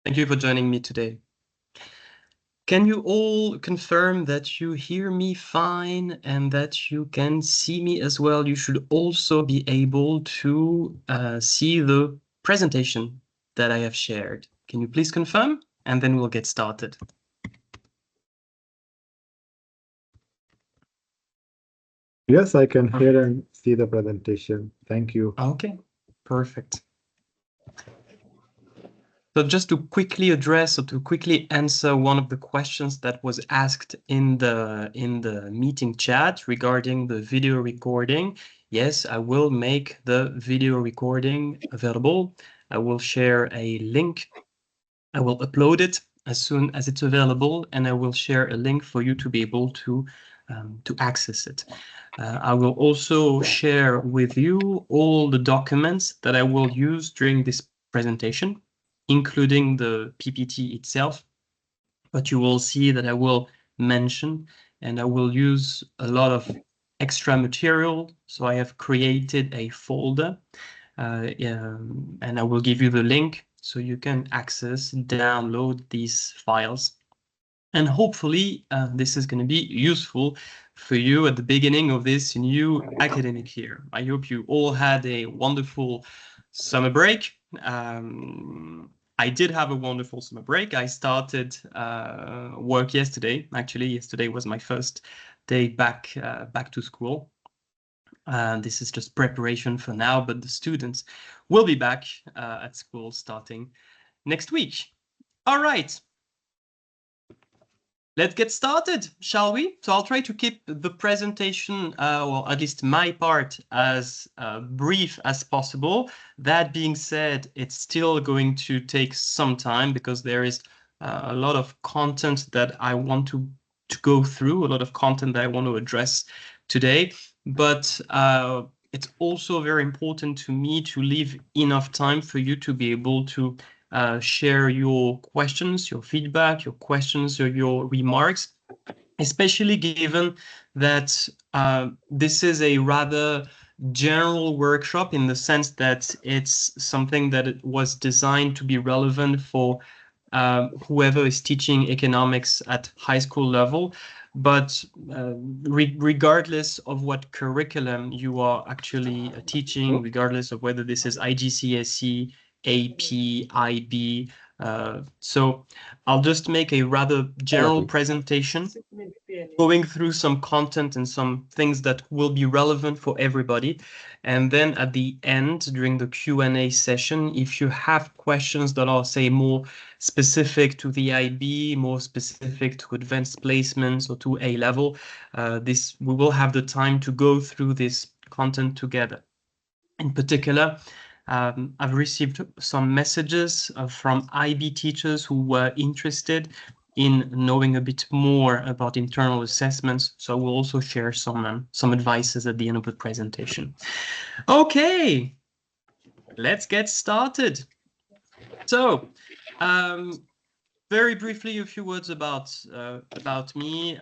Thank you for joining me today. Can you all confirm that you hear me fine and that you can see me as well? You should also be able to see the presentation that I have shared. Can you please confirm? And then we'll get started. Yes, I can hear and see the presentation. Thank you. Okay, perfect. So just to quickly address or to quickly answer one of the questions that was asked in the meeting chat regarding the video recording. Yes, I will make the video recording available. I will share a link. I will upload it as soon as it's available, and I will share a link for you to be able to access it. I will also share with you all the documents that I will use during this presentation, including the PPT itself. But you will see that I will mention and I will use a lot of extra material. So I have created a folder and I will give you the link so you can access, download these files. And hopefully this is going to be useful for you at the beginning of this new academic year. I hope you all had a wonderful summer break. I did have a wonderful summer break. I started work yesterday. Actually, yesterday was my first day back to school. This is just preparation for now, but the students will be back at school starting next week. All right. Let's get started, shall we? So I'll try to keep the presentation, or at least my part, as brief as possible. That being said, it's still going to take some time because there is a lot of content that I want to go through, a lot of content that I want to address today. But it's also very important to me to leave enough time for you to be able to share your questions, your feedback, your questions, or your remarks, especially given that this is a rather general workshop in the sense that it's something that it was designed to be relevant for whoever is teaching economics at high school level. But regardless of what curriculum you are actually teaching, regardless of whether this is IGCSE, AP, IB. So I'll just make a rather general presentation, going through some content and some things that will be relevant for everybody. And then at the end, during the Q&A session, if you have questions that are, say, more specific to the IB, more specific to advanced placements or to A level, we will have the time to go through this content together. In particular, I've received some messages from IB teachers who were interested in knowing a bit more about internal assessments. So we'll also share some advices at the end of the presentation. Okay, let's get started. So, very briefly, a few words about me.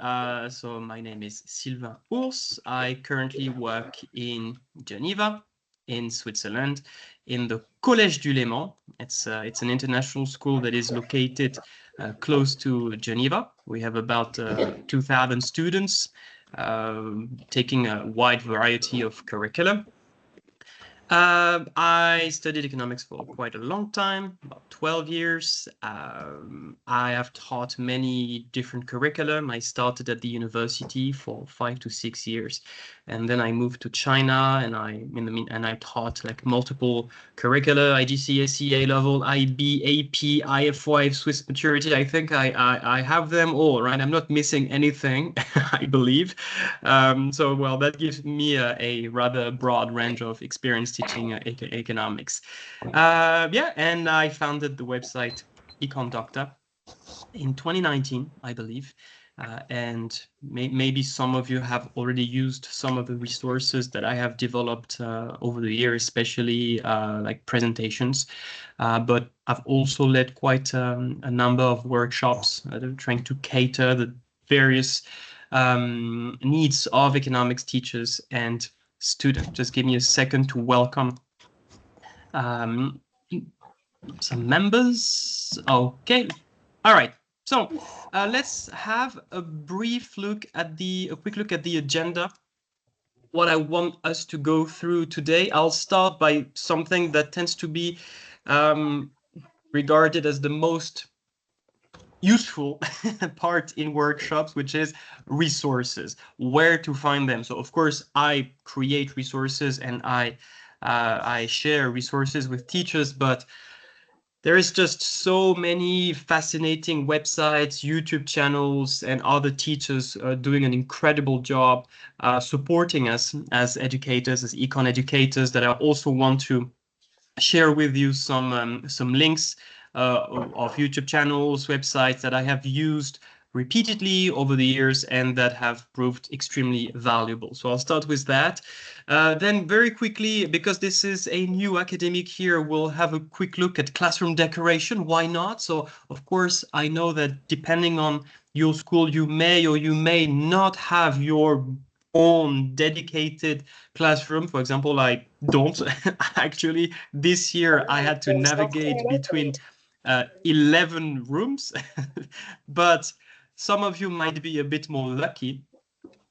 So my name is Sylvain Ours. I currently work in Geneva, in Switzerland, in the Collège du Léman. It's an international school that is located close to Geneva. We have about 2,000 students taking a wide variety of curriculum. I studied economics for quite a long time, about 12 years. I have taught many different curriculum. I started at the university for 5 to 6 years, and then I moved to China, and I taught like multiple curricula: IGCSE, A level, IB, AP, IF5, Swiss maturity. I think I have them all, right? I'm not missing anything, I believe. So well, that gives me a rather broad range of experience teaching economics. Yeah, and I founded the website Econ Doctor in 2019, I believe. And maybe some of you have already used some of the resources that I have developed over the years, especially like presentations. But I've also led quite a number of workshops trying to cater the various needs of economics teachers and students. Just give me a second to welcome Some members. Okay. All right. So let's have a quick look at the agenda. What I want us to go through today. I'll start by something that tends to be regarded as the most useful part in workshops, which is resources, where to find them. So of course I create resources and I share resources with teachers, but there is just so many fascinating websites, YouTube channels, and other teachers doing an incredible job supporting us as educators, as econ educators, that I also want to share with you some links of YouTube channels, websites that I have used repeatedly over the years and that have proved extremely valuable. So I'll start with that. Then very quickly, because this is a new academic year, we'll have a quick look at classroom decoration. Why not? So of course, I know that depending on your school, you may or you may not have your own dedicated classroom. For example, I don't actually. This year I had to navigate between 11 rooms, but some of you might be a bit more lucky.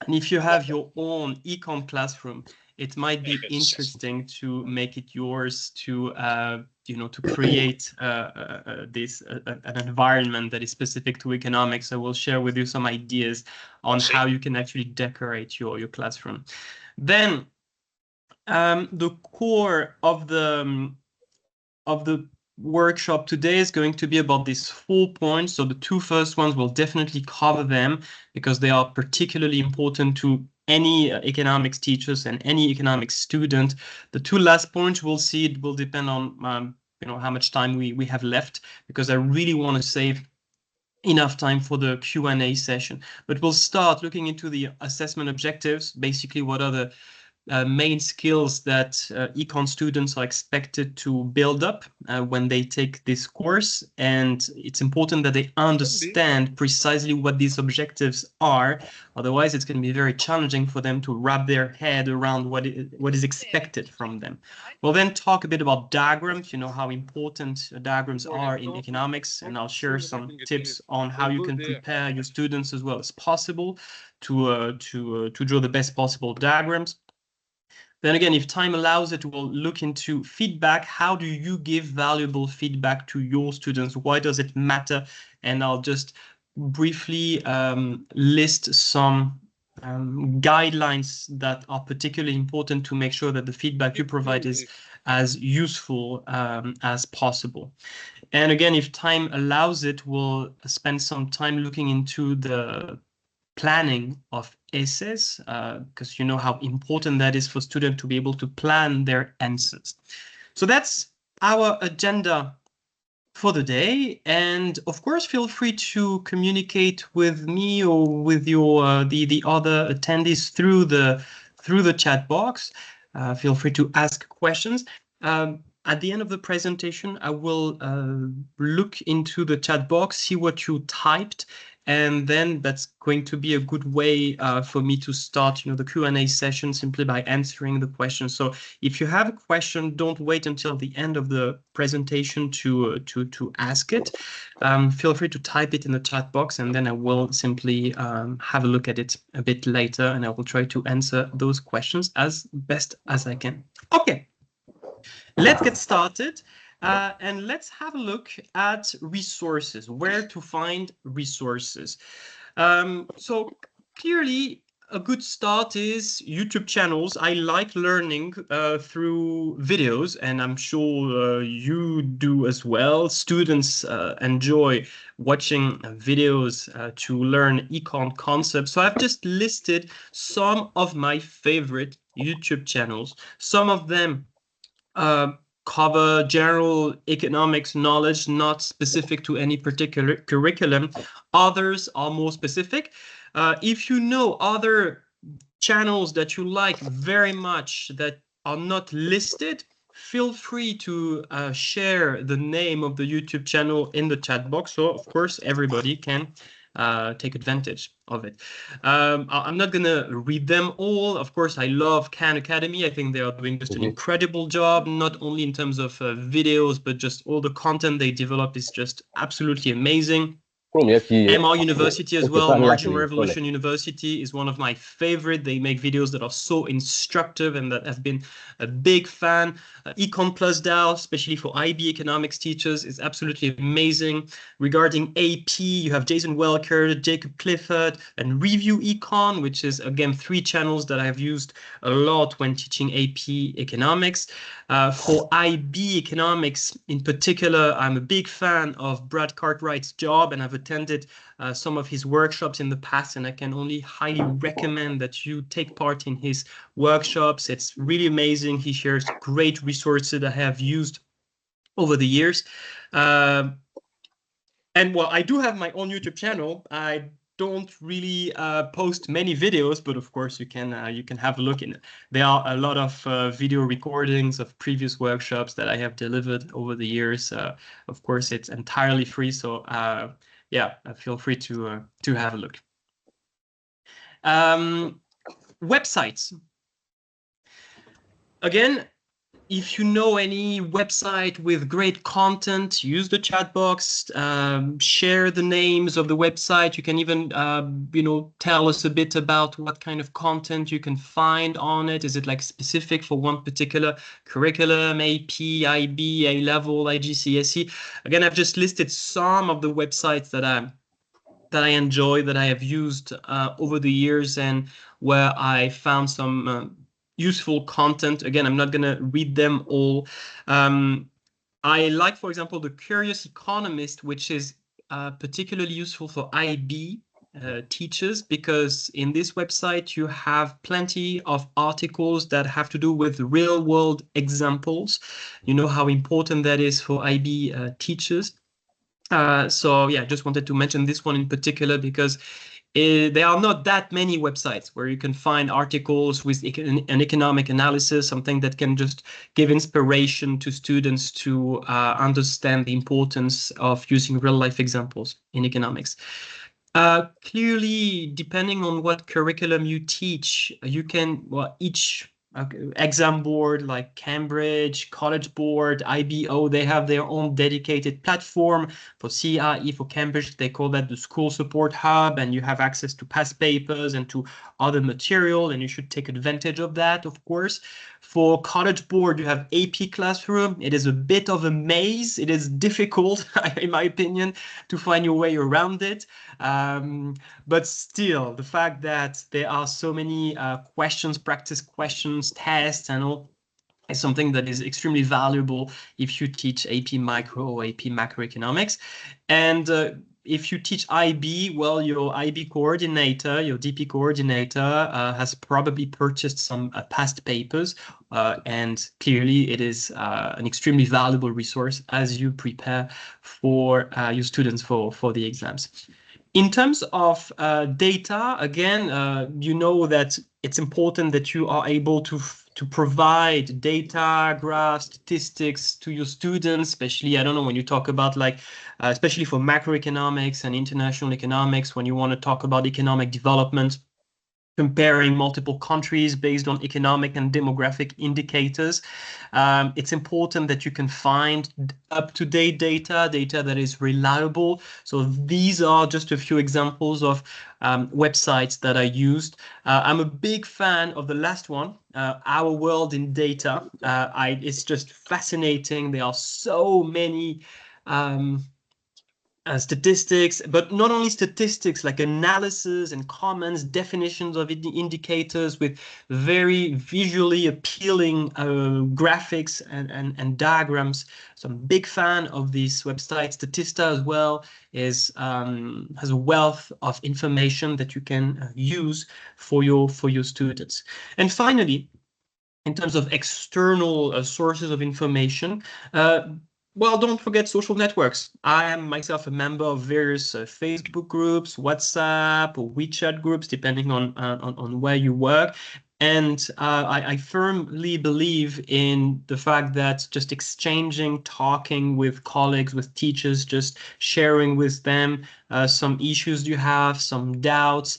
And if you have your own econ classroom, it might be interesting to make it yours to to create an environment that is specific to economics. I will share with you some ideas on how you can actually decorate your classroom. Then the core of the workshop today is going to be about these 4 points. So the two first ones will definitely cover them because they are particularly important to any economics teachers and any economics student. The two last points we'll see, it will depend on how much time we have left, because I really want to save enough time for the Q&A session. But we'll start looking into the assessment objectives, basically what are the main skills that econ students are expected to build up when they take this course. And it's important that they understand precisely what these objectives are. Otherwise, it's going to be very challenging for them to wrap their head around what is expected from them. We'll then talk a bit about diagrams, how important diagrams are in economics, and I'll share some tips on how you can prepare your students as well as possible to draw the best possible diagrams. Then again, if time allows it, we'll look into feedback. How do you give valuable feedback to your students? Why does it matter? And I'll just briefly list some guidelines that are particularly important to make sure that the feedback you provide is as useful as possible. And again, if time allows it, we'll spend some time looking into the planning of essays, because you know how important that is for students to be able to plan their answers. So that's our agenda for the day. And of course, feel free to communicate with me or with your the other attendees through the chat box. Feel free to ask questions. At the end of the presentation, I will look into the chat box, see what you typed, and then that's going to be a good way for me to start, the Q&A session simply by answering the questions. So if you have a question, don't wait until the end of the presentation to ask it. Feel free to type it in the chat box, and then I will simply have a look at it a bit later, and I will try to answer those questions as best as I can. Okay. Let's get started and let's have a look at resources, where to find resources. So clearly, a good start is YouTube channels. I like learning through videos, and I'm sure you do as well. Students enjoy watching videos to learn econ concepts. So I've just listed some of my favorite YouTube channels. Some of them cover general economics knowledge, not specific to any particular curriculum. Others are more specific. If you know other channels that you like very much that are not listed, feel free to share the name of the YouTube channel in the chat box. So, of course, everybody can take advantage of it. I'm not going to read them all. Of course, I love Khan Academy. I think they are doing just an incredible job, not only in terms of videos, but just all the content they develop is just absolutely amazing. MR University as well, Margin Revolution University is one of my favorite. They make videos that are so instructive and that have been a big fan. Econ Plus DAO, especially for IB economics teachers, is absolutely amazing. Regarding AP, you have Jason Welker, Jacob Clifford, and Review Econ, which is, again, 3 channels that I've used a lot when teaching AP economics. For IB economics in particular, I'm a big fan of Brad Cartwright's job, and I've attended some of his workshops in the past, and I can only highly recommend that you take part in his workshops. It's really amazing. He shares great resources that I have used over the years. And well, I do have my own YouTube channel. I don't really post many videos, but of course you can have a look in it. There are a lot of video recordings of previous workshops that I have delivered over the years. Of course, it's entirely free, so yeah, feel free to have a look. Websites. Again, if you know any website with great content, use the chat box, share the names of the website. You can even, tell us a bit about what kind of content you can find on it. Is it like specific for one particular curriculum, AP, IB, A-level, IGCSE? Again, I've just listed some of the websites that I enjoy, that I have used over the years, and where I found some useful content. Again, I'm not going to read them all. I like, for example, The Curious Economist, which is particularly useful for IB teachers, because in this website you have plenty of articles that have to do with real world examples. You know how important that is for IB teachers. So yeah, just wanted to mention this one in particular because there are not that many websites where you can find articles with an economic analysis, something that can just give inspiration to students to understand the importance of using real life examples in economics. Clearly, depending on what curriculum you teach, you can, well, each exam board like Cambridge, College Board, IBO, they have their own dedicated platform. For CIE, for Cambridge, they call that the School Support Hub, and you have access to past papers and to other material, and you should take advantage of that, of course. For College Board, you have AP Classroom. It is a bit of a maze. It is difficult, in my opinion, to find your way around it. But still, the fact that there are so many questions, practice questions, tests, and all is something that is extremely valuable if you teach AP Micro or AP Macroeconomics. And if you teach IB, well, your IB coordinator, your DP coordinator has probably purchased some past papers, and clearly it is an extremely valuable resource as you prepare for your students for the exams. In terms of data, again, you know that it's important that you are able to provide data, graphs, statistics to your students, especially, I don't know, when you talk about like, especially for macroeconomics and international economics, when you want to talk about economic development, comparing multiple countries based on economic and demographic indicators. It's important that you can find up-to-date data that is reliable. So these are just a few examples of websites that I used. I'm a big fan of the last one, Our World in Data. It's just fascinating. There are so many statistics, but not only statistics, like analysis and comments, definitions of indicators with very visually appealing graphics and diagrams. So I'm a big fan of this website. Statista as well has a wealth of information that you can use for your students. And finally, in terms of external sources of information, well, don't forget social networks. I am myself a member of various Facebook groups, WhatsApp or WeChat groups, depending on where you work. And I firmly believe in the fact that just exchanging, talking with colleagues, with teachers, just sharing with them some issues you have, some doubts,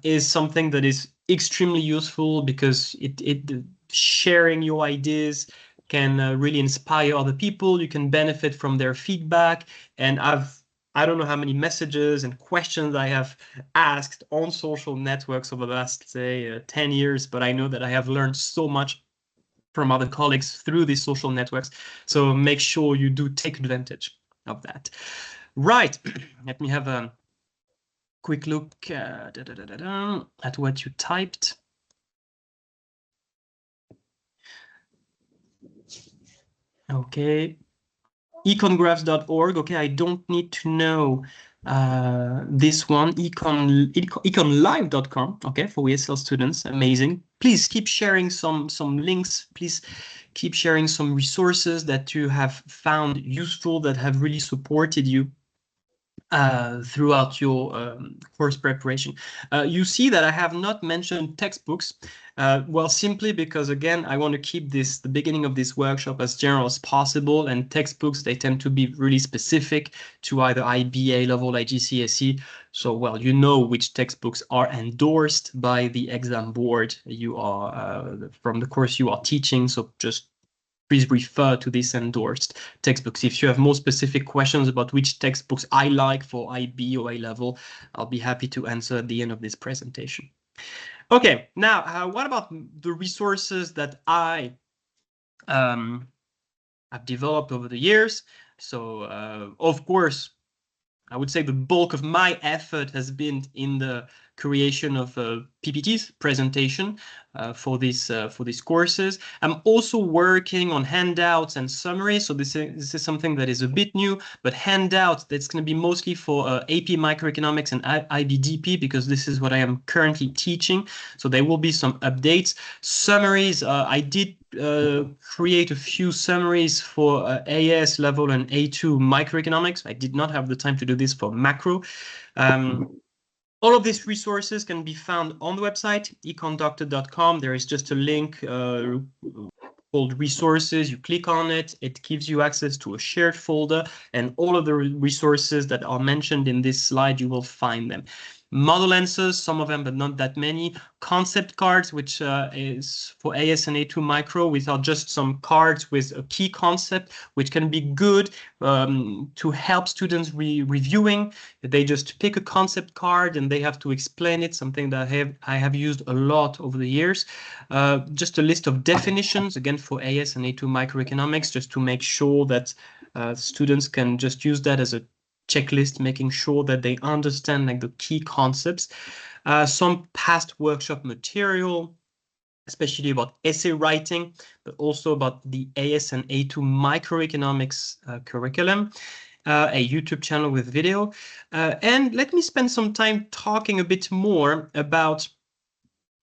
is something that is extremely useful, because it sharing your ideas can really inspire other people. You can benefit from their feedback. And I don't know how many messages and questions I have asked on social networks over the last, say, 10 years, but I know that I have learned so much from other colleagues through these social networks. So make sure you do take advantage of that. Right. Let me have a quick look at what you typed. Okay. Econgraphs.org. Okay, I don't need to know this one. Econlive.com. Okay, for ESL students. Amazing. Please keep sharing some links. Please keep sharing some resources that you have found useful, that have really supported you throughout your course preparation. You see that I have not mentioned textbooks. Well, simply because, again, I want to keep the beginning of this workshop as general as possible, and textbooks, they tend to be really specific to either IB, A-level, IGCSE. So, well, you know which textbooks are endorsed by the exam board you are from the course you are teaching. So just please refer to these endorsed textbooks. If you have more specific questions about which textbooks I like for IB or A-level, I'll be happy to answer at the end of this presentation. Okay, now, what about the resources that I have developed over the years? So, of course, I would say the bulk of my effort has been in the creation of PPTs, presentation for these courses. I'm also working on handouts and summaries. So this is something that is a bit new, but handouts, that's going to be mostly for AP Microeconomics and IBDP, because this is what I am currently teaching. So there will be some updates. Summaries, I did create a few summaries for AS level and A2 microeconomics. I did not have the time to do this for macro. All of these resources can be found on the website, econdoctor.com. There is just a link called resources. You click on it, it gives you access to a shared folder, and all of the resources that are mentioned in this slide, you will find them. Model answers, some of them, but not that many. Concept cards, which is for AS and A2 micro, which are just some cards with a key concept, which can be good to help students reviewing. They just pick a concept card and they have to explain it, something that I have used a lot over the years. Just a list of definitions, again, for AS and A2 microeconomics, just to make sure that students can just use that as a checklist, making sure that they understand like the key concepts. Some past workshop material, especially about essay writing, but also about the AS and A2 microeconomics curriculum. A YouTube channel with video. And let me spend some time talking a bit more about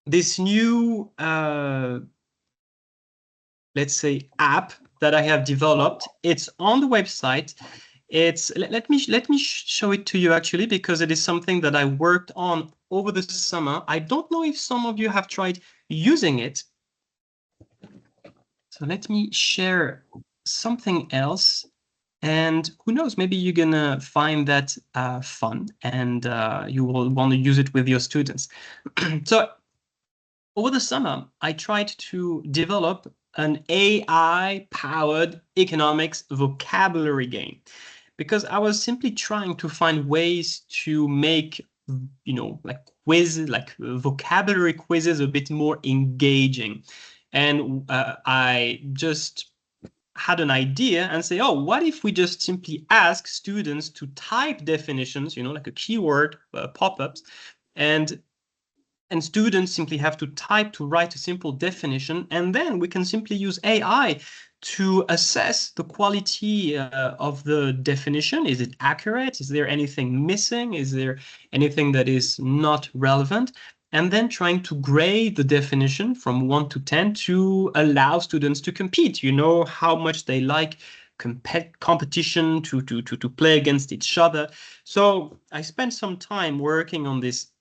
this new, let's say, app that I have developed. It's on the website. Let me show it to you, actually, because it is something that I worked on over the summer. I don't know if some of you have tried using it. So let me share something else. And who knows, maybe you're gonna find that fun, and you will want to use it with your students. So over the summer, I tried to develop an AI-powered economics vocabulary game, because I was simply trying to find ways to make, like quizzes, like vocabulary quizzes, a bit more engaging. And I just had an idea and say, oh, what if we just simply ask students to type definitions, like a keyword pop-ups, and students simply have to write a simple definition, and then we can simply use AI to assess the quality of the definition. Is it accurate? Is there anything missing? Is there anything that is not relevant? And then trying to grade the definition from 1 to 10 to allow students to compete. How much they like competition, to play against each other. So I spent some time working on this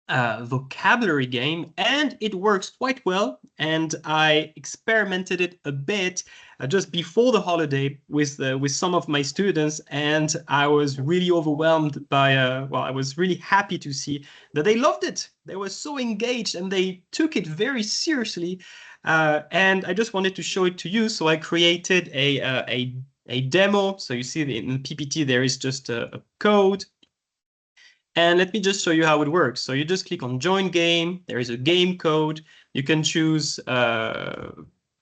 vocabulary game, and it works quite well. And I experimented it a bit just before the holiday with some of my students, and I was really overwhelmed by well, I was really happy to see that they loved it. They were so engaged and they took it very seriously. And I just wanted to show it to you, so I created a demo. So you see in the PPT there is just a code. And let me just show you how it works. So you just click on Join Game. There is a game code. You can choose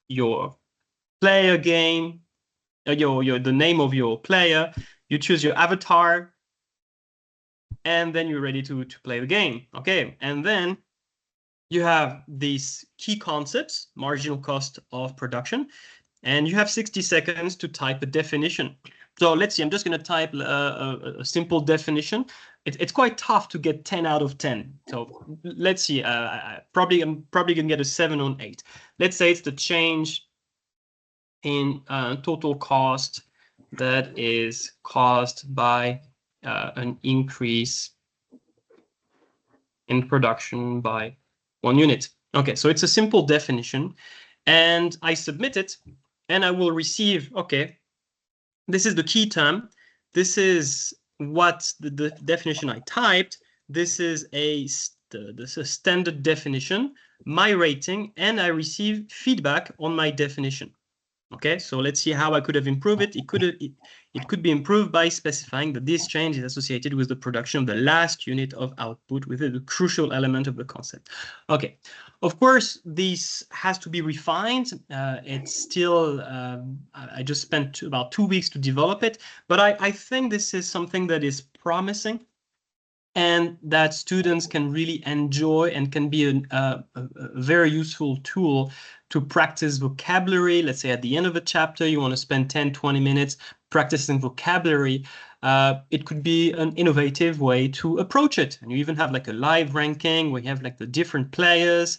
your player game, the name of your player. You choose your avatar, and then you're ready to play the game. Okay, and then you have these key concepts: marginal cost of production, and you have 60 seconds to type a definition. So let's see, I'm just going to type a simple definition. It's quite tough to get 10 out of 10. So let's see, I'm probably going to get a 7 on 8. Let's say it's the change in total cost that is caused by an increase in production by 1 unit. Okay, so it's a simple definition, and I submit it, and I will receive, okay, this is the key term. This is what the definition I typed. This is a standard definition, my rating, and I receive feedback on my definition. Okay, so let's see how I could have improved it. It could be improved by specifying that this change is associated with the production of the last unit of output, with a crucial element of the concept. Okay, of course, this has to be refined. It's still, I just spent about 2 weeks to develop it, but I think this is something that is promising and that students can really enjoy and can be a very useful tool to practice vocabulary. Let's say at the end of a chapter, you want to spend 10, 20 minutes practicing vocabulary. It could be an innovative way to approach it. And you even have like a live ranking where you have like the different players,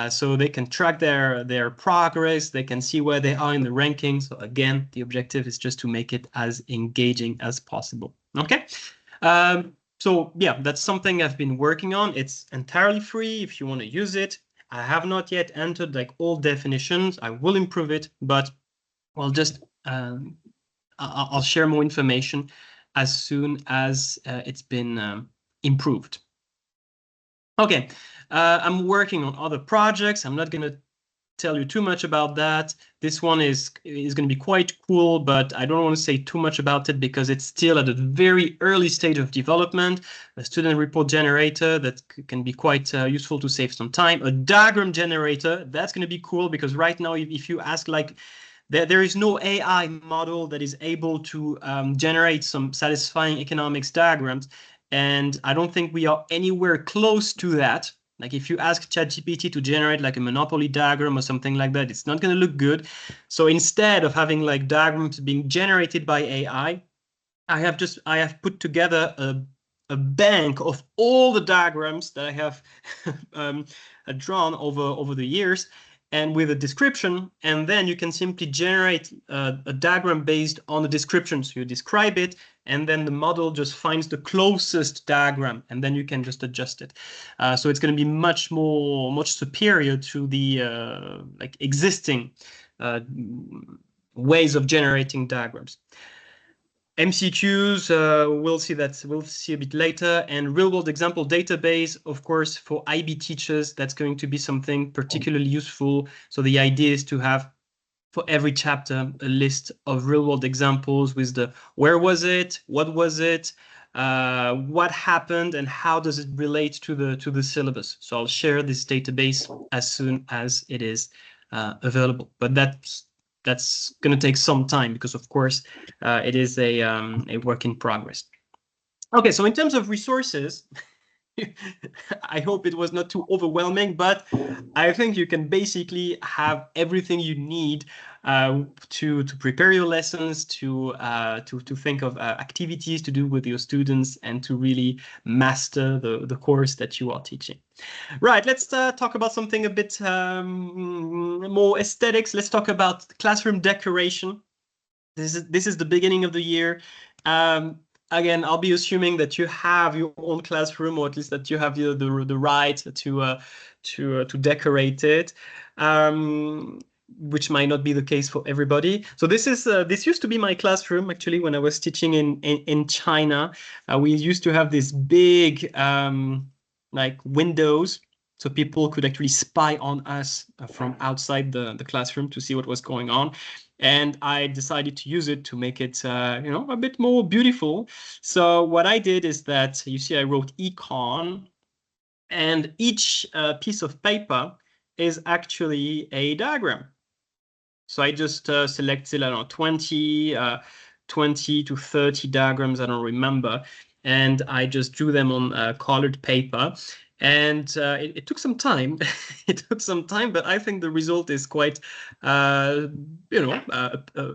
so they can track their progress. They can see where they are in the ranking. So again, the objective is just to make it as engaging as possible. Okay. So yeah, that's something I've been working on. It's entirely free if you want to use it. I have not yet entered like all definitions. I will improve it, but I'll just I'll share more information as soon as it's been improved. Okay, I'm working on other projects. I'm not going to tell you too much about that. This one is going to be quite cool, but I don't want to say too much about it because it's still at a very early stage of development. A student report generator that can be quite useful to save some time. A diagram generator, that's going to be cool because right now, if you ask like, there is no AI model that is able to generate some satisfying economics diagrams. And I don't think we are anywhere close to that. Like if you ask ChatGPT to generate like a monopoly diagram or something like that, it's not going to look good. So instead of having like diagrams being generated by AI, I have put together a bank of all the diagrams that I have drawn over the years, and with a description, and then you can simply generate a diagram based on the description. So you describe it, and then the model just finds the closest diagram, and then you can just adjust it. So it's going to be much superior to the like existing ways of generating diagrams. MCQs, we'll see a bit later, and real-world example database, of course, for IB teachers, that's going to be something particularly useful. So the idea is to have, for every chapter, a list of real-world examples with the where was it, what was it, what happened, and how does it relate to the syllabus. So I'll share this database as soon as it is available. But that's going to take some time because, of course, it is a work in progress. Okay, so in terms of resources, I hope it was not too overwhelming, but I think you can basically have everything you need to prepare your lessons, to think of activities to do with your students, and to really master the course that you are teaching. Right, let's talk about something a bit more aesthetics. Let's talk about classroom decoration. This is the beginning of the year. again, I'll be assuming that you have your own classroom, or at least that you have the right to decorate it, which might not be the case for everybody. So this used to be my classroom actually when I was teaching in China. We used to have this big like windows, so people could actually spy on us from outside the classroom to see what was going on. And I decided to use it to make it, a bit more beautiful. So what I did is that, you see, I wrote Econ, and each piece of paper is actually a diagram. So I just selected, I don't know, 20 to 30 diagrams, I don't remember. And I just drew them on colored paper. And it took some time. It took some time, but I think the result is quite,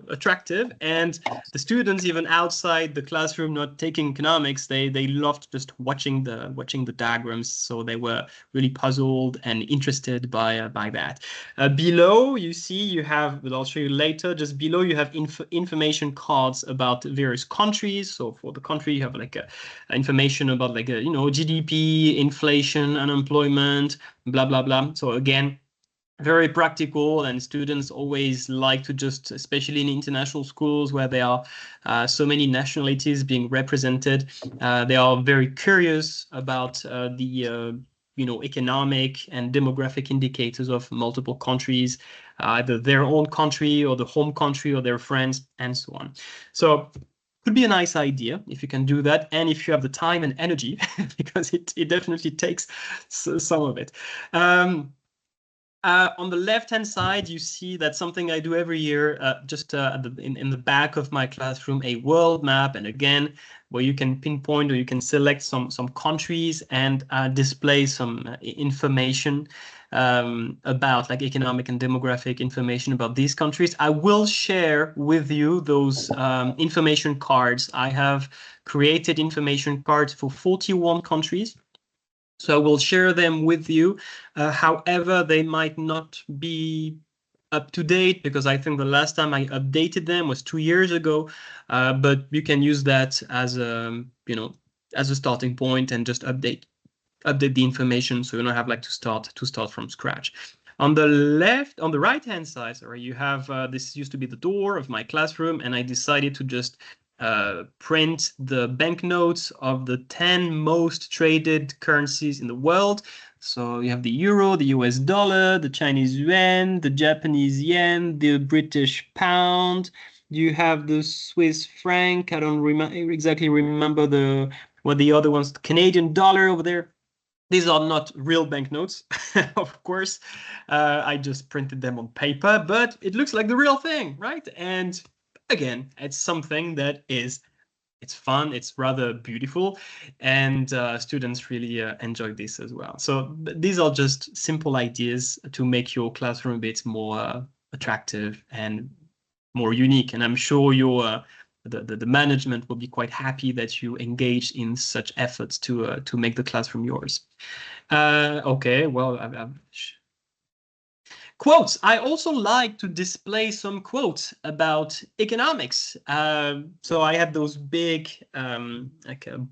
attractive. And the students, even outside the classroom, not taking economics, they loved just watching the diagrams. So they were really puzzled and interested by that. Below, you see, you have, but I'll show you later, just below you have information cards about various countries. So for the country, you have like information about like, GDP, inflation, unemployment, blah, blah, blah. So again, very practical, and students always like to just, especially in international schools where there are so many nationalities being represented, they are very curious about the economic and demographic indicators of multiple countries, either their own country or the home country or their friends, and so on. So could be a nice idea if you can do that, and if you have the time and energy, because it definitely takes some of it. On the left-hand side, you see that something I do every year, just in the back of my classroom, a world map, and again, where you can pinpoint or you can select some countries and display some information about like economic and demographic information about these countries. I will share with you those information cards. I have created information cards for 41 countries. So I will share them with you. However, they might not be up to date, because I think the last time I updated them was 2 years ago. But you can use that as as a starting point and just update the information, so you don't have like to start from scratch. On the right hand side, sorry, you have this used to be the door of my classroom, and I decided to just print the banknotes of the 10 most traded currencies in the world. So you have the euro, the US dollar, the Chinese yuan, the Japanese yen, the British pound. You have the Swiss franc. I don't exactly remember what the other ones, the Canadian dollar over there. These are not real banknotes, of course. I just printed them on paper, but it looks like the real thing, right? And again, it's something that it's fun, it's rather beautiful, and students really enjoy this as well. So these are just simple ideas to make your classroom a bit more attractive and more unique. And I'm sure the management will be quite happy that you engage in such efforts to make the classroom yours. Okay, well, quotes. I also like to display some quotes about economics. So I had those big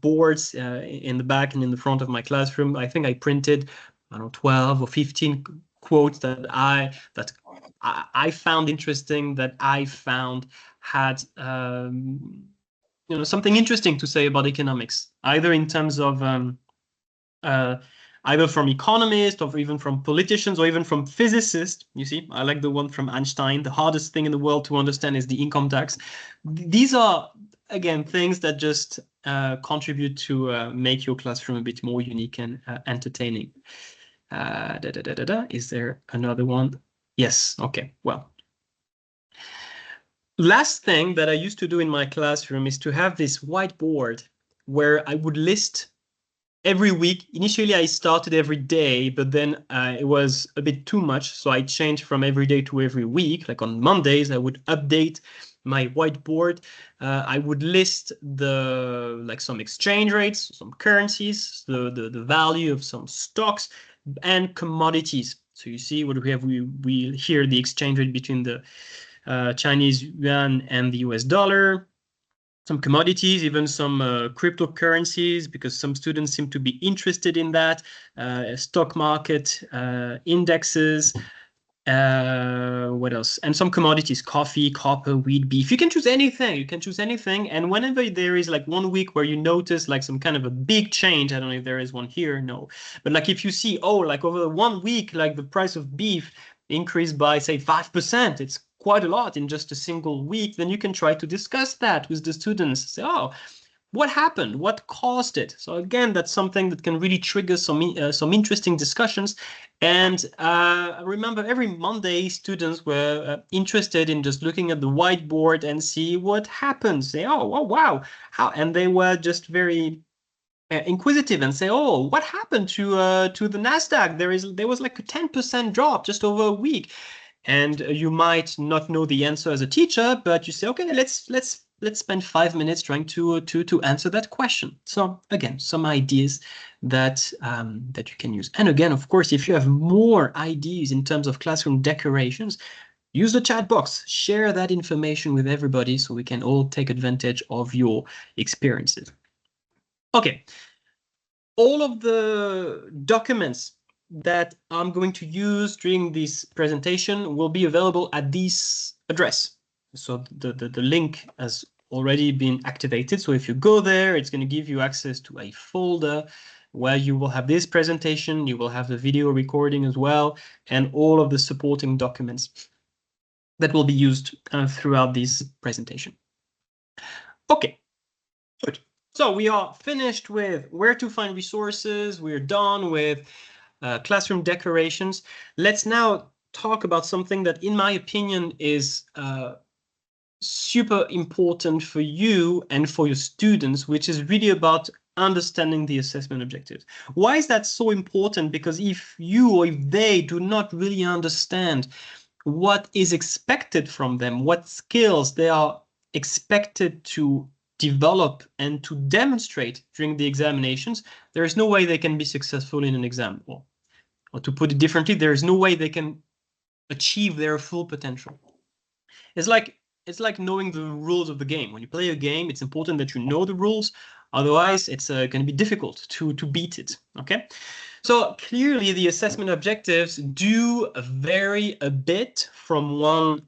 boards in the back and in the front of my classroom. I think I printed, I don't know, 12 or 15 quotes that I found interesting, that I found had something interesting to say about economics, either in terms of uh, either from economists or even from politicians or even from physicists. You see, I like the one from Einstein. The hardest thing in the world to understand is the income tax. These are, again, things that just contribute to make your classroom a bit more unique and entertaining. Is there another one? Yes. Okay. Well, last thing that I used to do in my classroom is to have this whiteboard where I would list every week. Initially, I started every day, but then it was a bit too much. So I changed from every day to every week. Like on Mondays, I would update my whiteboard. I would list some exchange rates, some currencies, the value of some stocks and commodities. So you see what we have. We here the exchange rate between the Chinese yuan and the US dollar. some commodities, even some cryptocurrencies, because some students seem to be interested in that, stock market, indexes, what else? And some commodities, coffee, copper, wheat, beef. You can choose anything. You can choose anything. And whenever there is like 1 week where you notice like some kind of a big change, I don't know if there is one here, no. But like if you see, oh, like over the 1 week, like the price of beef increased by say 5%, it's quite a lot in just a single week, then you can try to discuss that with the students. Say, oh, what happened? What caused it? So again, that's something that can really trigger some interesting discussions. And remember, every Monday, students were interested in just looking at the whiteboard and see what happened. Say, oh, oh wow, how? And they were just very inquisitive and say, oh, what happened to the Nasdaq? There was like a 10% drop just over a week. And you might not know the answer as a teacher, but you say, okay, let's spend 5 minutes trying to answer that question. So again, some ideas that that you can use. And again, of course, if you have more ideas in terms of classroom decorations, use the chat box. Share that information with everybody so we can all take advantage of your experiences. Okay, all of the documents that I'm going to use during this presentation will be available at this address. So the link has already been activated. So if you go there, it's going to give you access to a folder where you will have this presentation, you will have the video recording as well, and all of the supporting documents that will be used throughout this presentation. Okay, good. So we are finished with where to find resources. We're done with classroom decorations. Let's now talk about something that, in my opinion, is super important for you and for your students, which is really about understanding the assessment objectives. Why is that so important? Because if you or if they do not really understand what is expected from them, what skills they are expected to develop and to demonstrate during the examinations, there is no way they can be successful in an exam. Or to put it differently, there is no way they can achieve their full potential. It's like knowing the rules of the game. When you play a game, it's important that you know the rules. Otherwise, it's going to be difficult to beat it. Okay. So clearly, the assessment objectives do vary a bit from one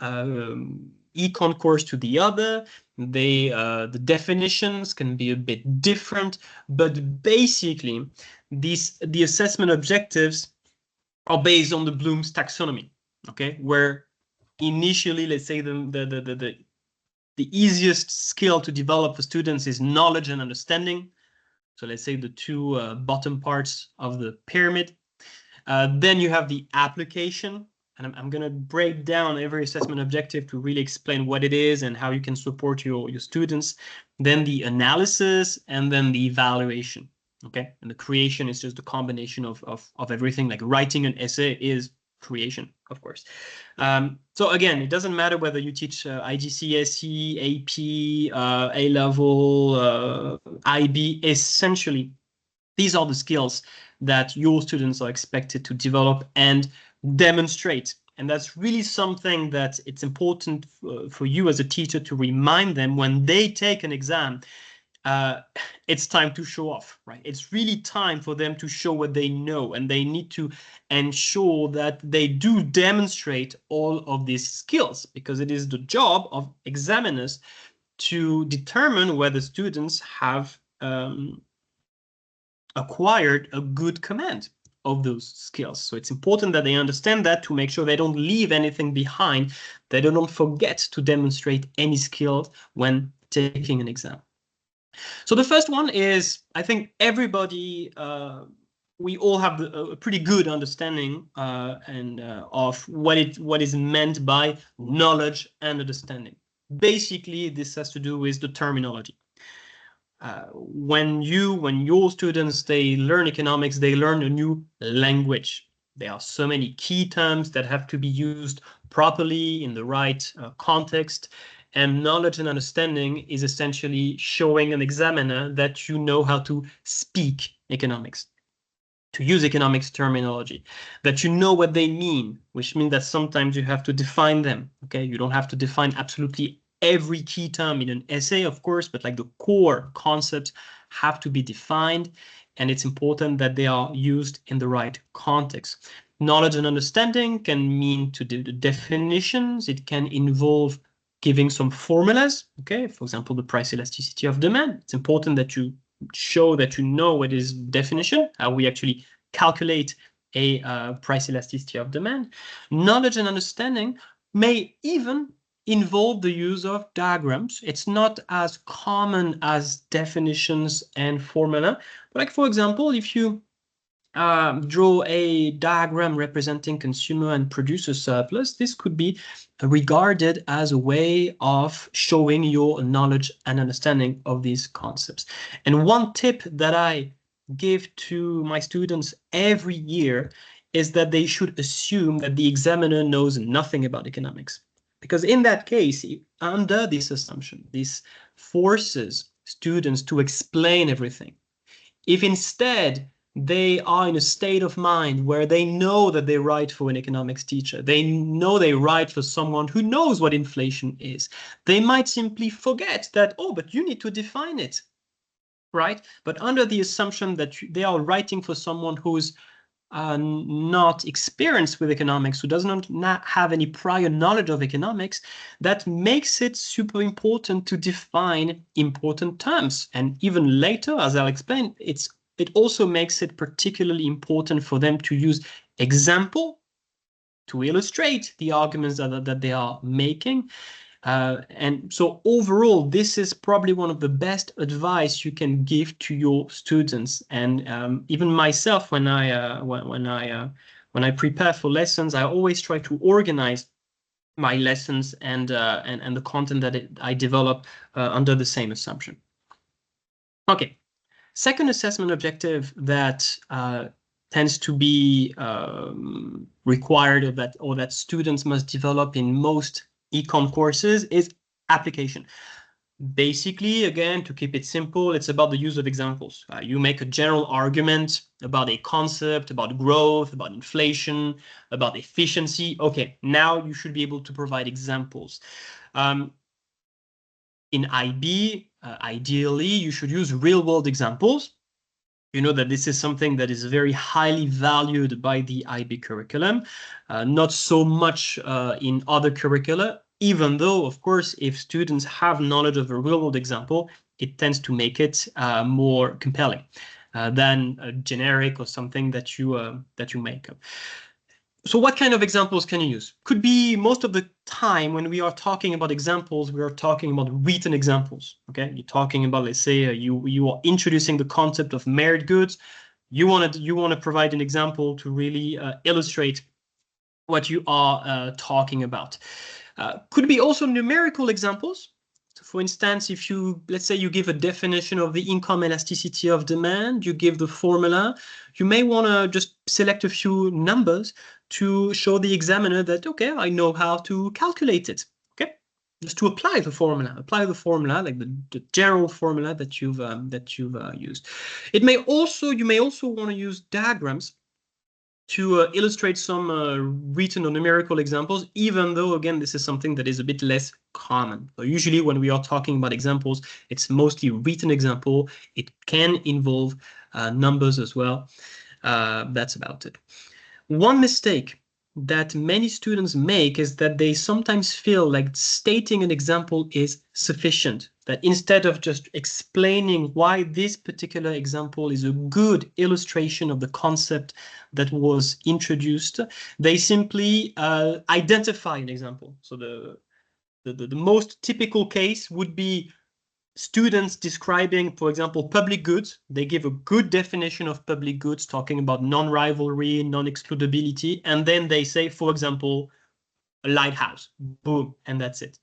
econ course to the other. The definitions can be a bit different, but basically, the assessment objectives are based on the Bloom's taxonomy. Okay, where initially, let's say the easiest skill to develop for students is knowledge and understanding. So let's say the two bottom parts of the pyramid. Then you have the application, and I'm going to break down every assessment objective to really explain what it is and how you can support your students. Then the analysis, and then the evaluation. Okay, and the creation is just a combination of everything. Like writing an essay is creation, of course. So again, it doesn't matter whether you teach IGCSE, AP, A-level, IB. Essentially, these are the skills that your students are expected to develop and demonstrate. And that's really something that it's important for you as a teacher to remind them when they take an exam. It's time to show off, right? It's really time for them to show what they know, and they need to ensure that they do demonstrate all of these skills, because it is the job of examiners to determine whether students have acquired a good command of those skills. So it's important that they understand that, to make sure they don't leave anything behind, they don't forget to demonstrate any skills when taking an exam. So the first one is, I think everybody, we all have a pretty good understanding of what is meant by knowledge and understanding. Basically, this has to do with the terminology. When your students, they learn economics, they learn a new language. There are so many key terms that have to be used properly in the right context. And knowledge and understanding is essentially showing an examiner that you know how to speak economics, to use economics terminology, that you know what they mean, which means that sometimes you have to define them. Okay, you don't have to define absolutely every key term in an essay, of course, but like the core concepts have to be defined, and it's important that they are used in the right context. Knowledge and understanding can mean to do the definitions. It can involve giving some formulas. Okay, for example, the price elasticity of demand. It's important that you show that you know what is definition, how we actually calculate a price elasticity of demand. Knowledge and understanding may even involve the use of diagrams. It's not as common as definitions and formula. But like, for example, if you draw a diagram representing consumer and producer surplus, this could be regarded as a way of showing your knowledge and understanding of these concepts. And one tip that I give to my students every year is that they should assume that the examiner knows nothing about economics. Because in that case, under this assumption, this forces students to explain everything. If instead they are in a state of mind where they know that they write for an economics teacher, they know they write for someone who knows what inflation is, they might simply forget that, oh, but you need to define it, right? But under the assumption that they are writing for someone who's not experienced with economics, who does not have any prior knowledge of economics, that makes it super important to define important terms. And even later, as I'll explain, it also makes it particularly important for them to use example to illustrate the arguments that they are making. And so overall, this is probably one of the best advice you can give to your students. And even myself, when I prepare for lessons, I always try to organize my lessons and the content that I develop under the same assumption. Okay, second assessment objective that tends to be required or that students must develop in most econ courses is application. Basically, again, to keep it simple, it's about the use of examples. You make a general argument about a concept, about growth, about inflation, about efficiency. Okay, now you should be able to provide examples. In IB, ideally, you should use real-world examples. You know that this is something that is very highly valued by the IB curriculum, not so much in other curricula, even though, of course, if students have knowledge of a real-world example, it tends to make it more compelling than a generic or something that you make up. So what kind of examples can you use? Could be most of the time when we are talking about examples, we are talking about written examples. Okay, you're talking about, let's say, you are introducing the concept of merit goods. You want to provide an example to really illustrate what you are talking about. Could be also numerical examples. So for instance, if let's say you give a definition of the income elasticity of demand, you give the formula, you may want to just select a few numbers to show the examiner that, okay, I know how to calculate it, okay? Just to apply the formula like the general formula that you've used. You may also want to use diagrams to illustrate some written or numerical examples, even though, again, this is something that is a bit less common. So usually when we are talking about examples, it's mostly written example. It can involve numbers as well. That's about it. One mistake that many students make is that they sometimes feel like stating an example is sufficient, that instead of just explaining why this particular example is a good illustration of the concept that was introduced, they simply identify an example. So the most typical case would be students describing, for example, public goods. They give a good definition of public goods, talking about non-rivalry, non-excludability, and then they say, for example, a lighthouse. Boom, and that's it.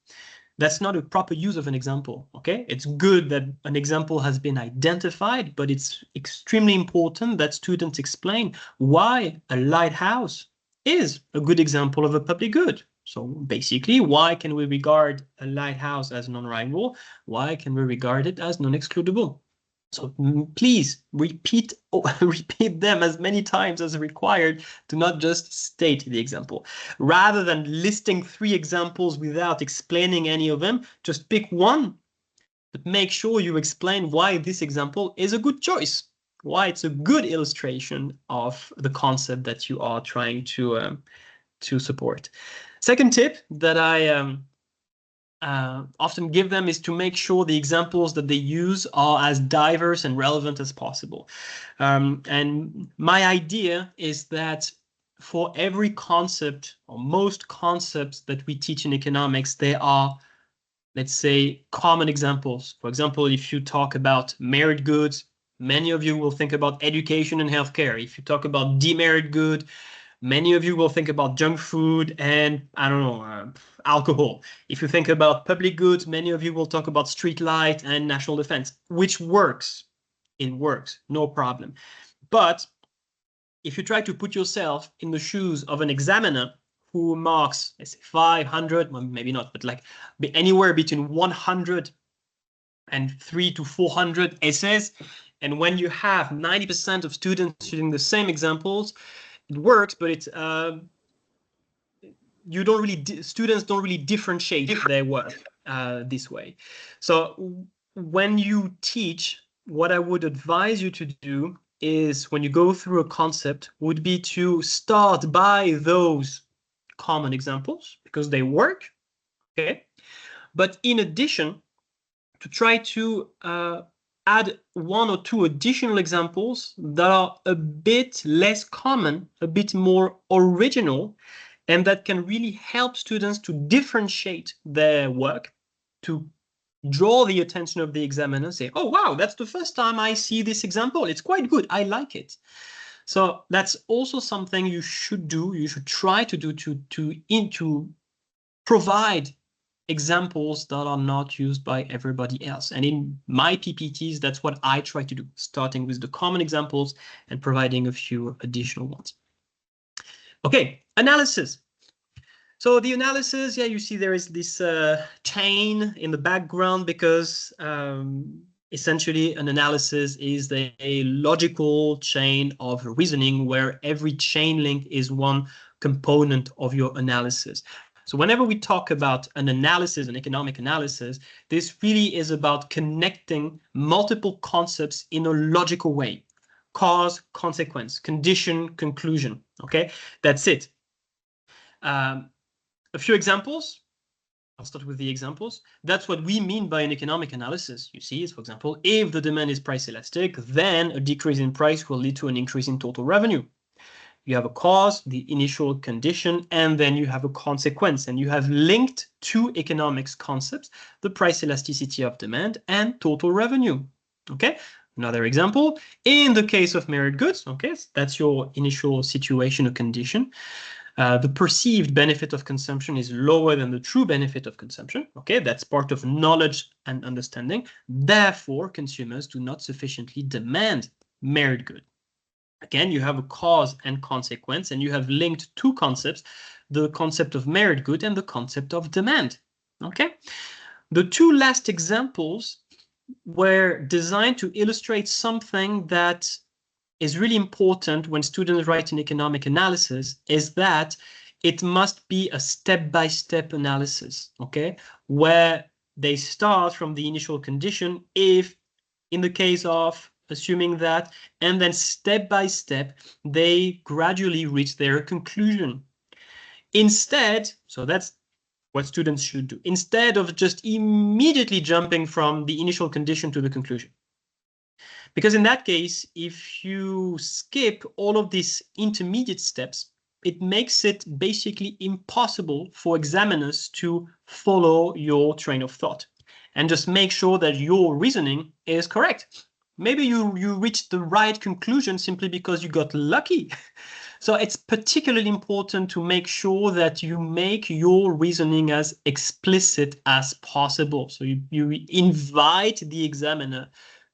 That's not a proper use of an example, okay? It's good that an example has been identified, but it's extremely important that students explain why a lighthouse is a good example of a public good. So basically, why can we regard a lighthouse as non-rival? Why can we regard it as non-excludable? So please repeat them as many times as required. Do not just state the example. Rather than listing 3 examples without explaining any of them, just pick one, but make sure you explain why this example is a good choice, why it's a good illustration of the concept that you are trying to support. Second tip that I often give them is to make sure the examples that they use are as diverse and relevant as possible. And my idea is that for every concept, or most concepts that we teach in economics, there are, let's say, common examples. For example, if you talk about merit goods, many of you will think about education and healthcare. If you talk about demerit good, many of you will think about junk food and, I don't know, alcohol. If you think about public goods, many of you will talk about street light and national defense, which works. It works, no problem. But if you try to put yourself in the shoes of an examiner who marks, let's say, 500, well, maybe not, but like anywhere between 100 and 300 to 400 essays, and when you have 90% of students using the same examples, it works, but it's you don't really students don't really differentiate their work this way. So when you teach, what I would advise you to do is, when you go through a concept, would be to start by those common examples because they work, okay? But in addition, to try to add 1 or 2 additional examples that are a bit less common, a bit more original, and that can really help students to differentiate their work, to draw the attention of the examiner, say, oh, wow, that's the first time I see this example. It's quite good. I like it. So that's also something you should do. You should try to do to provide examples that are not used by everybody else. And in my PPTs, that's what I try to do, starting with the common examples and providing a few additional ones. Okay, analysis. So the analysis, yeah, you see there is this chain in the background because essentially an analysis is a logical chain of reasoning where every chain link is one component of your analysis. So whenever we talk about an analysis, an economic analysis, this really is about connecting multiple concepts in a logical way. Cause, consequence, condition, conclusion. Okay, that's it. A few examples. I'll start with the examples. That's what we mean by an economic analysis. You see, for example, if the demand is price elastic, then a decrease in price will lead to an increase in total revenue. You have a cause, the initial condition, and then you have a consequence. And you have linked 2 economics concepts, the price elasticity of demand and total revenue. Okay, another example. In the case of merit goods, okay, that's your initial situation or condition. The perceived benefit of consumption is lower than the true benefit of consumption. Okay, that's part of knowledge and understanding. Therefore, consumers do not sufficiently demand merit good. Again, you have a cause and consequence, and you have linked 2 concepts, the concept of merit good and the concept of demand. Okay, the 2 last examples were designed to illustrate something that is really important when students write an economic analysis, is that it must be a step-by-step analysis, okay? Where they start from the initial condition, if in the case of assuming that, and then step-by-step, they gradually reach their conclusion. Instead, so that's what students should do, instead of just immediately jumping from the initial condition to the conclusion. Because in that case, if you skip all of these intermediate steps, it makes it basically impossible for examiners to follow your train of thought and just make sure that your reasoning is correct. Maybe you reached the right conclusion simply because you got lucky. So it's particularly important to make sure that you make your reasoning as explicit as possible. So you invite the examiner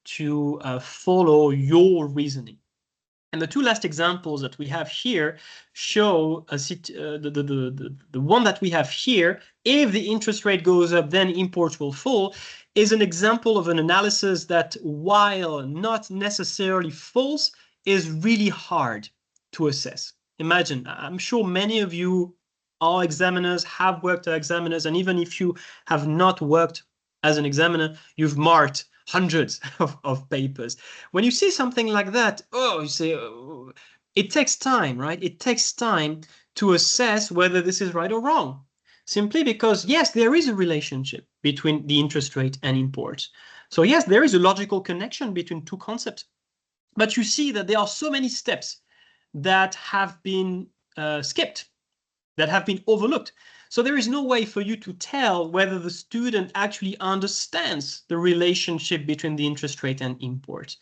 to follow your reasoning. And the two last examples that we have here show the one that we have here, if the interest rate goes up, then imports will fall, is an example of an analysis that, while not necessarily false, is really hard to assess. Imagine, I'm sure many of you are examiners, have worked as examiners, and even if you have not worked as an examiner, you've marked hundreds of papers. When you see something like that, oh, you say, oh, it takes time, right? It takes time to assess whether this is right or wrong. Simply because, yes, there is a relationship between the interest rate and imports. So yes, there is a logical connection between two concepts. But you see that there are so many steps that have been skipped, that have been overlooked. So there is no way for you to tell whether the student actually understands the relationship between the interest rate and imports.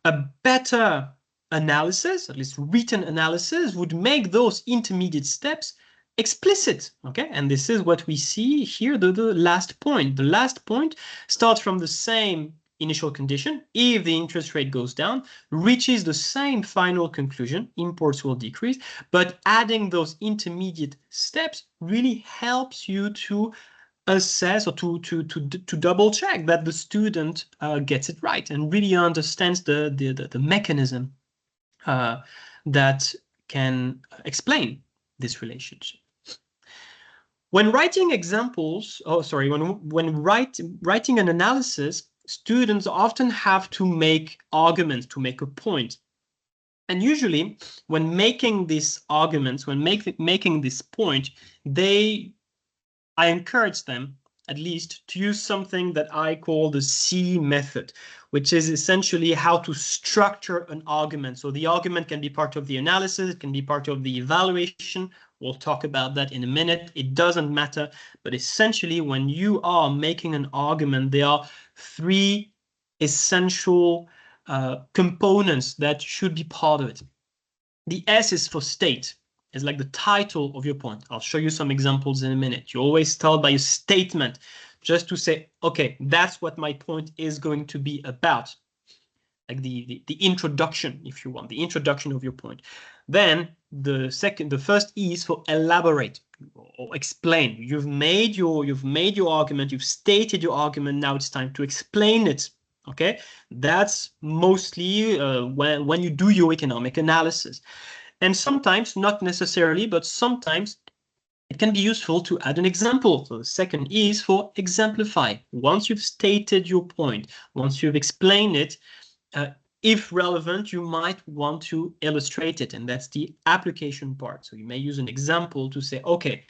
A better analysis, at least written analysis, would make those intermediate steps explicit. Okay, and this is what we see here, the last point. The last point starts from the same initial condition. If the interest rate goes down, reaches the same final conclusion, imports will decrease, but adding those intermediate steps really helps you to assess or to double check that the student gets it right and really understands the mechanism that can explain this relationship. When writing examples, when writing an analysis, students often have to make arguments to make a point. And usually, when making these arguments, when making this point, I encourage them, at least, to use something that I call the C method, which is essentially how to structure an argument. So the argument can be part of the analysis, it can be part of the evaluation. We'll talk about that in a minute. It doesn't matter. But essentially, when you are making an argument, there are three essential components that should be part of it. The S is for state. It's like the title of your point. I'll show you some examples in a minute. You always start by a statement, just to say, okay, that's what my point is going to be about. Like the introduction, if you want, the introduction of your point. Then the first E is for elaborate or explain. You've made your argument, you've stated your argument, now it's time to explain it. Okay, that's mostly when you do your economic analysis. And sometimes, not necessarily, but sometimes it can be useful to add an example. So the second E is for exemplify. Once you've stated your point, once you've explained it, if relevant, you might want to illustrate it, and that's the application part. So you may use an example to say, okay,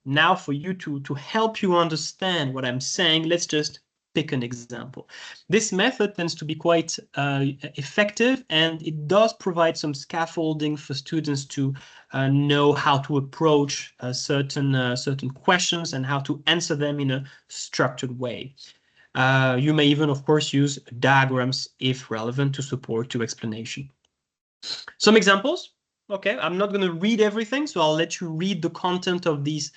now for you to help you understand what I'm saying, let's just pick an example. This method tends to be quite effective, and it does provide some scaffolding for students to know how to approach certain questions and how to answer them in a structured way. You may even, of course, use diagrams if relevant to support your explanation. Some examples. Okay, I'm not going to read everything, so I'll let you read the content of this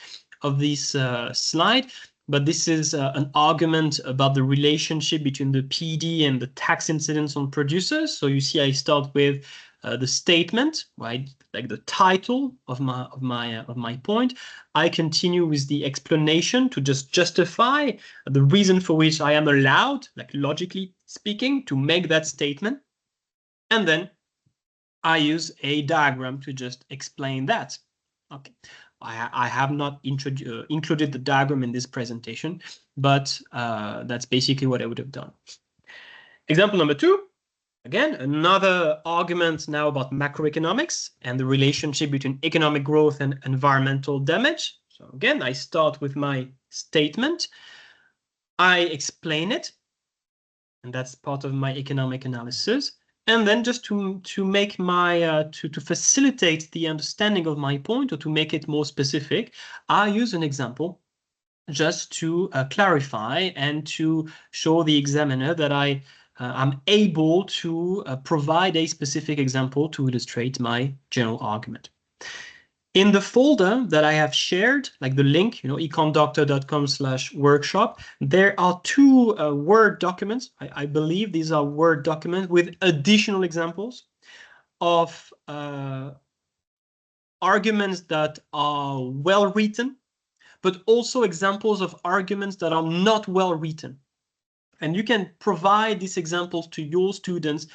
slide. But this is an argument about the relationship between the PD and the tax incidence on producers. So you see, I start with the statement, right, like the title of my point. I continue with the explanation to just justify the reason for which I am allowed, like logically speaking, to make that statement, and then I use a diagram to just explain that. Okay. I have not included the diagram in this presentation, but that's basically what I would have done. Example number 2, again, another argument now about macroeconomics and the relationship between economic growth and environmental damage. So again, I start with my statement. I explain it, and that's part of my economic analysis. And then just to make my to facilitate the understanding of my point, or to make it more specific, I use an example just to clarify and to show the examiner that I'm able to provide a specific example to illustrate my general argument. In the folder that I have shared, like the link, econdoctor.com/workshop, there are 2 Word documents. I believe these are Word documents with additional examples. of arguments that are well written, but also examples of arguments that are not well written. And you can provide these examples to your students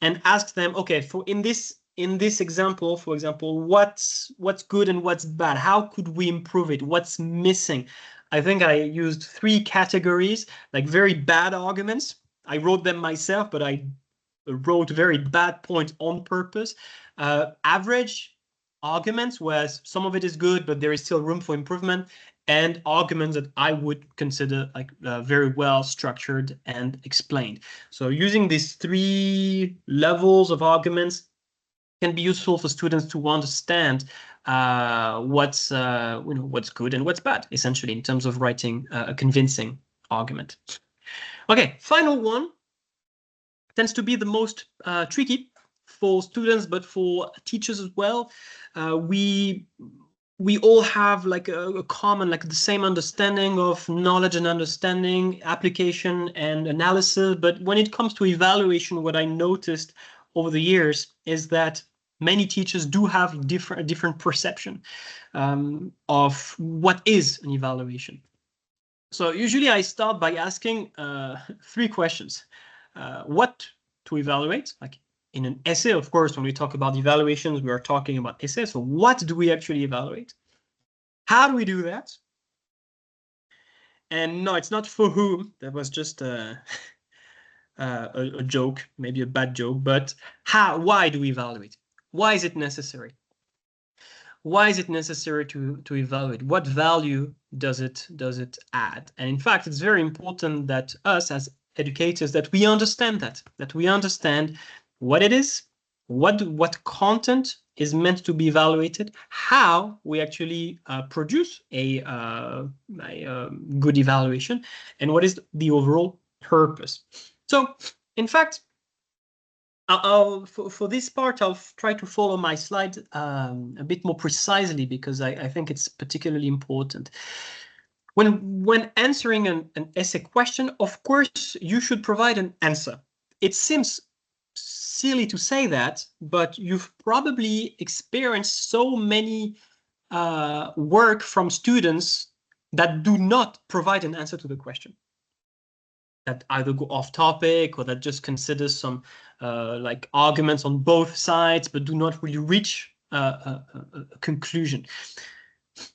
and ask them, okay, for in this example, for example, what's good and what's bad? How could we improve it? What's missing? I think I used 3 categories, like very bad arguments. I wrote them myself, but I wrote very bad points on purpose. Average arguments, where some of it is good, but there is still room for improvement, and arguments that I would consider like very well structured and explained. So using these 3 levels of arguments can be useful for students to understand what's what's good and what's bad, essentially, in terms of writing a convincing argument. Okay, final one tends to be the most tricky for students, but for teachers as well. We all have like a common, like the same understanding of knowledge and understanding, application and analysis. But when it comes to evaluation, what I noticed over the years is that many teachers do have a different perception of what is an evaluation. So usually I start by asking 3 questions. What to evaluate? Like in an essay, of course, when we talk about evaluations, we are talking about essays. So what do we actually evaluate? How do we do that? And no, it's not for whom. That was just a joke, maybe a bad joke. But how? Why do we evaluate? Why is it necessary? Why is it necessary to evaluate? What value does it add? And in fact, it's very important that us as educators, that we understand that we understand what it is, what content is meant to be evaluated, how we actually produce a good evaluation, and what is the overall purpose. So, in fact, for this part, I'll try to follow my slide a bit more precisely, because I think it's particularly important. When answering an essay question, of course, you should provide an answer. It seems silly to say that, but you've probably experienced so many work from students that do not provide an answer to the question, that either go off topic or that just consider some like arguments on both sides, but do not really reach a conclusion.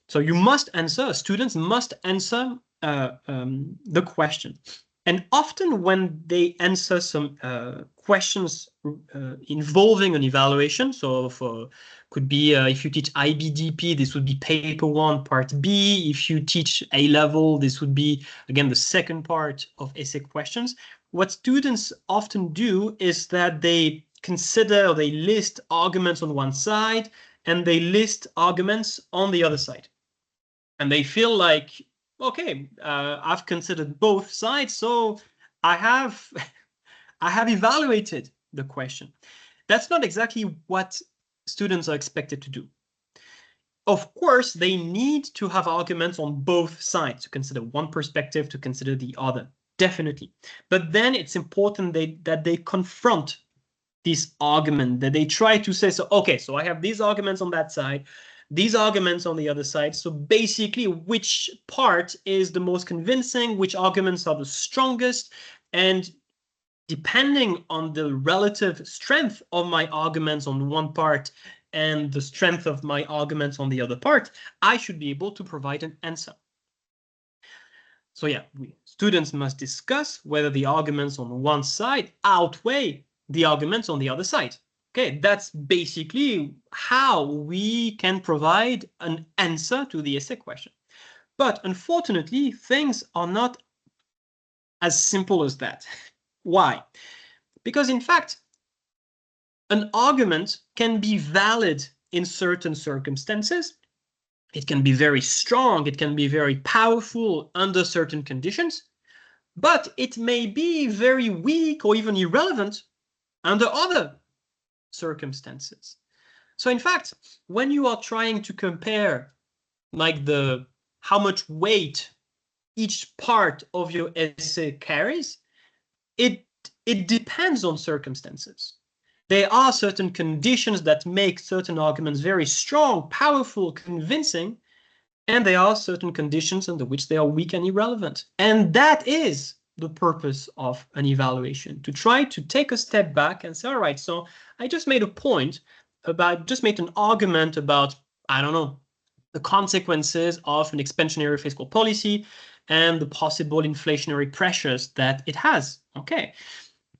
So you must answer, students must answer the question. And often when they answer some questions involving an evaluation, so could be if you teach IBDP, this would be paper 1, part B. If you teach A-level, this would be, again, the second part of essay questions. What students often do is that they consider, or they list arguments on one side, and they list arguments on the other side. And they feel like, okay, I've considered both sides, so I have evaluated the question. That's not exactly what students are expected to do. Of course, they need to have arguments on both sides, to consider one perspective, to consider the other, definitely. But then it's important that they confront this argument, that they try to say, so, okay, so I have these arguments on that side, these arguments on the other side. So basically, which part is the most convincing, which arguments are the strongest, and depending on the relative strength of my arguments on one part and the strength of my arguments on the other part, I should be able to provide an answer. So yeah, students must discuss whether the arguments on one side outweigh the arguments on the other side. Okay, that's basically how we can provide an answer to the essay question. But unfortunately, things are not as simple as that. Why? Because in fact, an argument can be valid in certain circumstances. It can be very strong, it can be very powerful under certain conditions, but it may be very weak or even irrelevant under other circumstances. So in fact, when you are trying to compare like how much weight each part of your essay carries, it depends on circumstances. There are certain conditions that make certain arguments very strong, powerful, convincing, and there are certain conditions under which they are weak and irrelevant. And that is the purpose of an evaluation, to try to take a step back and say, all right, so I just made a point about, just made an argument about, I don't know, the consequences of an expansionary fiscal policy and the possible inflationary pressures that it has. Okay,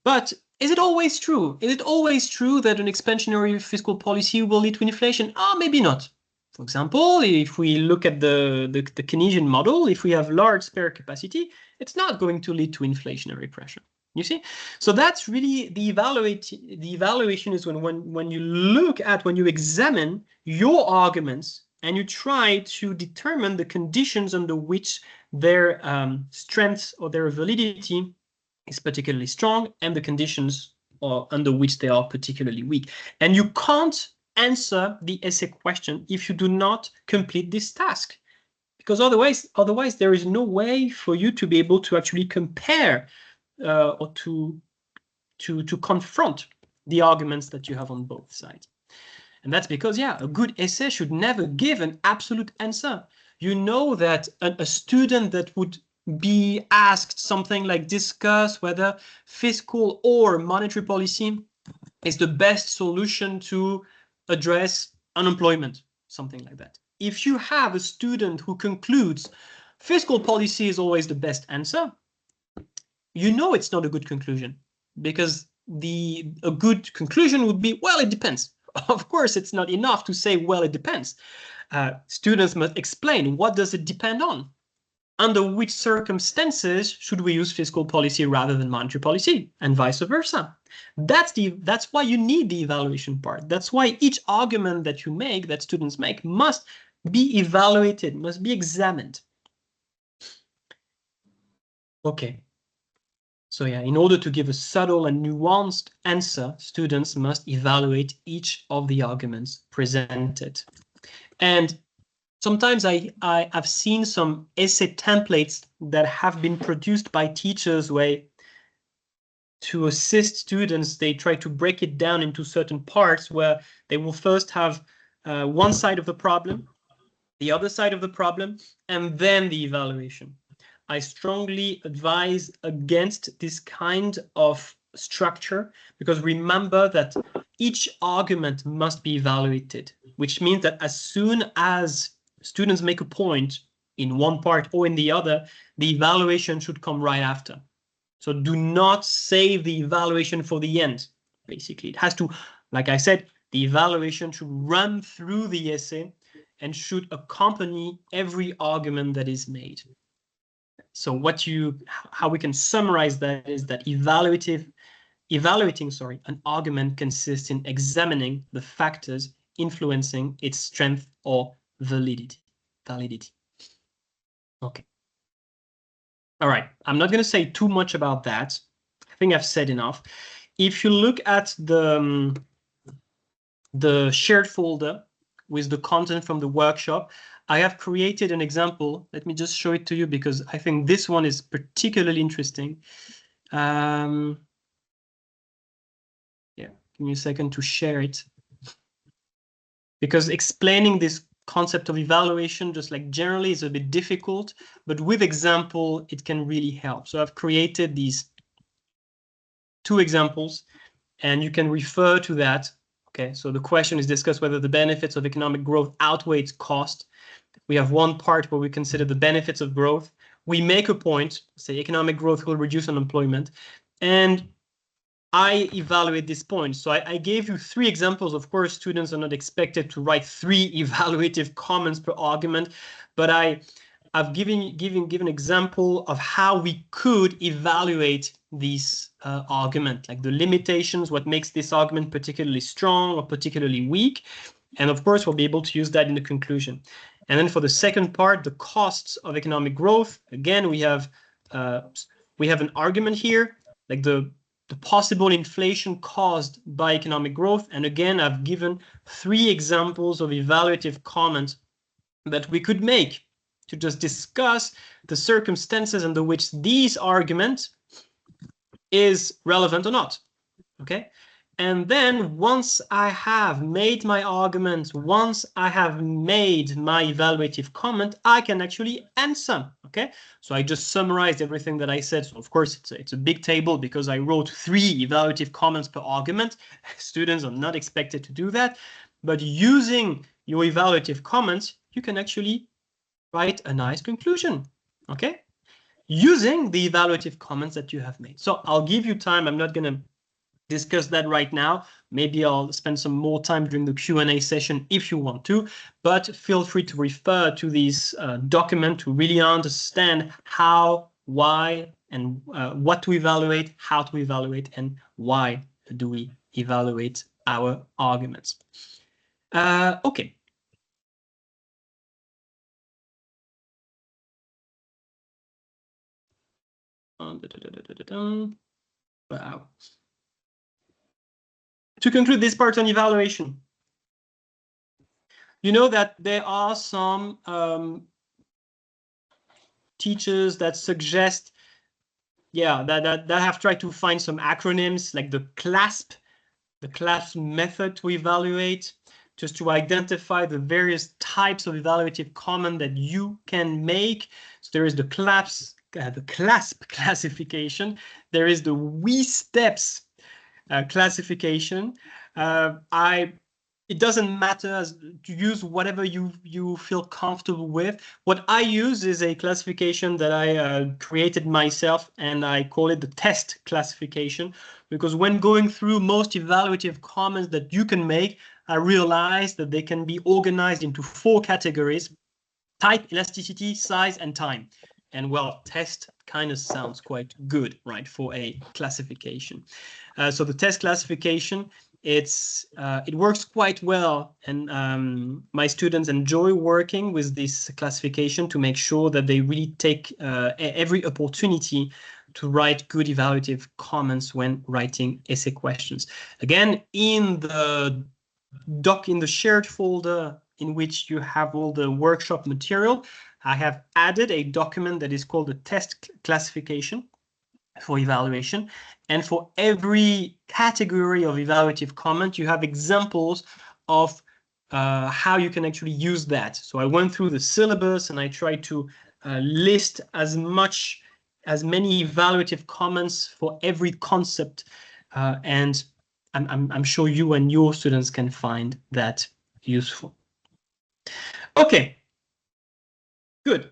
but is it always true? Is it always true that an expansionary fiscal policy will lead to inflation? Maybe not. For example, if we look at the Keynesian model, if we have large spare capacity, it's not going to lead to inflationary pressure. You see? So that's really the evaluation is when you look at, when you examine your arguments and you try to determine the conditions under which their strength or their validity is particularly strong and the conditions under which they are particularly weak. And you can't answer the essay question if you do not complete this task, because otherwise there is no way for you to be able to actually compare or to confront the arguments that you have on both sides. And that's because, yeah, a good essay should never give an absolute answer. You know that a student that would be asked something like discuss whether fiscal or monetary policy is the best solution to address unemployment, something like that. If you have a student who concludes fiscal policy is always the best answer, you know it's not a good conclusion, because a good conclusion would be, well, it depends. Of course, it's not enough to say, well, it depends. Students must explain, what does it depend on? Under which circumstances should we use fiscal policy rather than monetary policy, and vice versa? That's why you need the evaluation part. That's why each argument that you make, that students make, must be evaluated, must be examined. Okay. So yeah, in order to give a subtle and nuanced answer, students must evaluate each of the arguments presented. And sometimes I've seen some essay templates that have been produced by teachers where, to assist students, they try to break it down into certain parts where they will first have one side of the problem, the other side of the problem, and then the evaluation. I strongly advise against this kind of structure, because remember that each argument must be evaluated, which means that as soon as students make a point in one part or in the other, the evaluation should come right after. So do not save the evaluation for the end. Basically, it has to, like I said, the evaluation should run through the essay and should accompany every argument that is made. So how we can summarize that is that evaluating an argument consists in examining the factors influencing its strength or validity. Okay. All right. I'm not going to say too much about that. I think I've said enough. If you look at the shared folder with the content from the workshop, I have created an example. Let me just show it to you, because I think this one is particularly interesting. Yeah, give me a second to share it, because explaining this concept of evaluation just like generally is a bit difficult, but with example it can really help. So I've created these two examples and you can refer to that. Okay, so the question is discuss whether the benefits of economic growth outweigh its cost. We have one part where we consider the benefits of growth. We make a point, say economic growth will reduce unemployment, and I evaluate this point. So I gave you 3 examples. Of course, students are not expected to write 3 evaluative comments per argument, but I've given example of how we could evaluate this argument, like the limitations, what makes this argument particularly strong or particularly weak. And of course, we'll be able to use that in the conclusion. And then for the second part, the costs of economic growth. Again, we have an argument here, like the possible inflation caused by economic growth. And again, I've given 3 examples of evaluative comments that we could make to just discuss the circumstances under which these arguments is relevant or not. Okay. And then once I have made my argument, once I have made my evaluative comment, I can actually answer, okay? So I just summarized everything that I said. So of course, it's a big table because I wrote 3 evaluative comments per argument. Students are not expected to do that. But using your evaluative comments, you can actually write a nice conclusion, okay? Using the evaluative comments that you have made. So I'll give you time. I'm not going to discuss that right now. Maybe I'll spend some more time during the Q&A session if you want to, but feel free to refer to this document to really understand how, why, and what to evaluate, how to evaluate, and why do we evaluate our arguments. Okay. Wow. To conclude this part on evaluation, you know that there are some teachers that suggest, that have tried to find some acronyms like the CLASP method to evaluate, just to identify the various types of evaluative comment that you can make. So there is the CLASP classification. There is the WE-STEPS classification. It doesn't matter to use whatever you feel comfortable with. What I use is a classification that I created myself, and I call it the test classification, because when going through most evaluative comments that you can make, I realized that they can be organized into 4 categories: type, elasticity, size, and time. And well, test kind of sounds quite good, right, for a classification. So the test classification, it works quite well, and my students enjoy working with this classification to make sure that they really take every opportunity to write good evaluative comments when writing essay questions. Again, in the shared folder in which you have all the workshop material, I have added a document that is called the test classification for evaluation. And for every category of evaluative comment, you have examples of how you can actually use that. So I went through the syllabus and I tried to list as many evaluative comments for every concept, and I'm sure you and your students can find that useful. Okay, good.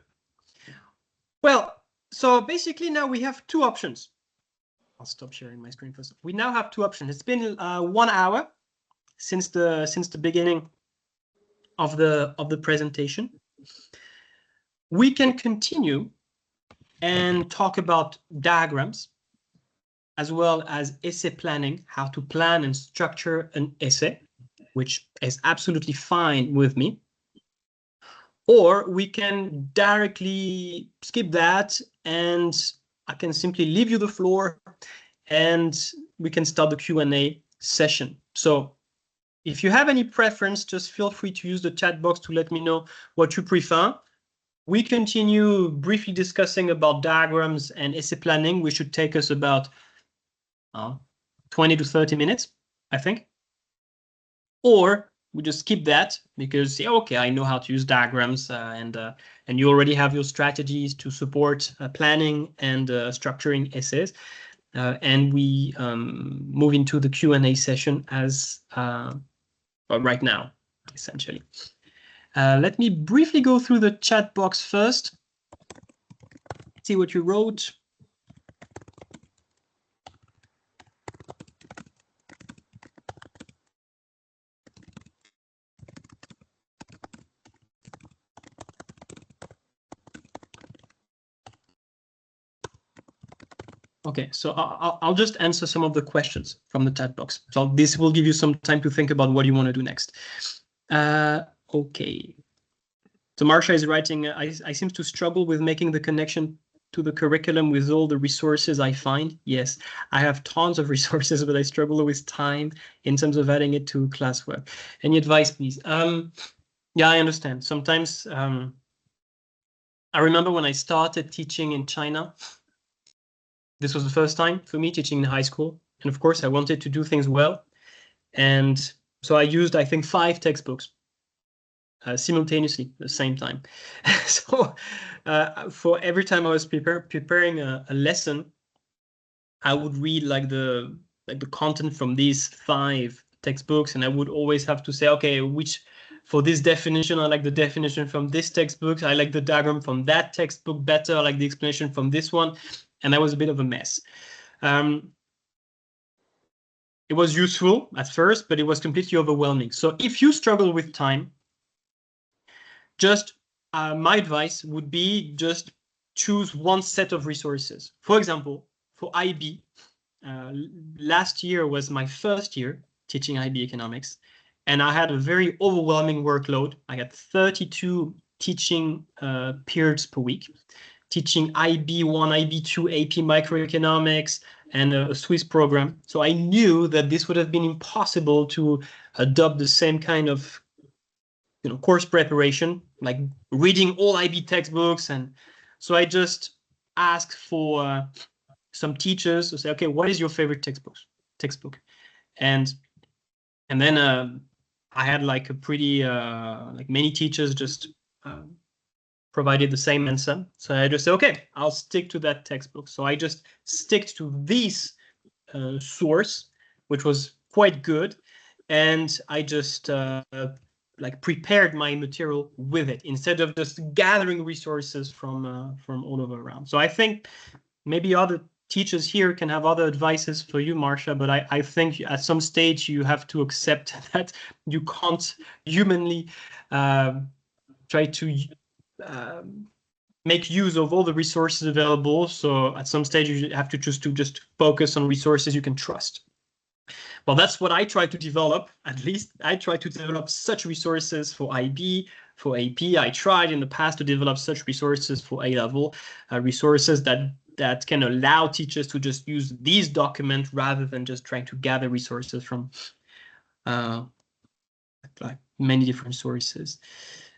Well, so basically now we have 2 options. I'll stop sharing my screen first. We now have 2 options. It's been 1 hour since the beginning of the presentation. We can continue and talk about diagrams, as well as essay planning, how to plan and structure an essay, which is absolutely fine with me. Or we can directly skip that, and I can simply leave you the floor, and we can start the Q&A session. So if you have any preference, just feel free to use the chat box to let me know what you prefer. We continue briefly discussing about diagrams and essay planning, which should take us about 20 to 30 minutes, I think. Or we just skip that because, yeah, okay, I know how to use diagrams, and you already have your strategies to support planning and structuring essays. And we move into the Q&A session as right now, essentially. Let me briefly go through the chat box first. See what you wrote. Okay, so I'll just answer some of the questions from the chat box. So this will give you some time to think about what you want to do next. Okay. So Marsha is writing, I seem to struggle with making the connection to the curriculum with all the resources I find. Yes, I have tons of resources, but I struggle with time in terms of adding it to classwork. Any advice, please? Yeah, I understand. Sometimes I remember when I started teaching in China, this was the first time for me teaching in high school. And of course, I wanted to do things well. And so I used, I think, 5 textbooks simultaneously at the same time. So for every time I was preparing a lesson, I would read like the content from these 5 textbooks, and I would always have to say, okay, which for this definition, I like the definition from this textbook. I like the diagram from that textbook better. I like the explanation from this one, and that was a bit of a mess. It was useful at first, but it was completely overwhelming. So if you struggle with time, just my advice would be just choose one set of resources. For example, for IB, last year was my first year teaching IB economics, and I had a very overwhelming workload. I had 32 teaching periods per week, teaching IB1, IB2, AP microeconomics, and a Swiss program. So I knew that this would have been impossible to adopt the same kind of course preparation, like reading all IB textbooks. And so I just asked for some teachers to say, okay, what is your favorite textbook? And then I had like a pretty like many teachers just provided the same answer. So I just said, okay, I'll stick to that textbook. So I just stick to this source, which was quite good, and I just like prepared my material with it instead of just gathering resources from all over around. So I think maybe other teachers here can have other advices for you, Marcia, but I think at some stage you have to accept that you can't humanly try to make use of all the resources available. So at some stage you have to choose to just focus on resources you can trust. Well, that's what I try to develop. At least I try to develop such resources for IB, for AP. I tried in the past to develop such resources for A-level, resources that can allow teachers to just use these documents rather than just trying to gather resources from like many different sources.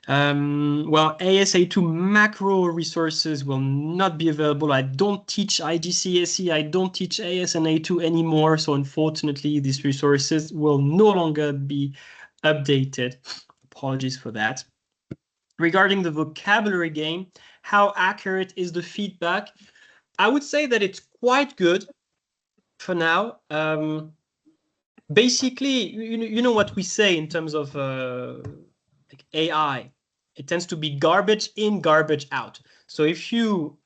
Well, ASA2 macro resources will not be available. I don't teach IGCSE, I don't teach AS and A2 anymore, so unfortunately these resources will no longer be updated. Apologies for that. Regarding the vocabulary game, how accurate is the feedback? I would say that it's quite good for now. Basically, you know what we say in terms of like AI. It tends to be garbage in, garbage out. So if you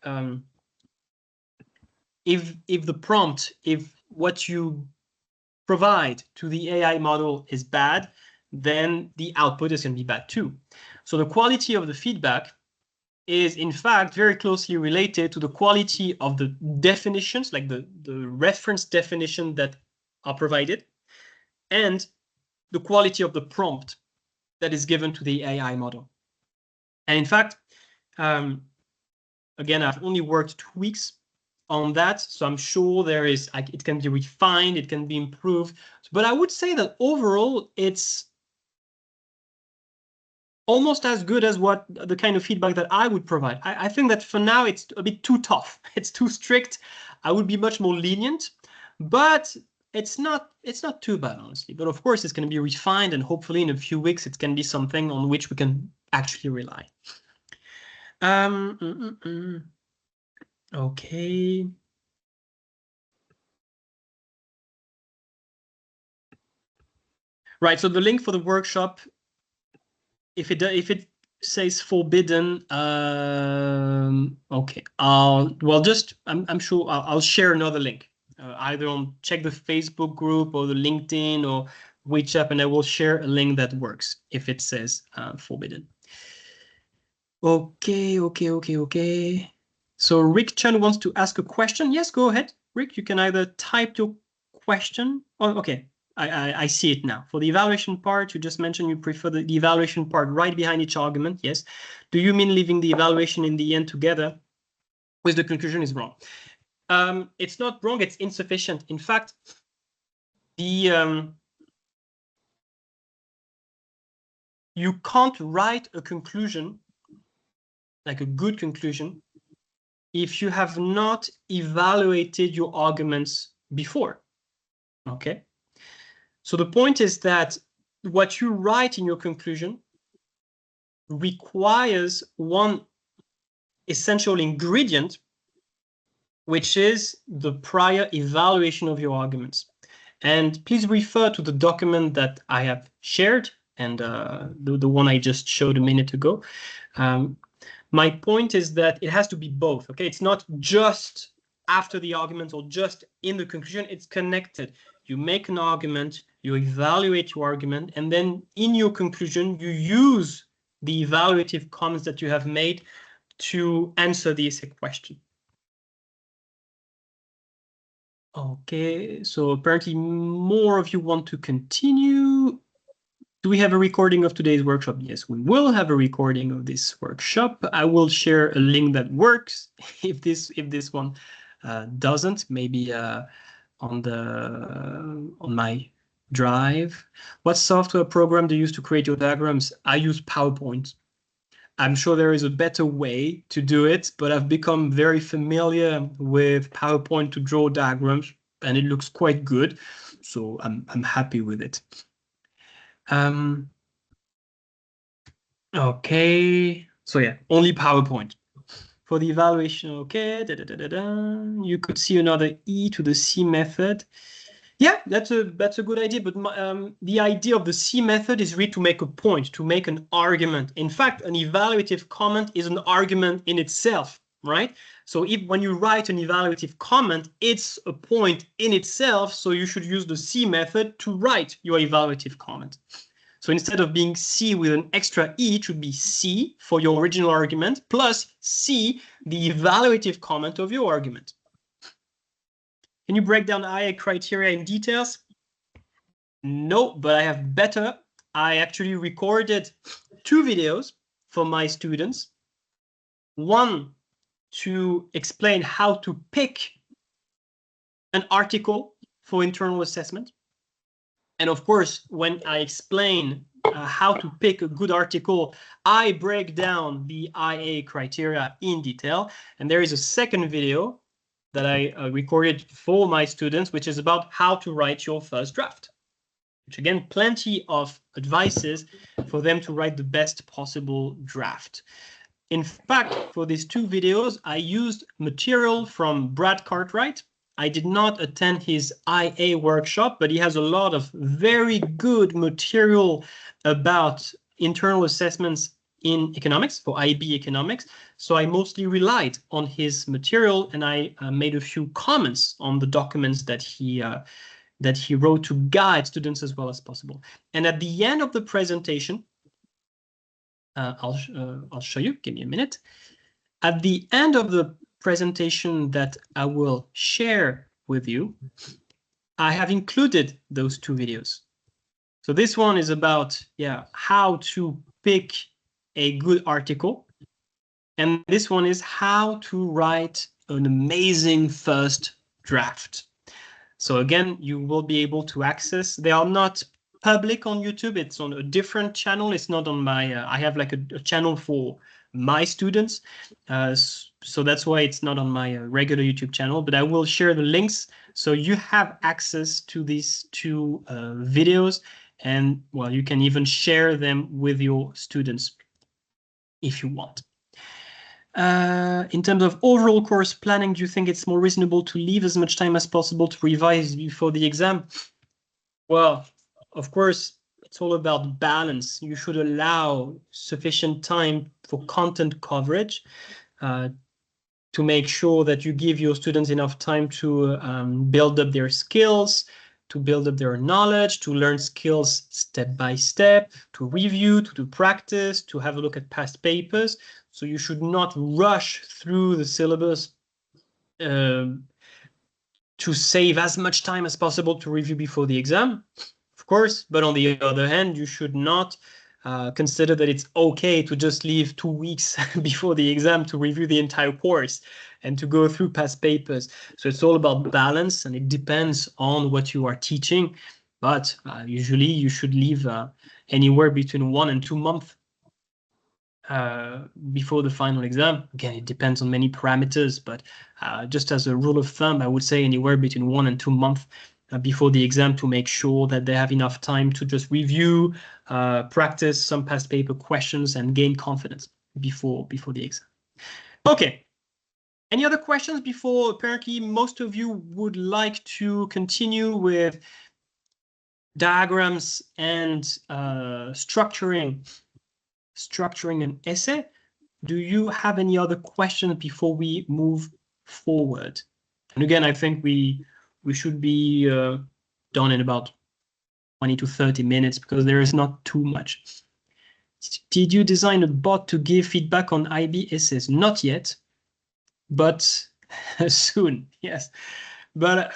if the prompt, if what you provide to the AI model is bad, then the output is going to be bad too. So the quality of the feedback is in fact very closely related to the quality of the definitions, like the reference definition that are provided, and the quality of the prompt that is given to the AI model. And in fact, again, I've only worked 2 weeks on that, so I'm sure there is, like, it can be refined, it can be improved. But I would say that overall, it's almost as good as what the kind of feedback that I would provide. I think that for now, it's a bit too tough. It's too strict. I would be much more lenient, but it's not too bad, honestly. But of course, it's going to be refined, and hopefully in a few weeks, it's going to be something on which we can actually rely. Okay. Right, so the link for the workshop, if it says forbidden, okay, I'm sure I'll share another link, either on check the Facebook group or the LinkedIn or WeChat, and I will share a link that works if it says forbidden. Okay. So Rick Chen wants to ask a question. Yes, go ahead, Rick. You can either type your question. Oh, okay. I see it now. For the evaluation part, you just mentioned you prefer the evaluation part right behind each argument. Yes. Do you mean leaving the evaluation in the end together with the conclusion is wrong? It's not wrong. It's insufficient. In fact, you can't write a conclusion, like a good conclusion, if you have not evaluated your arguments before. Okay. So the point is that what you write in your conclusion requires one essential ingredient, which is the prior evaluation of your arguments. And please refer to the document that I have shared and the one I just showed a minute ago. My point is that it has to be both, okay? It's not just after the argument or just in the conclusion, it's connected. You make an argument, you evaluate your argument, and then in your conclusion, you use the evaluative comments that you have made to answer the essay question. Okay, so apparently more of you want to continue. Do we have a recording of today's workshop? Yes, we will have a recording of this workshop. I will share a link that works. If this one doesn't, maybe on my drive. What software program do you use to create your diagrams? I use PowerPoint. I'm sure there is a better way to do it, but I've become very familiar with PowerPoint to draw diagrams, and it looks quite good. So I'm happy with it. Okay, so yeah, only PowerPoint. For the evaluation, okay, you could see another E to the C method. Yeah, that's a good idea, but the idea of the C method is really to make a point, to make an argument. In fact, an evaluative comment is an argument in itself, right? So when you write an evaluative comment, it's a point in itself, so you should use the C method to write your evaluative comment. So instead of being C with an extra E, it should be C for your original argument plus C, the evaluative comment of your argument. Can you break down the IA criteria in details? No, but I have better. I actually recorded 2 videos for my students. One to explain how to pick an article for internal assessment. And of course, when I explain how to pick a good article, I break down the IA criteria in detail. And there is a second video that I recorded for my students, which is about how to write your first draft. Which again, plenty of advices for them to write the best possible draft. In fact, for these 2 videos, I used material from Brad Cartwright. I did not attend his IA workshop, but he has a lot of very good material about internal assessments in economics, for IB economics. So I mostly relied on his material, and I made a few comments on the documents that he wrote to guide students as well as possible. And at the end of the presentation, I'll show you, give me a minute. At the end of the presentation that I will share with you, I have included those 2 videos. So this one is about, how to pick a good article. And this one is how to write an amazing first draft. So again, you will be able to access. They are not public on YouTube. It's on a different channel. It's not on my, I have like a channel for my students. So that's why it's not on my regular YouTube channel, but I will share the links. So you have access to these 2 videos, and well, you can even share them with your students if you want. In terms of overall course planning, do you think it's more reasonable to leave as much time as possible to revise before the exam? Well, of course, it's all about balance. You should allow sufficient time for content coverage to make sure that you give your students enough time to build up their skills, to build up their knowledge, to learn skills step by step, to review, to do practice, to have a look at past papers. So you should not rush through the syllabus to save as much time as possible to review before the exam, of course. But on the other hand, you should not consider that it's okay to just leave 2 weeks before the exam to review the entire course and to go through past papers. So it's all about balance, and it depends on what you are teaching. But usually you should leave anywhere between 1 and 2 months before the final exam. Again, it depends on many parameters, but just as a rule of thumb, I would say anywhere between 1 and 2 months before the exam to make sure that they have enough time to just review, practice some past paper questions, and gain confidence before the exam. Okay. Any other questions before? Apparently, most of you would like to continue with diagrams and structuring an essay. Do you have any other questions before we move forward? And again, I think we should be done in about 20 to 30 minutes because there is not too much. Did you design a bot to give feedback on IB essays? Not yet, but soon, yes. But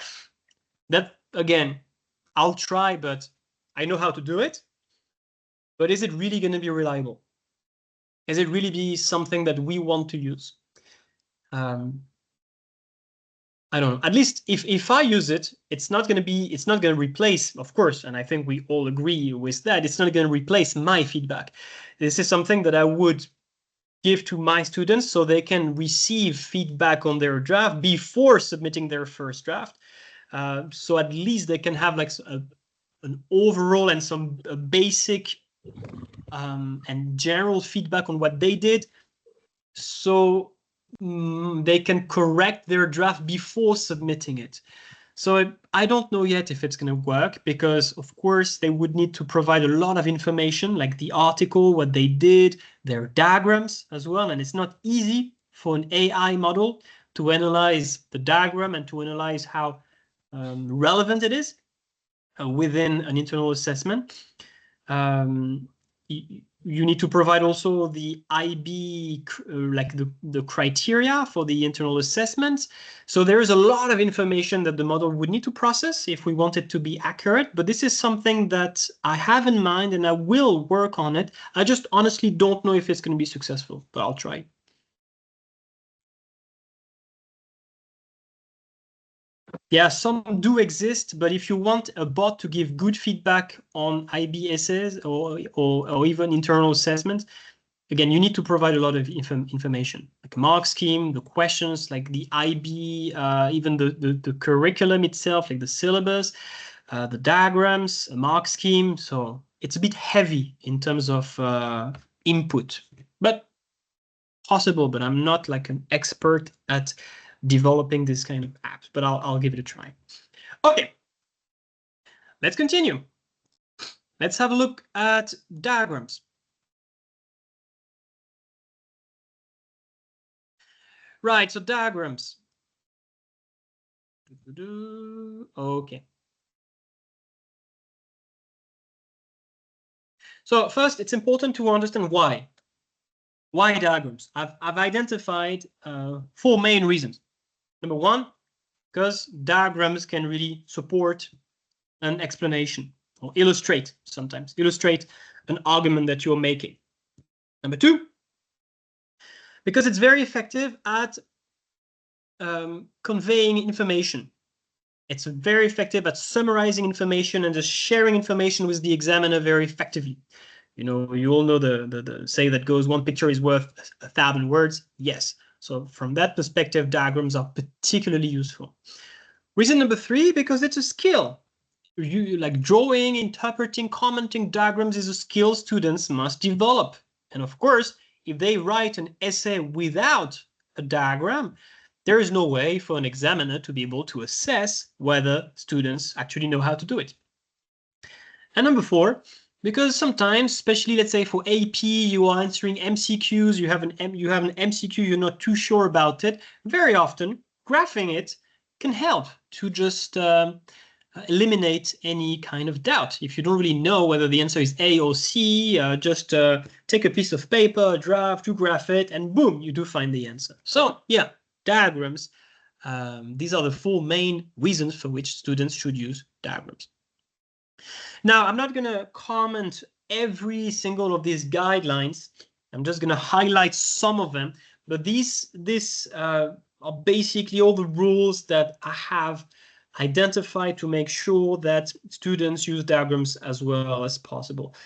that, again, I'll try, but I know how to do it. But is it really going to be reliable? Is it really be something that we want to use? I don't know. At least if I use it, it's not going to replace, of course, and I think we all agree with that. It's not going to replace my feedback. This is something that I would give to my students so they can receive feedback on their draft before submitting their first draft. So at least they can have like an overall and some basic and general feedback on what they did. So they can correct their draft before submitting it. So I don't know yet if it's going to work because, of course, they would need to provide a lot of information like the article, what they did, their diagrams as well. And it's not easy for an AI model to analyze the diagram and to analyze how relevant it is within an internal assessment. You need to provide also the IB, like the criteria for the internal assessment. So there is a lot of information that the model would need to process if we want it to be accurate. But this is something that I have in mind and I will work on it. I just honestly don't know if it's going to be successful, but I'll try. Yeah, some do exist, but if you want a bot to give good feedback on IB essays or even internal assessments, again, you need to provide a lot of information, like mark scheme, the questions, like the IB, even the curriculum itself, like the syllabus, the diagrams, a mark scheme. So it's a bit heavy in terms of input, but possible. But I'm not like an expert at developing this kind of apps, but I'll give it a try. Okay, let's continue. Let's have a look at diagrams. Right, so diagrams. Okay. So first, it's important to understand why. Why diagrams? I've identified 4 main reasons. Number 1, because diagrams can really support an explanation or illustrate an argument that you're making. Number 2, because it's very effective at conveying information. It's very effective at summarizing information and just sharing information with the examiner very effectively. You know, you all know the say that goes, one picture is worth 1,000 words. Yes. So from that perspective, diagrams are particularly useful. Reason number 3, because it's a skill. You like drawing, interpreting, commenting diagrams is a skill students must develop. And of course, if they write an essay without a diagram, there is no way for an examiner to be able to assess whether students actually know how to do it. And number 4, because sometimes, especially let's say for AP, you are answering MCQs, you have an MCQ, you're not too sure about it. Very often, graphing it can help to just eliminate any kind of doubt. If you don't really know whether the answer is A or C, just take a piece of paper, a draft, you graph it, and boom, you do find the answer. So yeah, diagrams. These are the 4 main reasons for which students should use diagrams. Now, I'm not going to comment every single of these guidelines. I'm just going to highlight some of them. But these are basically all the rules that I have identified to make sure that students use diagrams as well as possible.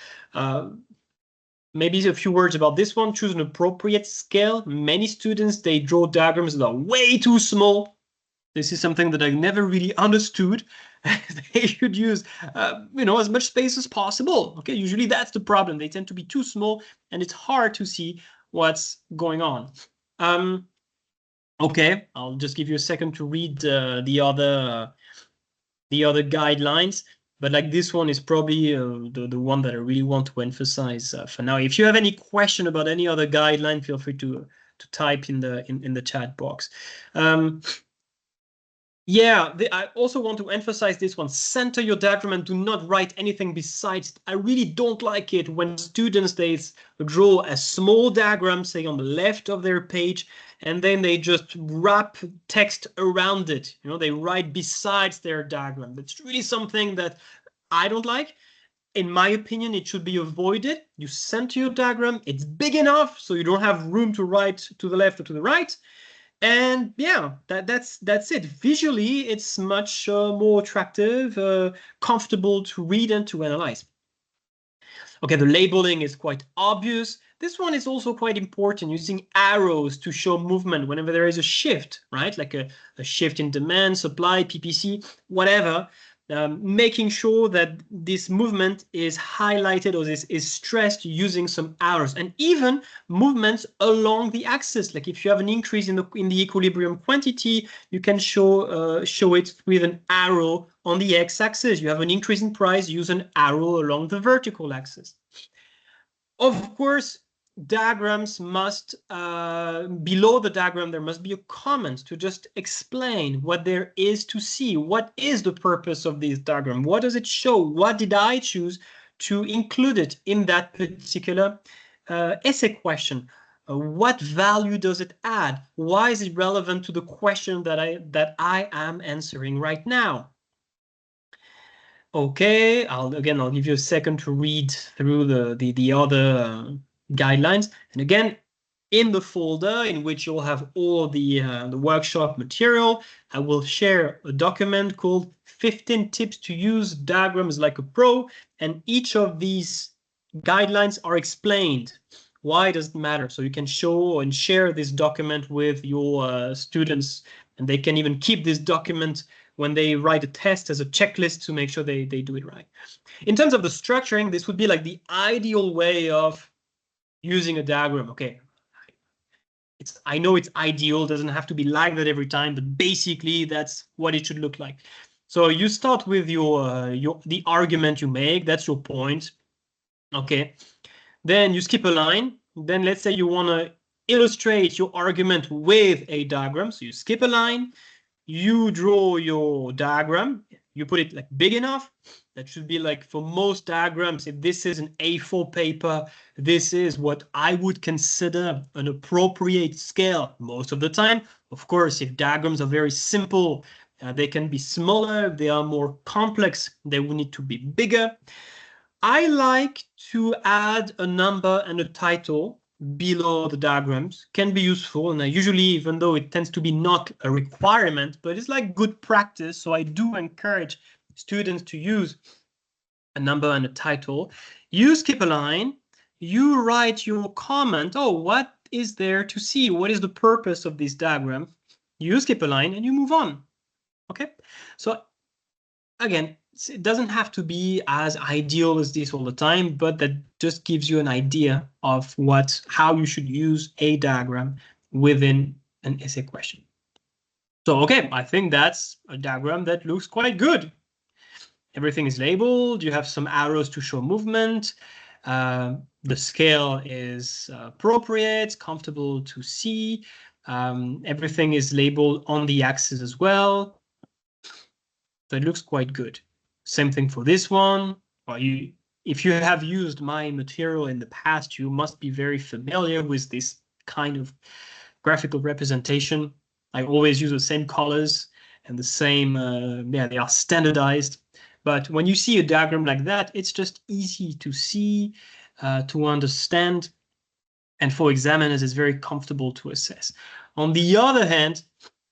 Maybe a few words about this one. Choose an appropriate scale. Many students, they draw diagrams that are way too small. This is something that I never really understood. They should use, as much space as possible. Okay, usually that's the problem. They tend to be too small, and it's hard to see what's going on. Okay, I'll just give you a second to read the other guidelines. But like this one is probably the one that I really want to emphasize for now. If you have any question about any other guideline, feel free to type in the chat box. Yeah, I also want to emphasize this one. Center your diagram and do not write anything besides. I really don't like it when students, they draw a small diagram, say on the left of their page, and then they just wrap text around it. They write besides their diagram. That's really something that I don't like. In my opinion, it should be avoided. You center your diagram. It's big enough so you don't have room to write to the left or to the right. And yeah, that's it. Visually, it's much more attractive, comfortable to read and to analyze. Okay, the labeling is quite obvious. This one is also quite important, using arrows to show movement whenever there is a shift, right? Like a shift in demand, supply, PPC, whatever. Making sure that this movement is highlighted or is stressed using some arrows, and even movements along the axis. Like if you have an increase in the equilibrium quantity, you can show it with an arrow on the x-axis. You have an increase in price, use an arrow along the vertical axis. Of course, diagrams must, below the diagram, there must be a comment to just explain what there is to see. What is the purpose of this diagram? What does it show? What did I choose to include it in that particular essay question? What value does it add? Why is it relevant to the question that I am answering right now? Okay, I'll give you a second to read through the other guidelines. And again, in the folder in which you'll have all the workshop material, I will share a document called 15 Tips to Use Diagrams Like a Pro. And each of these guidelines are explained. Why does it matter? So you can show and share this document with your students, and they can even keep this document when they write a test as a checklist to make sure they do it right. In terms of the structuring, this would be like the ideal way of using a diagram. Okay, I know it's ideal, doesn't have to be like that every time, but basically that's what it should look like. So you start with the argument you make, that's your point. Okay, then you skip a line. Then let's say you want to illustrate your argument with a diagram. So you skip a line, you draw your diagram, you put it like big enough. That should be like, for most diagrams, if this is an A4 paper, this is what I would consider an appropriate scale most of the time. Of course, if diagrams are very simple, they can be smaller. If they are more complex, they will need to be bigger. I like to add a number and a title below the diagrams. Can be useful, and I usually, even though it tends to be not a requirement, but it's like good practice, so I do encourage students to use a number and a title. You skip a line, you write your comment. Oh, what is there to see? What is the purpose of this diagram? You skip a line and you move on. Okay, so again, it doesn't have to be as ideal as this all the time, but that just gives you an idea of how you should use a diagram within an essay question. So, okay, I think that's a diagram that looks quite good. Everything is labeled. You have some arrows to show movement. The scale is appropriate, comfortable to see. Everything is labeled on the axis as well. So it looks quite good. Same thing for this one. If you have used my material in the past, you must be very familiar with this kind of graphical representation. I always use the same colors and the same, they are standardized. But when you see a diagram like that, it's just easy to see, to understand. And for examiners, it's very comfortable to assess. On the other hand,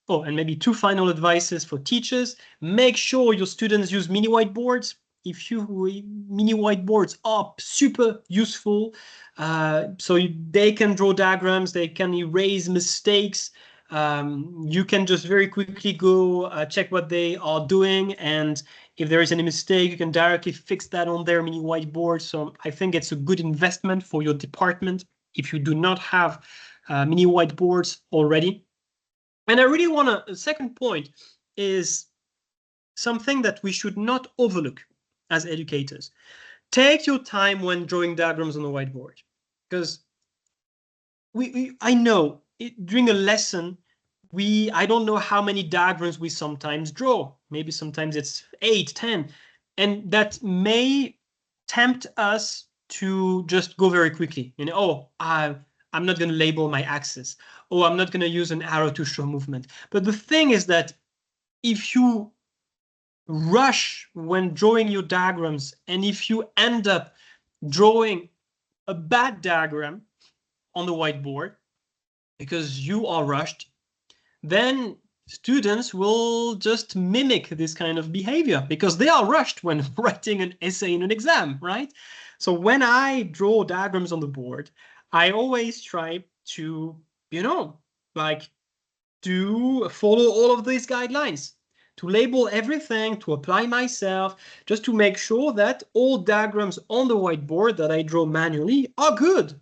oh, and maybe two final advices for teachers. Make sure your students use mini whiteboards. Mini whiteboards are super useful. So they can draw diagrams, they can erase mistakes. You can just very quickly go check what they are doing, and if there is any mistake, you can directly fix that on their mini whiteboard. So I think it's a good investment for your department if you do not have mini whiteboards already. And I really want to, the second point is something that we should not overlook as educators. Take your time when drawing diagrams on the whiteboard, because I know during a lesson, I don't know how many diagrams we sometimes draw. Maybe sometimes it's 8, 10, and that may tempt us to just go very quickly. You know, oh, I'm not going to label my axis. Oh, I'm not going to use an arrow to show movement. But the thing is that if you rush when drawing your diagrams, and if you end up drawing a bad diagram on the whiteboard because you are rushed, then students will just mimic this kind of behavior because they are rushed when writing an essay in an exam, right? So when I draw diagrams on the board, I always try to, like, to follow all of these guidelines, to label everything, to apply myself, just to make sure that all diagrams on the whiteboard that I draw manually are good.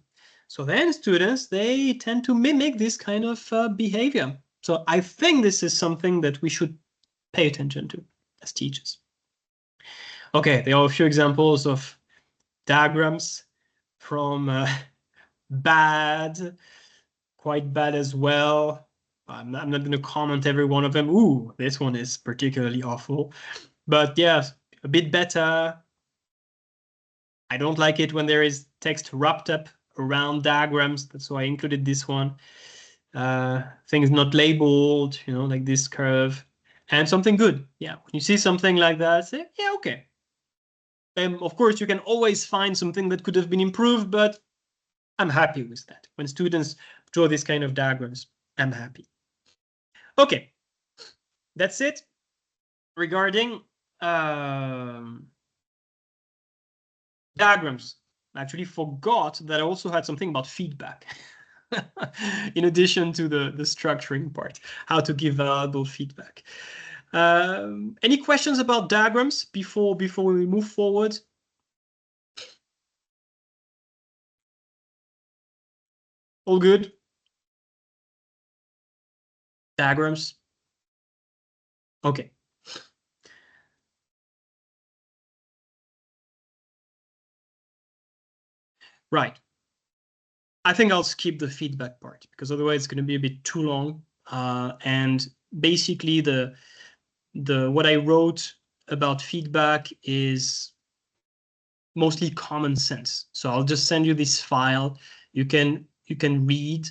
So then students, they tend to mimic this kind of behavior. So I think this is something that we should pay attention to as teachers. Okay, there are a few examples of diagrams from bad, quite bad as well. I'm not going to comment every one of them. Ooh, this one is particularly awful. But yeah, a bit better. I don't like it when there is text wrapped up around diagrams. That's why I included this one. Things not labeled, like this curve. And something good. Yeah, when you see something like that, say, yeah, okay. Of course, you can always find something that could have been improved, but I'm happy with that. When students draw this kind of diagrams, I'm happy. Okay, that's it regarding diagrams. I actually forgot that I also had something about feedback. In addition to the structuring part, how to give valuable feedback. Any questions about diagrams before we move forward? All good? Diagrams? Okay. Right. I think I'll skip the feedback part because otherwise it's going to be a bit too long. And basically what I wrote about feedback is mostly common sense. So I'll just send you this file. You can read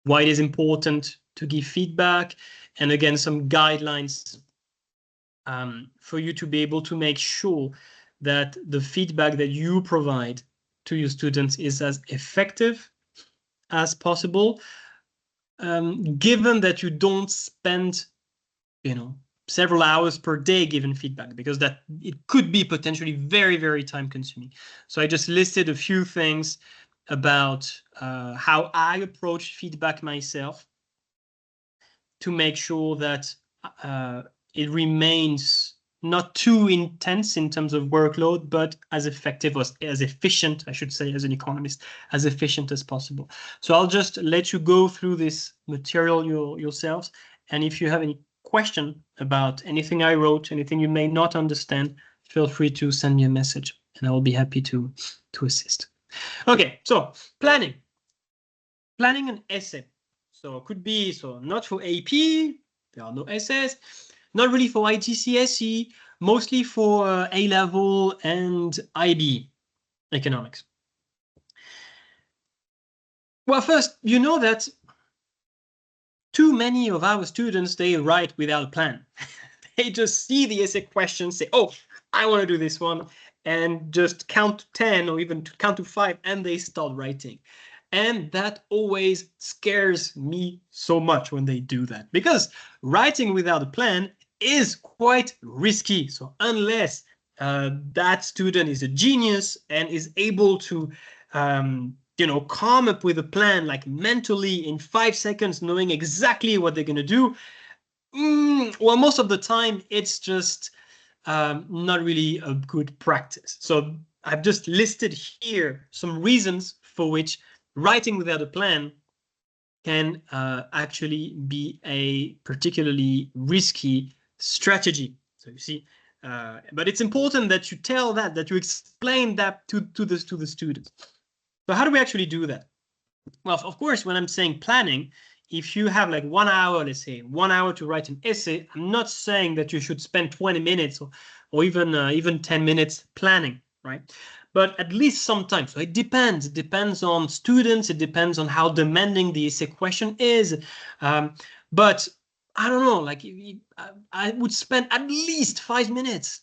why it is important to give feedback, and again some guidelines for you to be able to make sure that the feedback that you provide to your students is as effective as possible, given that you don't spend several hours per day giving feedback, because that it could be potentially very, very time consuming. So I just listed a few things about how I approach feedback myself to make sure that it remains not too intense in terms of workload, but as effective as efficient, I should say, as an economist, as efficient as possible. So I'll just let you go through this material yourselves. And if you have any question about anything I wrote, anything you may not understand, feel free to send me a message and I will be happy to assist. Okay, so planning an essay. So it could be, so not for AP, there are no essays, not really for IGCSE, mostly for A-level and IB economics. Well, first, you know that too many of our students, they write without a plan. They just see the essay question, say, oh, I want to do this one, and just count to 10 or even count to 5, and they start writing. And that always scares me so much when they do that, because writing without a plan is quite risky. So unless that student is a genius and is able to come up with a plan like mentally in 5 seconds, knowing exactly what they're going to do. Well, most of the time, it's just not really a good practice. So I've just listed here some reasons for which writing without a plan can actually be a particularly risky strategy. So you see, but it's important that you tell that you explain that to the students. So how do we actually do that? Well, of course, when I'm saying planning, if you have like 1 hour, let's say 1 hour to write an essay, I'm not saying that you should spend 20 minutes or even 10 minutes planning, right? But at least sometimes. So it depends. It depends on students. It depends on how demanding the essay question is. But I don't know, like I would spend at least 5 minutes,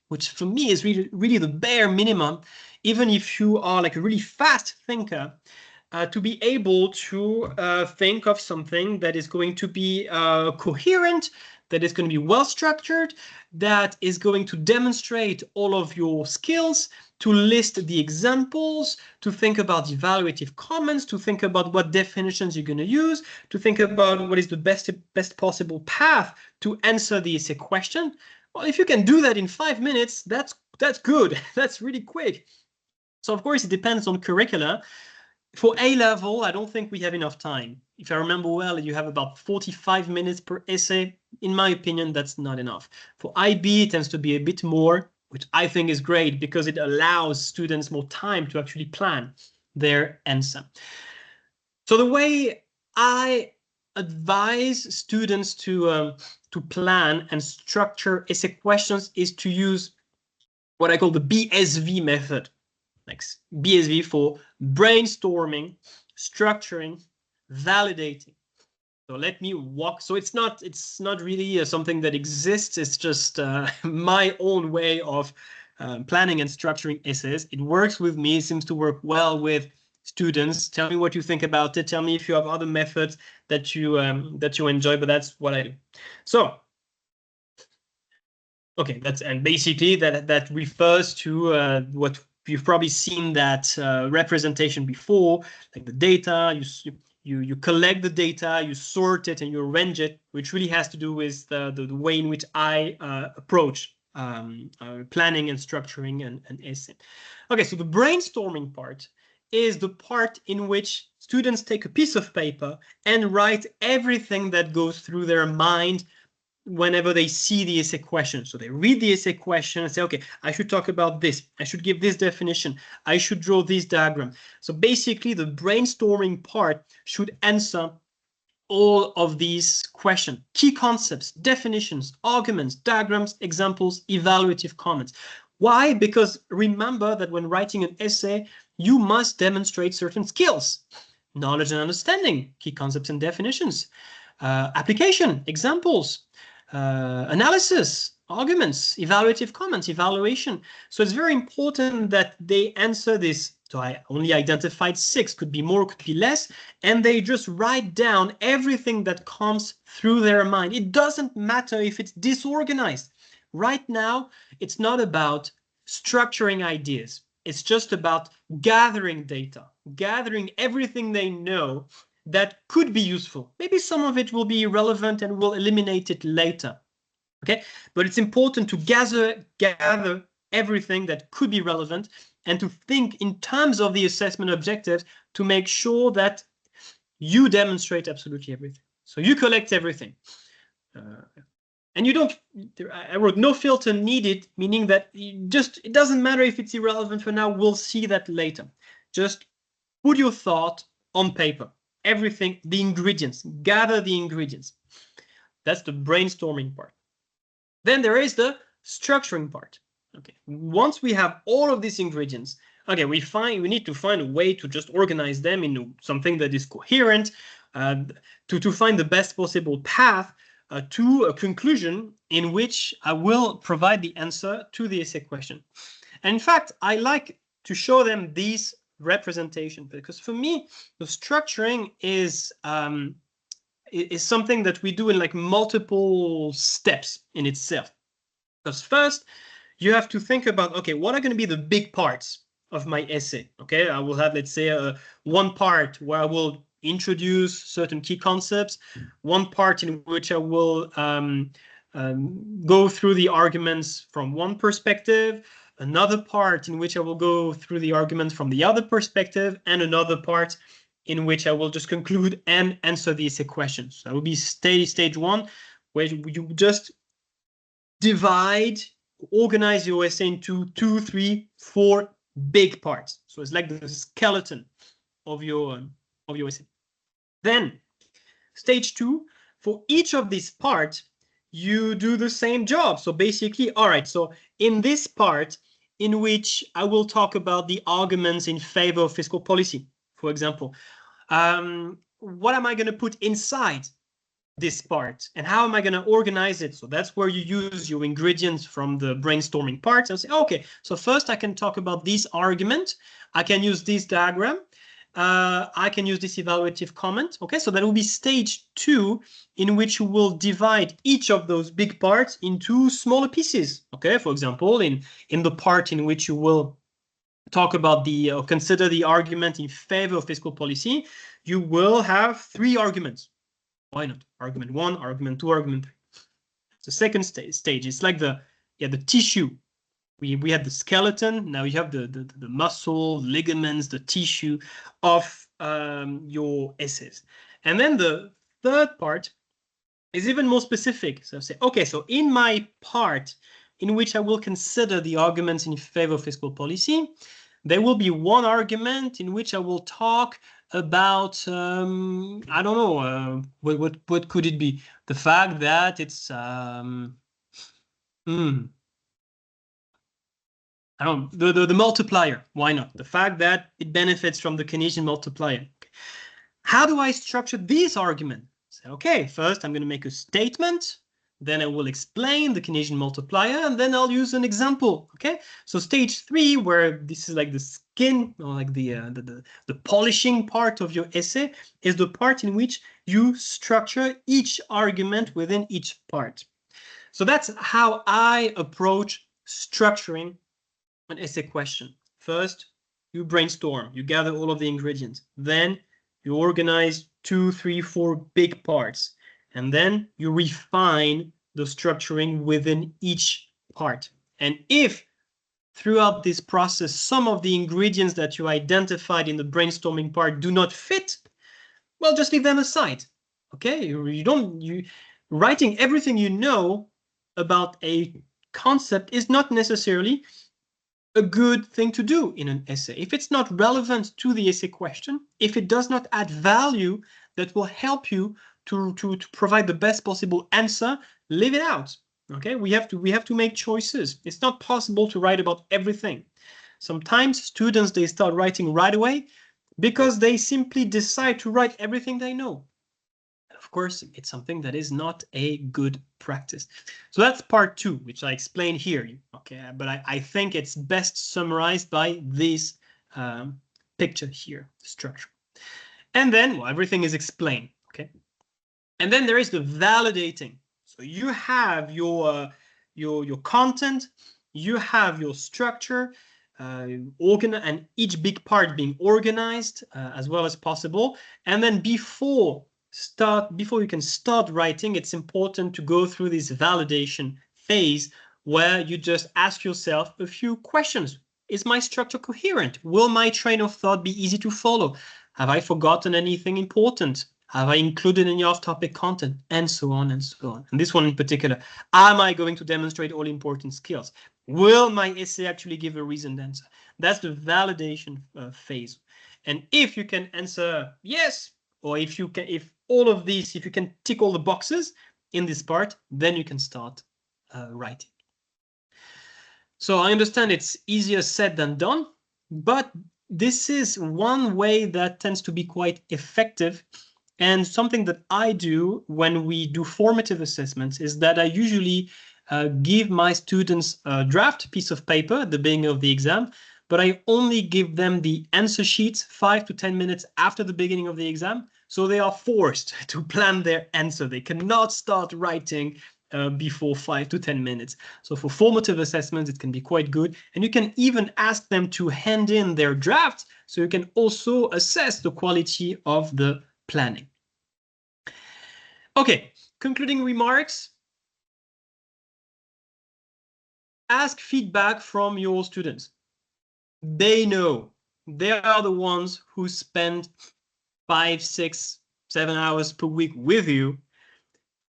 which for me is really the bare minimum, even if you are like a really fast thinker, to be able to think of something that is going to be coherent, that is going to be well structured, that is going to demonstrate all of your skills, to list the examples, to think about the evaluative comments, to think about what definitions you're going to use, to think about what is the best possible path to answer the essay question. Well, if you can do that in 5 minutes, that's good. That's really quick. So of course, it depends on curricula. For A level, I don't think we have enough time. If I remember well, you have about 45 minutes per essay. In my opinion, that's not enough. For IB, it tends to be a bit more, which I think is great because it allows students more time to actually plan their answer. So the way I advise students to plan and structure essay questions is to use what I call the BSV method. Like BSV for brainstorming, structuring, validating. So let me walk. So it's not really something that exists. It's just my own way of planning and structuring essays. It works with me. It seems to work well with students. Tell me what you think about it. Tell me if you have other methods that you enjoy. But that's what I do. So okay, and basically that refers to what you've probably seen that representation before, like the data. You collect the data, you sort it, and you arrange it, which really has to do with the way in which I approach planning and structuring an essay. Okay, so the brainstorming part is the part in which students take a piece of paper and write everything that goes through their mind whenever they see the essay question. So they read the essay question and say, okay, I should talk about this. I should give this definition. I should draw this diagram. So basically, the brainstorming part should answer all of these questions: key concepts, definitions, arguments, diagrams, examples, evaluative comments. Why? Because remember that when writing an essay, you must demonstrate certain skills: knowledge and understanding, key concepts and definitions, application, examples, analysis, arguments, evaluative comments, evaluation. So it's very important that they answer this. So I only identified 6, could be more, could be less, and they just write down everything that comes through their mind. It doesn't matter if it's disorganized. Right now, it's not about structuring ideas. It's just about gathering data, gathering everything they know that could be useful. Maybe some of it will be irrelevant and we'll eliminate it later. Okay, but it's important to gather everything that could be relevant and to think in terms of the assessment objectives to make sure that you demonstrate absolutely everything. So you collect everything. And you don't, I wrote no filter needed, meaning that it doesn't matter if it's irrelevant for now, we'll see that later. Just put your thought on paper. Everything, the ingredients, gather the ingredients. That's the brainstorming part. Then there is the structuring part. Okay, once we have all of these ingredients, okay, we need to find a way to just organize them into something that is coherent, to find the best possible path to a conclusion in which I will provide the answer to the essay question. And in fact, I like to show them these representation, because for me the structuring is something that we do in like multiple steps in itself. Because first you have to think about, okay, what are going to be the big parts of my essay. Okay, I will have, let's say, one part where I will introduce certain key concepts, one part in which I will go through the arguments from one perspective, another part in which I will go through the arguments from the other perspective, and another part in which I will just conclude and answer the essay questions. So that will be stage one, where you just divide, organize your essay into 2, 3, 4 big parts. So it's like the skeleton of your essay. Then stage two, for each of these parts, you do the same job. So basically, all right, so in this part, in which I will talk about the arguments in favor of fiscal policy, for example, what am I going to put inside this part and how am I going to organize it? So that's where you use your ingredients from the brainstorming part and say, okay, so first I can talk about this argument. I can use this diagram. I can use this evaluative comment. Okay, so that will be stage two, in which you will divide each of those big parts into smaller pieces. Okay, for example, in the part in which you will talk about the or consider the argument in favor of fiscal policy, you will have 3 arguments. Why not? Argument 1, argument 2, argument 3. The second stage, it's like the tissue. We have the skeleton. Now you have the muscle, ligaments, the tissue of your essays. And then the third part is even more specific. So I say, okay, so in my part in which I will consider the arguments in favor of fiscal policy, there will be one argument in which I will talk about, I don't know, what could it be? The fact that it's, I don't know, the multiplier. Why not? The fact that it benefits from the Keynesian multiplier. Okay. How do I structure this argument? So, okay, first I'm going to make a statement, then I will explain the Keynesian multiplier, and then I'll use an example. Okay, so stage 3, where this is like the skin or like the polishing part of your essay, is the part in which you structure each argument within each part. So that's how I approach structuring an essay question. First, you brainstorm, you gather all of the ingredients. Then you organize 2, 3, 4 big parts. And then you refine the structuring within each part. And if throughout this process, some of the ingredients that you identified in the brainstorming part do not fit, well, just leave them aside. Okay, writing everything you know about a concept is not necessarily a good thing to do in an essay. If it's not relevant to the essay question, if it does not add value that will help you to provide the best possible answer, leave it out. Okay, we have to make choices. It's not possible to write about everything. Sometimes students, they start writing right away because they simply decide to write everything they know. Of course, it's something that is not a good practice. So that's part 2, which I explained here. Okay, but I think it's best summarized by this picture here, structure. And then, well, everything is explained. Okay, and then there is the validating. So you have your content, you have your structure, and each big part being organized as well as possible. And then before you can start writing, it's important to go through this validation phase where you just ask yourself a few questions. Is my structure coherent? Will my train of thought be easy to follow? Have I forgotten anything important? Have I included any off-topic content? And so on and so on. And this one in particular, am I going to demonstrate all important skills? Will my essay actually give a reasoned answer? That's the validation phase. And if you can answer yes, or if you can tick all the boxes in this part, then you can start writing. So I understand it's easier said than done, but this is one way that tends to be quite effective. And something that I do when we do formative assessments is that I usually give my students a draft piece of paper at the beginning of the exam, but I only give them the answer sheets 5 to 10 minutes after the beginning of the exam. So they are forced to plan their answer. They cannot start writing before 5 to 10 minutes. So for formative assessments, it can be quite good. And you can even ask them to hand in their drafts, so you can also assess the quality of the planning. Okay, concluding remarks. Ask feedback from your students. They know. They are the ones who spend 5, 6, 7 hours per week with you.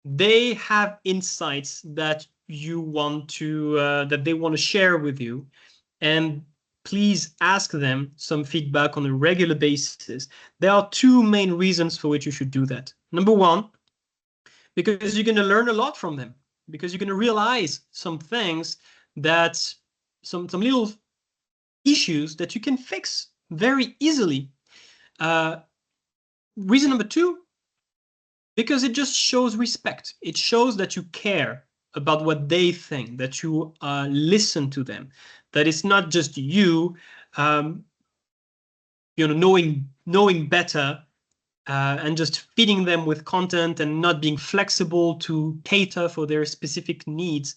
They have insights that you want to that they want to share with you, and please ask them some feedback on a regular basis. There are two main reasons for which you should do that. Number one, because you're going to learn a lot from them, because you're going to realize some things that some little issues that you can fix very easily. Reason number two, because it just shows respect. It shows that you care about what they think, that you listen to them, that it's not just you, knowing better and just feeding them with content and not being flexible to cater for their specific needs.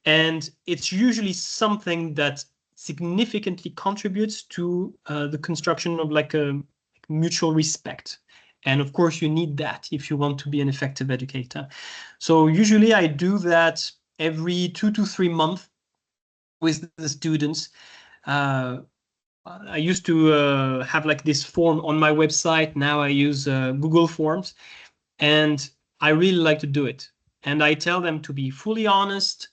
And it's usually something that significantly contributes to the construction of like a mutual respect. And of course, you need that if you want to be an effective educator. So usually I do that every 2 to 3 months with the students. I used to have like this form on my website. Now I use Google Forms, and I really like to do it. And I tell them to be fully honest.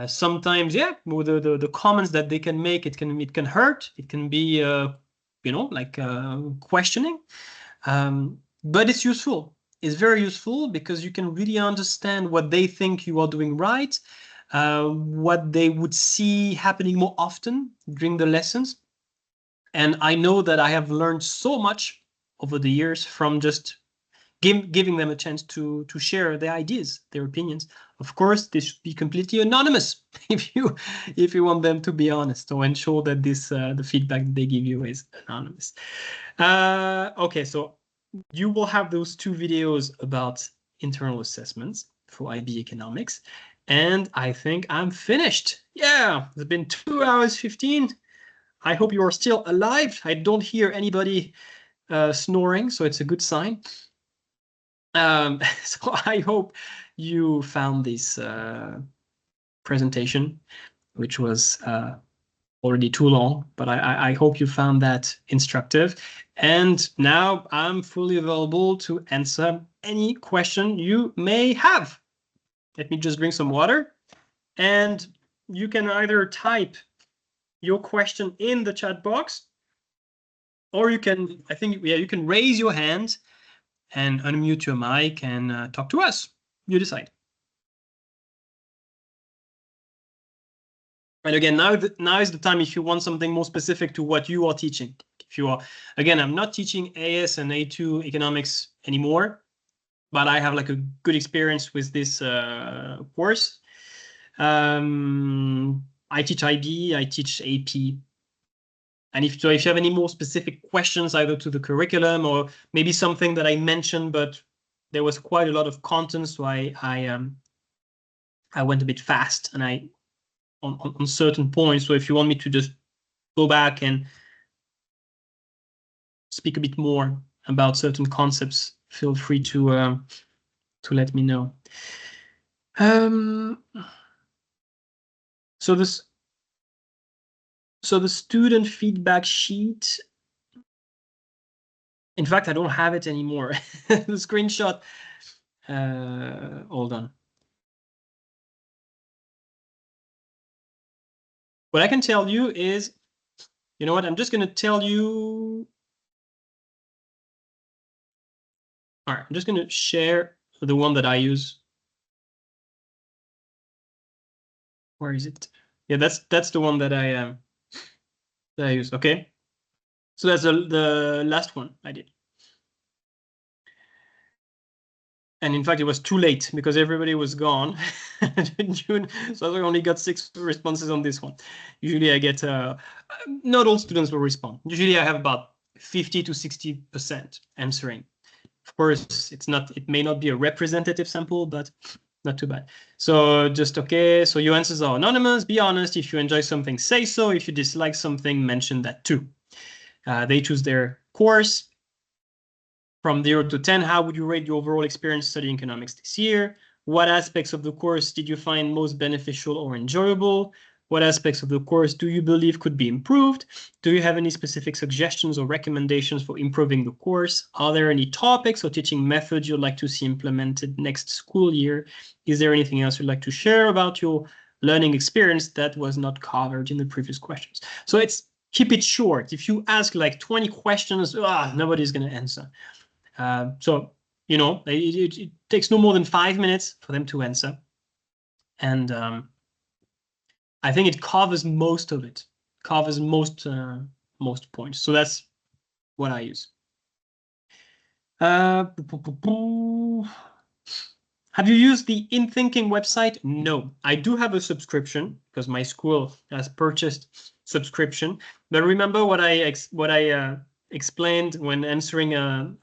Sometimes, yeah, the comments that they can make, it can hurt. It can be, questioning. But it's useful. It's very useful because you can really understand what they think you are doing right, what they would see happening more often during the lessons. And I know that I have learned so much over the years from just giving them a chance to share their ideas, their opinions. Of course, this should be completely anonymous if you want them to be honest, or ensure that the feedback that they give you is anonymous. Okay, so you will have those 2 videos about internal assessments for IB economics, and I think I'm finished. Yeah, it's been 2 hours 15. I hope you are still alive. I don't hear anybody snoring, so it's a good sign. So I hope you found this presentation, which was already too long, but I hope you found that instructive. And now I'm fully available to answer any question you may have. Let me just drink some water, and you can either type your question in the chat box, or you can, you can raise your hand and unmute your mic and talk to us. You decide. And again, now is the time if you want something more specific to what you are teaching. If you are, again, I'm not teaching AS and A2 economics anymore, but I have like a good experience with this course. I teach IB, I teach AP. And if you have any more specific questions, either to the curriculum or maybe something that I mentioned, but there was quite a lot of content, so I went a bit fast and on certain points. So if you want me to just go back and speak a bit more about certain concepts, feel free to let me know. So the student feedback sheet. In fact, I don't have it anymore. The screenshot. Hold on. What I can tell you is, you know what? I'm just going to tell you. All right, I'm just going to share the one that I use. Where is it? Yeah, that's the one that I use. Okay, so that's the last one I did. And in fact, it was too late because everybody was gone in June. So I only got 6 responses on this one. Usually I get, not all students will respond. Usually I have about 50 to 60% answering. Of course, it may not be a representative sample, but not too bad. So just okay. So your answers are anonymous. Be honest. If you enjoy something, say so. If you dislike something, mention that too. They choose their course. From 0 to 10, how would you rate your overall experience studying economics this year? What aspects of the course did you find most beneficial or enjoyable? What aspects of the course do you believe could be improved? Do you have any specific suggestions or recommendations for improving the course? Are there any topics or teaching methods you'd like to see implemented next school year? Is there anything else you'd like to share about your learning experience that was not covered in the previous questions? So it's keep it short. If you ask like 20 questions, nobody's going to answer. So, you know, it takes no more than 5 minutes for them to answer. And I think it covers most of it, covers most points. So that's what I use. Have you used the InThinking website? No, I do have a subscription because my school has purchased subscription. But remember what I explained when answering a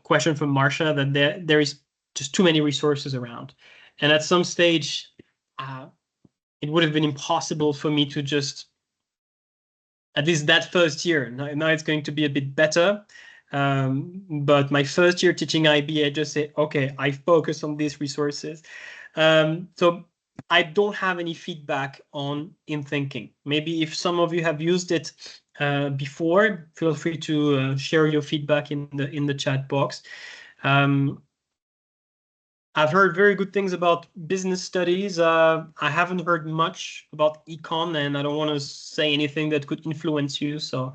question from Marsha, that there is just too many resources around, and at some stage, it would have been impossible for me to just, at least that first year. Now it's going to be a bit better. But my first year teaching IB, I just say, okay, I focus on these resources. So I don't have any feedback on InThinking. Maybe if some of you have used it before, feel free to share your feedback in the chat box. I've heard very good things about business studies. I haven't heard much about econ, and I don't want to say anything that could influence you. So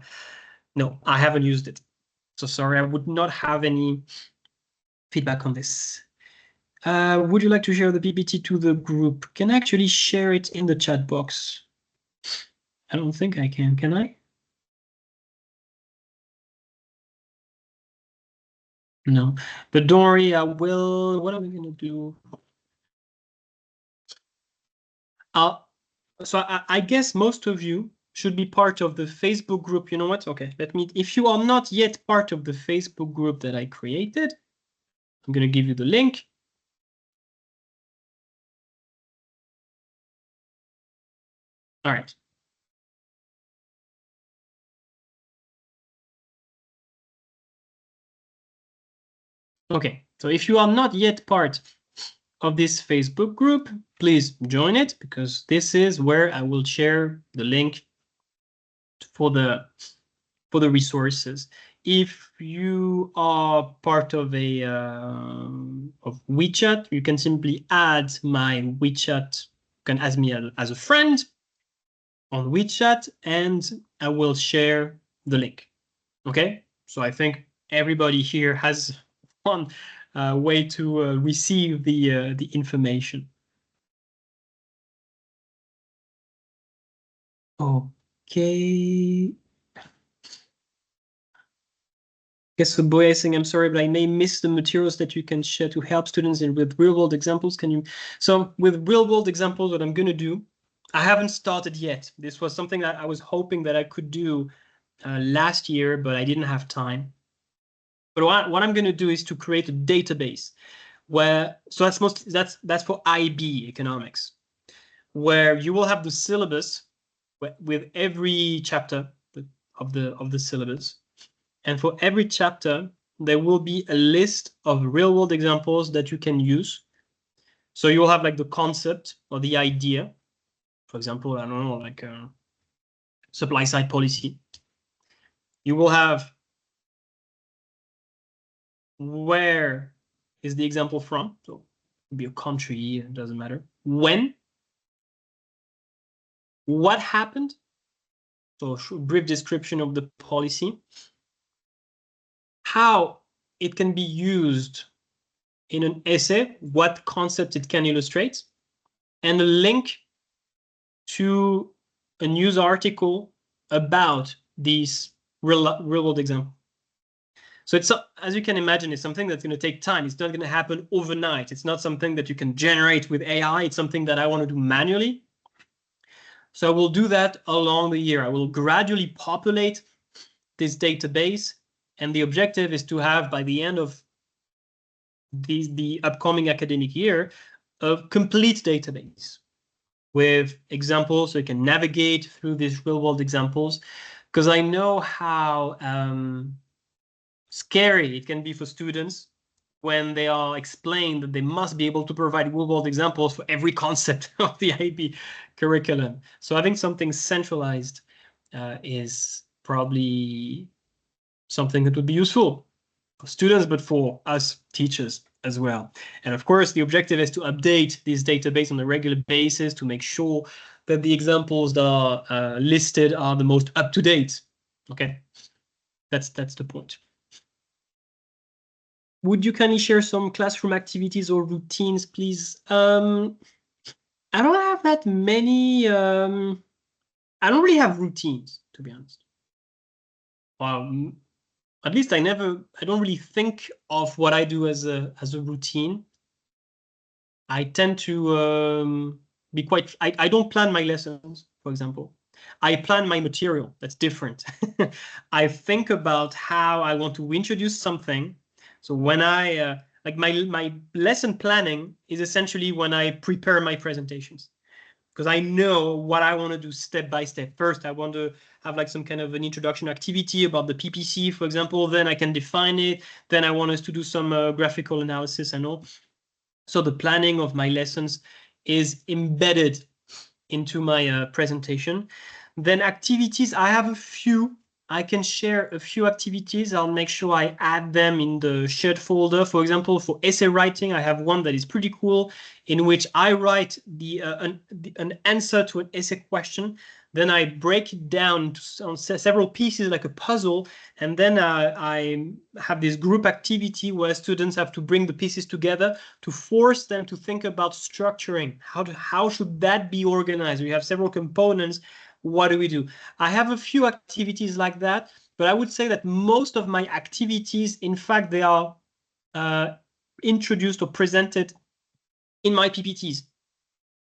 no, I haven't used it. So sorry, I would not have any feedback on this. Would you like to share the PPT to the group? Can I actually share it in the chat box? I don't think I can I? No, but don't worry, I will. What are we gonna do? So I guess most of you should be part of the Facebook group. You know what? Okay, if you are not yet part of the Facebook group that I created, I'm gonna give you the link. All right. Okay, so if you are not yet part of this Facebook group, please join it, because this is where I will share the link for the resources. If you are part of a of WeChat, you can simply add my WeChat. You can add me as a friend on WeChat, and I will share the link. Okay, so I think everybody here has one way to receive the information. Okay. Guess the boy is saying, I'm sorry, but I may miss the materials that you can share to help students with real-world examples. Can you? So with real-world examples, what I'm going to do, I haven't started yet. This was something that I was hoping that I could do last year, but I didn't have time. But what I'm going to do is to create a database where, so that's for IB economics, where you will have the syllabus with every chapter of the syllabus. And for every chapter, there will be a list of real-world examples that you can use. So you will have like the concept or the idea. For example, I don't know, like supply-side policy. You will have where is the example from. So it could be a country, it doesn't matter. When, what happened. So brief description of the policy. How it can be used in an essay, what concept it can illustrate, and a link to a news article about these real-world example. So it's, as you can imagine, it's something that's going to take time. It's not going to happen overnight. It's not something that you can generate with AI. It's something that I want to do manually. So I will do that along the year. I will gradually populate this database, and the objective is to have, by the end of the upcoming academic year, a complete database with examples so you can navigate through these real-world examples, because I know how scary it can be for students when they are explained that they must be able to provide real-world examples for every concept of the IB curriculum. So I think something centralized is probably something that would be useful for students, but for us teachers as well. And of course, the objective is to update this database on a regular basis to make sure that the examples that are listed are the most up-to-date. Okay, that's the point. Would you kindly share some classroom activities or routines, please? I don't have that many. I don't really have routines, to be honest. At least I don't really think of what I do as a routine. I tend to be quite, I don't plan my lessons, for example. I plan my material. That's different. I think about how I want to introduce something. So when like my lesson planning is essentially when I prepare my presentations, because I know what I want to do step by step. First, I want to have like some kind of an introduction activity about the PPC, for example. Then I can define it. Then I want us to do some graphical analysis and all. So the planning of my lessons is embedded into my presentation. Then activities, I have a few. I can share a few activities. I'll make sure I add them in the shared folder. For example, for essay writing, I have one that is pretty cool, in which I write an answer to an essay question. Then I break it down on several pieces like a puzzle. And then I have this group activity where students have to bring the pieces together to force them to think about structuring. How should that be organized? We have several components. What do we do? I have a few activities like that, but I would say that most of my activities, in fact, they are introduced or presented in my PPTs.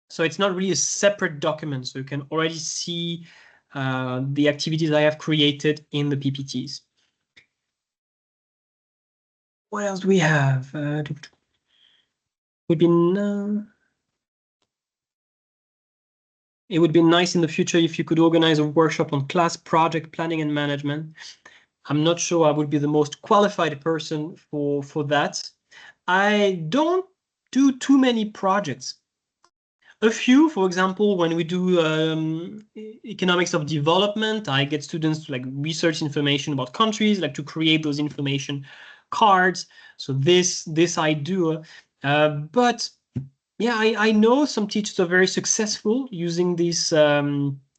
So it's not really a separate document. So you can already see the activities I have created in the PPTs. What else do we have? It would be nice in the future if you could organize a workshop on class project planning and management. I'm not sure I would be the most qualified person for that. I don't do too many projects. A few, for example, when we do economics of development, I get students to like research information about countries, like to create those information cards. So this I do, but yeah, I know some teachers are very successful using these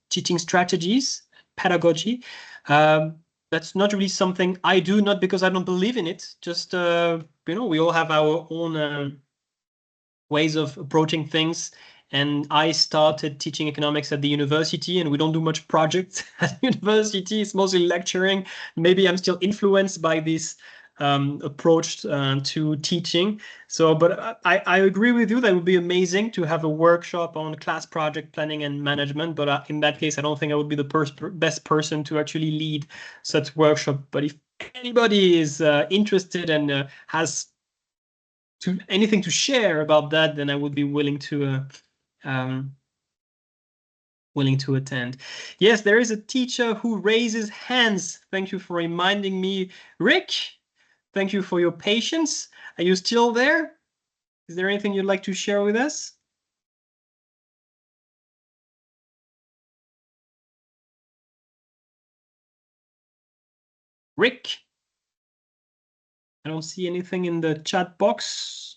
teaching strategies, pedagogy. That's not really something I do, not because I don't believe in it. Just we all have our own ways of approaching things. And I started teaching economics at the university, and we don't do much projects at university. It's mostly lecturing. Maybe I'm still influenced by this approach to teaching. So, but I agree with you that it would be amazing to have a workshop on class project planning and management. But in that case, I don't think I would be the best person to actually lead such workshop. But if anybody is interested and has anything to share about that, then I would be willing to attend. Yes, there is a teacher who raises hands. Thank you for reminding me, Rick. Thank you for your patience. Are you still there? Is there anything you'd like to share with us? Rick? I don't see anything in the chat box.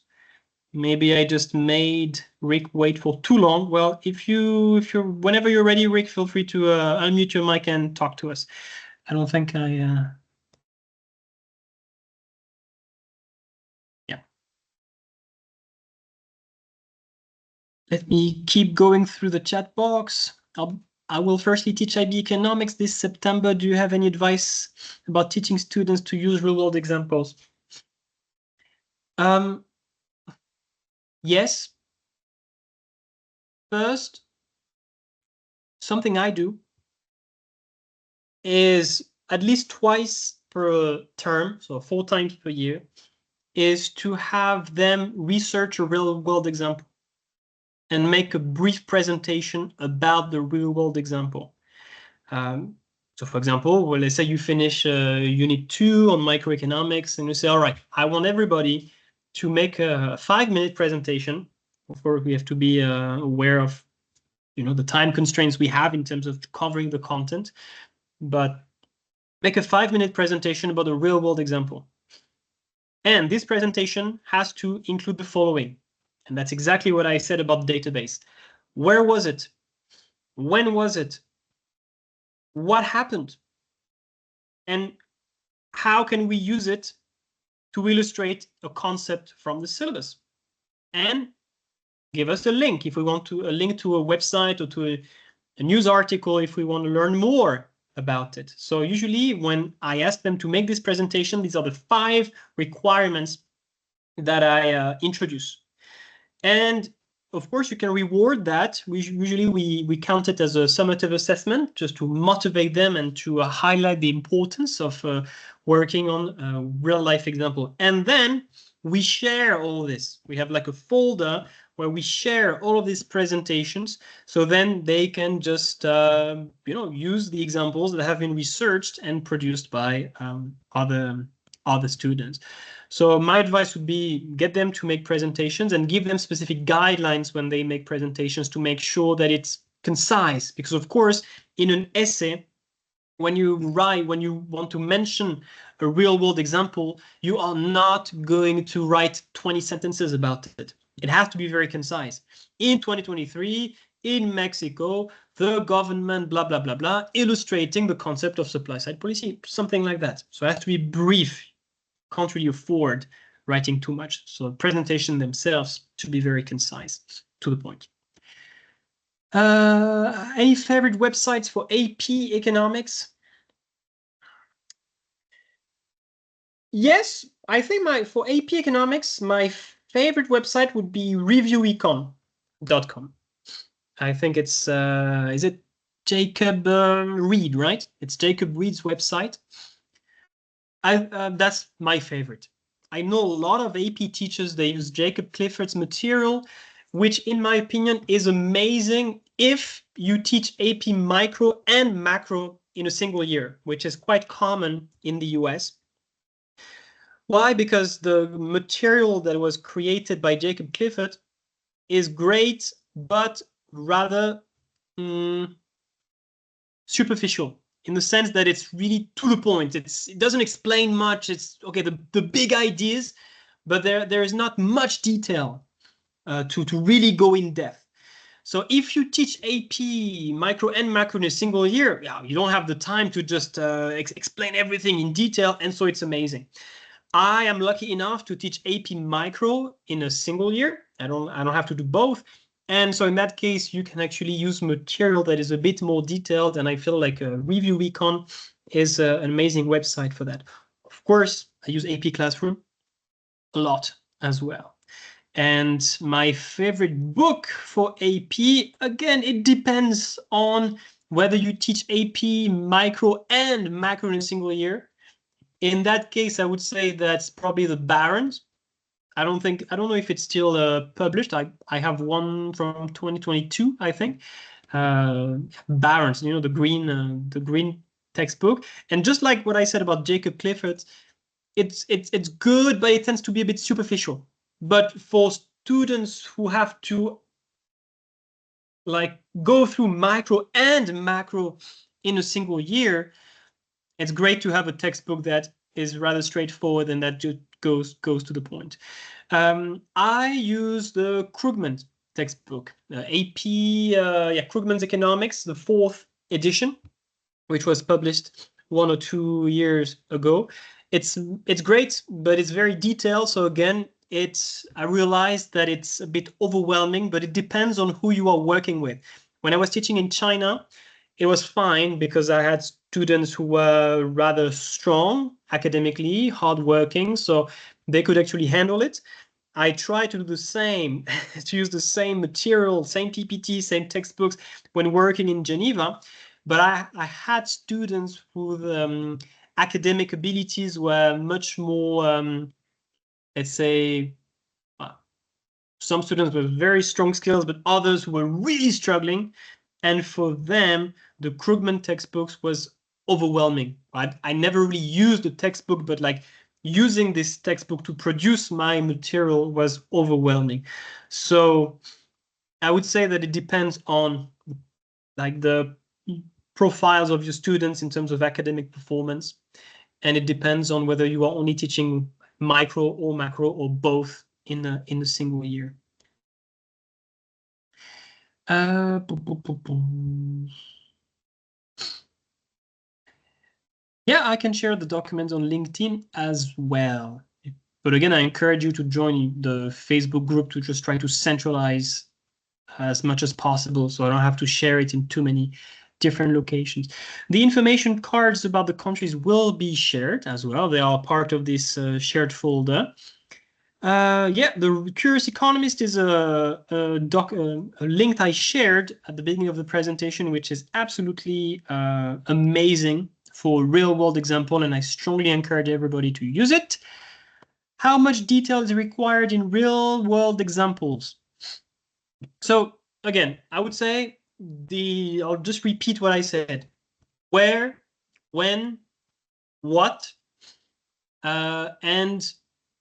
Maybe I just made Rick wait for too long. Well, whenever you're ready, Rick, feel free to unmute your mic and talk to us. I don't think yeah. Let me keep going through the chat box. I will firstly teach IB economics this September. Do you have any advice about teaching students to use real-world examples? Yes. First, something I do is at least twice per term, so 4 times per year, is to have them research a real-world example. and make a brief presentation about the real-world example. So for example, well, let's say you finish Unit 2 on microeconomics, and you say, all right, I want everybody to make a 5-minute presentation. Of course, we have to be aware of the time constraints we have in terms of covering the content, but make a 5-minute presentation about a real-world example. And this presentation has to include the following. And that's exactly what I said about database. Where was it? When was it? What happened? And how can we use it to illustrate a concept from the syllabus? And give us a link if we want to, a link to a website or to a news article if we want to learn more about it. So usually when I ask them to make this presentation, these are the 5 requirements that I introduce. And of course, you can reward that. Usually we count it as a summative assessment just to motivate them and to highlight the importance of working on a real life example. And then we share all this. We have like a folder where we share all of these presentations. So then they can just, use the examples that have been researched and produced by other students. So my advice would be get them to make presentations and give them specific guidelines when they make presentations to make sure that it's concise. Because of course, in an essay, when you want to mention a real world example, you are not going to write 20 sentences about it. It has to be very concise. In 2023, in Mexico, the government, blah, blah, blah, blah, illustrating the concept of supply side policy, something like that. So it has to be brief. Can't really afford writing too much. So presentation themselves should be very concise, to the point. Any favorite websites for AP economics? Yes, I think for AP economics, my favorite website would be reviewecon.com. I think it's, is it Jacob Reed, right? It's Jacob Reed's website. That's my favorite. I know a lot of AP teachers, they use Jacob Clifford's material, which in my opinion is amazing if you teach AP micro and macro in a single year, which is quite common in the US. Why? Because the material that was created by Jacob Clifford is great, but rather superficial, in the sense that it's really to the point. It doesn't explain much. It's okay, the big ideas, but there is not much detail to really go in depth. So if you teach AP micro and macro in a single year, you don't have the time to just explain everything in detail, and so it's amazing. I am lucky enough to teach AP micro in a single year. I don't have to do both. And so in that case, you can actually use material that is a bit more detailed. And I feel like Review Econ is an amazing website for that. Of course, I use AP Classroom a lot as well. And my favorite book for AP, again, it depends on whether you teach AP micro and macro in a single year. In that case, I would say that's probably the Barons. I don't know if it's still published. I have one from 2022, I think. Barons, the green textbook. And just like what I said about Jacob Clifford, it's good, but it tends to be a bit superficial. But for students who have to go through micro and macro in a single year, it's great to have a textbook that is rather straightforward and that just goes to the point. I use the Krugman textbook, AP, Krugman's Economics, the 4th edition, which was published 1 or 2 years ago. It's great, but it's very detailed. So again, I realized that it's a bit overwhelming, but it depends on who you are working with. When I was teaching in China, it was fine because I had students who were rather strong academically, hardworking, so they could actually handle it. I try to do the same, to use the same material, same PPT, same textbooks when working in Geneva, but I had students whose academic abilities were much more, let's say, some students with very strong skills, but others who were really struggling. And for them, the Krugman textbooks was overwhelming. I never really used the textbook, but like using this textbook to produce my material was overwhelming. So I would say that it depends on like the profiles of your students in terms of academic performance. And it depends on whether you are only teaching micro or macro or both in a single year. Boom, boom, boom. Yeah, I can share the documents on LinkedIn as well. But again, I encourage you to join the Facebook group to just try to centralize as much as possible so I don't have to share it in too many different locations. The information cards about the countries will be shared as well. They are part of this shared folder. Yeah, the Curious Economist is a link I shared at the beginning of the presentation, which is absolutely amazing for real-world example, and I strongly encourage everybody to use it. How much detail is required in real-world examples? So again, I would say I'll just repeat what I said. Where, when, what, and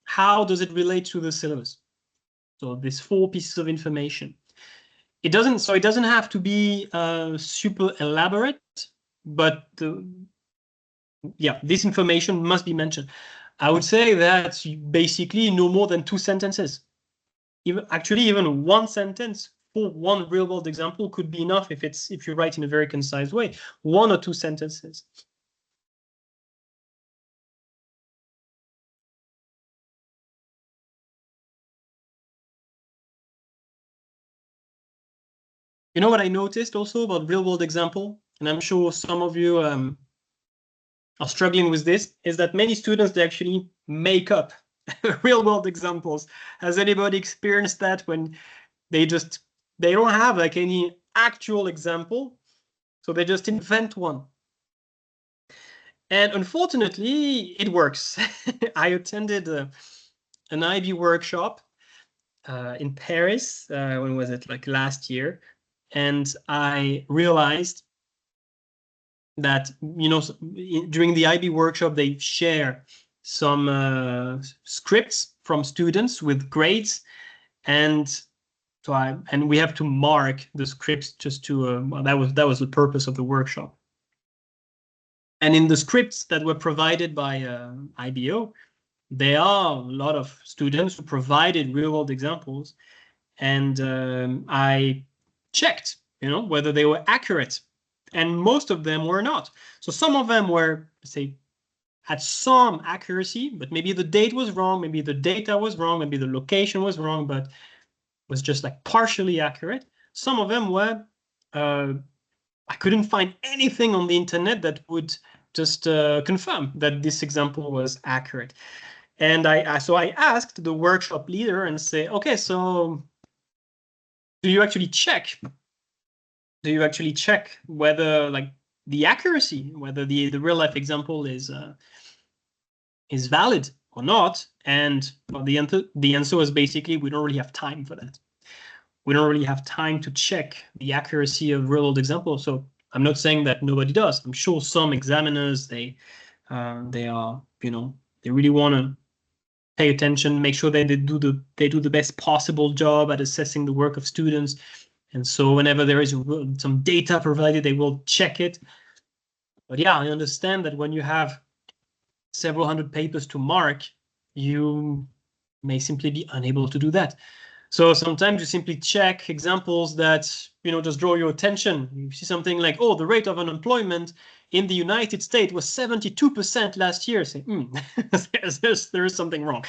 how does it relate to the syllabus? So these 4 pieces of information. It doesn't have to be super elaborate, but yeah, this information must be mentioned. I would say that basically no more than 2 sentences. Even 1 sentence for one real-world example could be enough if you write in a very concise way. 1 or 2 sentences. You know what I noticed also about real-world example, and I'm sure some of you are struggling with this, is that many students, they actually make up real-world examples. Has anybody experienced that when they don't have like any actual example, so they just invent one? And unfortunately, it works. I attended an IB workshop in Paris. When was it? Like last year. And I realized that, during the IB workshop, they share some scripts from students with grades. And and we have to mark the scripts just to, well, that was the purpose of the workshop. And in the scripts that were provided by IBO, there are a lot of students who provided real-world examples, and I checked, whether they were accurate, and most of them were not. So some of them were, say, had some accuracy, but maybe the date was wrong, maybe the data was wrong, maybe the location was wrong, but was just like partially accurate. Some of them were, I couldn't find anything on the internet that would just confirm that this example was accurate. And so I asked the workshop leader and say, okay, so do you actually check? Do you actually check whether like the accuracy, whether the real life example is valid or not? And well, the answer was basically we don't really have time for that. We don't really have time to check the accuracy of real world examples. So I'm not saying that nobody does. I'm sure some examiners they are, they really want to pay attention, make sure that they do the best possible job at assessing the work of students. And so whenever there is some data provided, they will check it. But yeah, I understand that when you have several hundred papers to mark, you may simply be unable to do that. So sometimes you simply check examples that, just draw your attention. You see something like, oh, the rate of unemployment in the United States was 72% last year. Say, there is something wrong.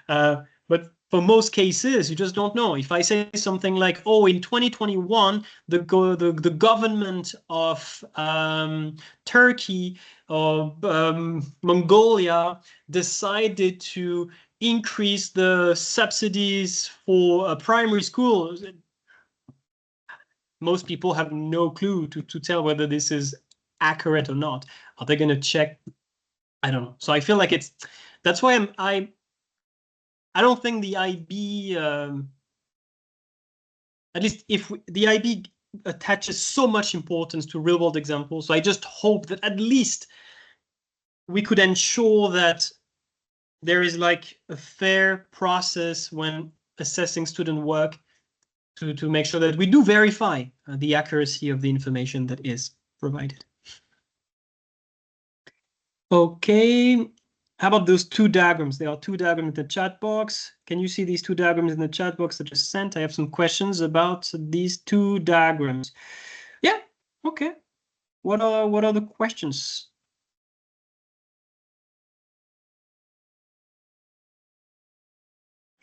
But for most cases, you just don't know. If I say something like, oh, in 2021, the government of Turkey or Mongolia decided to increase the subsidies for primary schools, most people have no clue to tell whether this is accurate or not. Are they going to check? I don't know. So I feel like that's why I don't think the IB at least if the IB attaches so much importance to real world examples, so I just hope that at least we could ensure that there is like a fair process when assessing student work to make sure that we do verify the accuracy of the information that is provided. Okay, how about those two diagrams? There are two diagrams in the chat box. Can you see these two diagrams in the chat box that just sent? I have some questions about these two diagrams. Yeah, okay. What are the questions?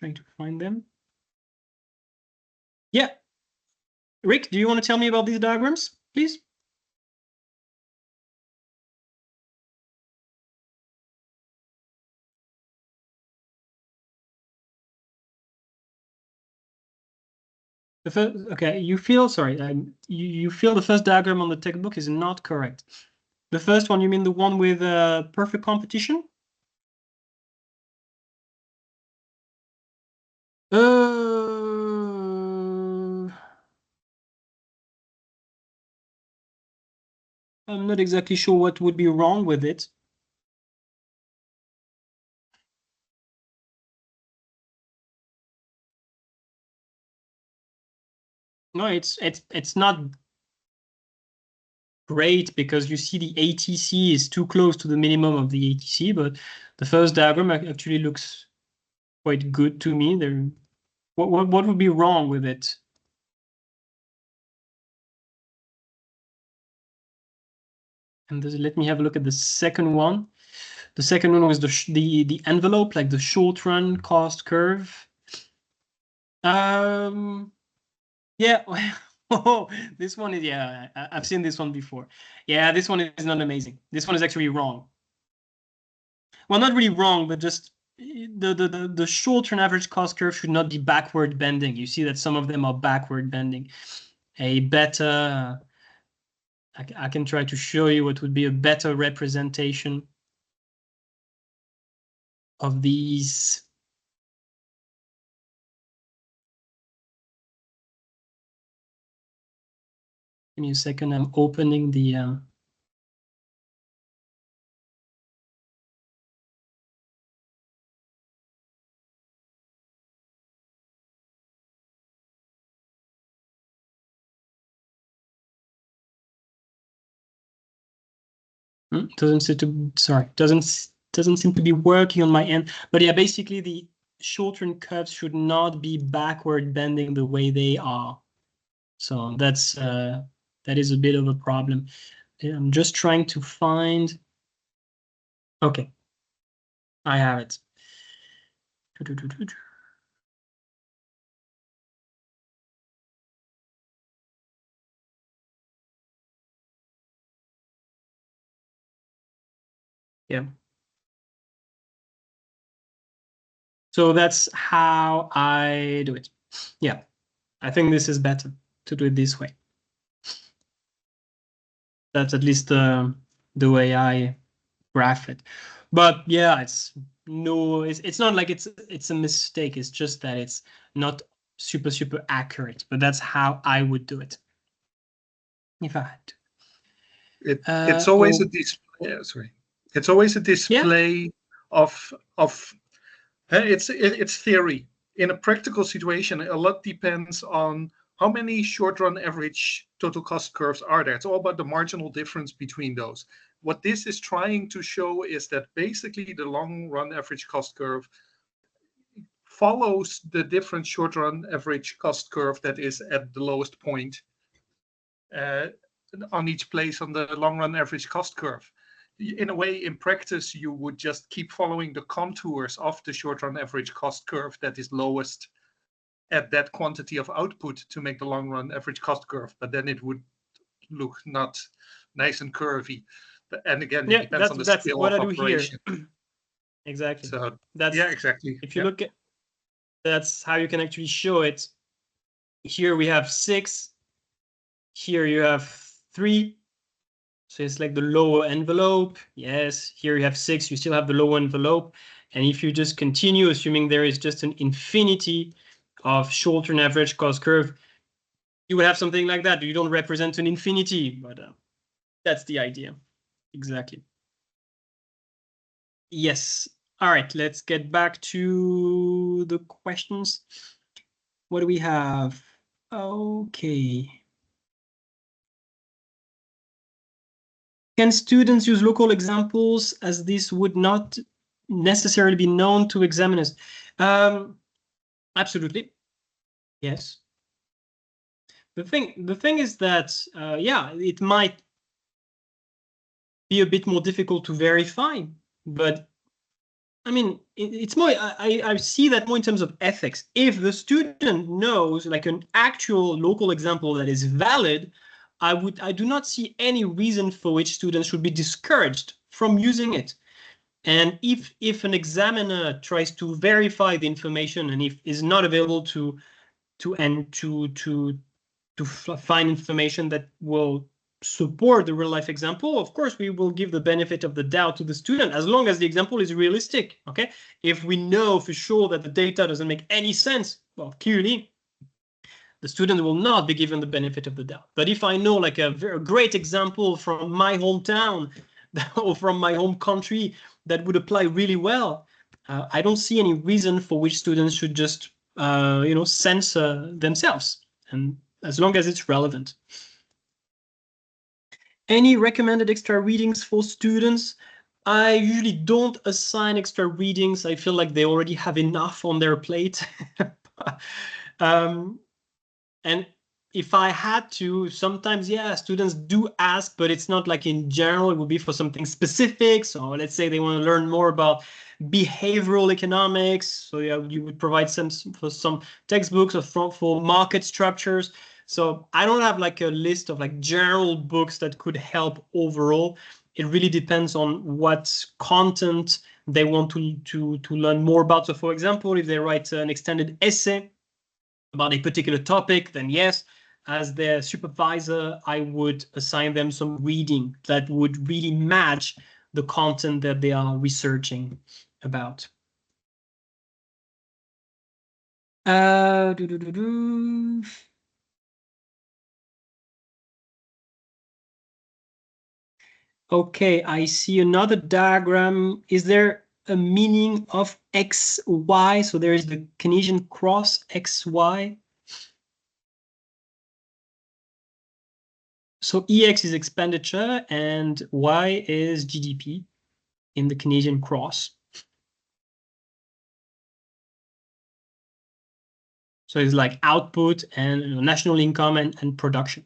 Trying to find them. Yeah. Rick, do you want to tell me about these diagrams, please? The first, okay, you feel, sorry, you feel the first diagram on the textbook is not correct. The first one, you mean the one with perfect competition? I'm not exactly sure what would be wrong with it. No, it's not great because you see the ATC is too close to the minimum of the ATC, but the first diagram actually looks quite good to me. What would be wrong with it? And let me have a look at the second one. The second one was the envelope, like the short run cost curve. Yeah. Oh, this one is, yeah, I've seen this one before. Yeah, this one is not amazing. This one is actually wrong. Well, not really wrong, but just the short-term average cost curve should not be backward bending. You see that some of them are backward bending. A better, I can try to show you what would be a better representation of these. Give me a second. I'm opening the. Doesn't seem to. Sorry, doesn't seem to be working on my end. But yeah, basically the short-term curves should not be backward bending the way they are. So that is a bit of a problem. I'm just trying to find. Okay, I have it. Yeah. So that's how I do it. Yeah, I think this is better to do it this way. That's at least the way I graph it. But yeah, it's not like it's a mistake. It's just that it's not super accurate. But that's how I would do it if I had to. It's always a display. Sorry, it's always a display yeah. of it's theory. In a practical situation, a lot depends on how many short-run average total cost curves are there. It's all about the marginal difference between those. What this is trying to show is that basically the long-run average cost curve follows the different short-run average cost curve that is at the lowest point on each place on the long-run average cost curve. In a way, in practice, you would just keep following the contours of the short-run average cost curve that is lowest at that quantity of output to make the long-run average cost curve. But then it would look not nice and curvy. And again, it depends on the scale of operation. Exactly. So that's exactly. If you look at, that's how you can actually show it. Here we have 6. Here you have 3. So it's like the lower envelope. Yes, here you have 6. You still have the lower envelope. And if you just continue, assuming there is just an infinity of short-term average cost curve, You would have something like that. You don't represent an infinity, but that's the idea. Exactly. Yes. All right, let's get back to the questions. What do we have? Okay. Can students use local examples as this would not necessarily be known to examiners? Absolutely. Yes. The thing is that, yeah, it might be a bit more difficult to verify, but I mean, it's more, I see that more in terms of ethics. If the student knows like an actual local example that is valid, I do not see any reason for which students should be discouraged from using it. And if an examiner tries to verify the information and if is not available to find information that will support the real life example, of course, we will give the benefit of the doubt to the student as long as the example is realistic. Okay. If we know for sure that the data doesn't make any sense, well, clearly the student will not be given the benefit of the doubt. But if I know like a very great example from my hometown or from my home country that would apply really well, I don't see any reason for which students should just, censor themselves. And as long as it's relevant. Any recommended extra readings for students? I usually don't assign extra readings. I feel like they already have enough on their plate. And if I had to, sometimes, yeah, students do ask, but it's not like in general, it would be for something specific. So let's say they want to learn more about behavioral economics. So yeah, you would provide some for some textbooks or for market structures. So I don't have like a list of like general books that could help overall. It really depends on what content they want to learn more about. So for example, if they write an extended essay about a particular topic, then yes, as their supervisor, I would assign them some reading that would really match the content that they are researching about. Okay, I see another diagram. Is there a meaning of XY? So there is the Keynesian cross XY. So EX is expenditure and Y is GDP in the Keynesian cross. So it's like output and national income and production.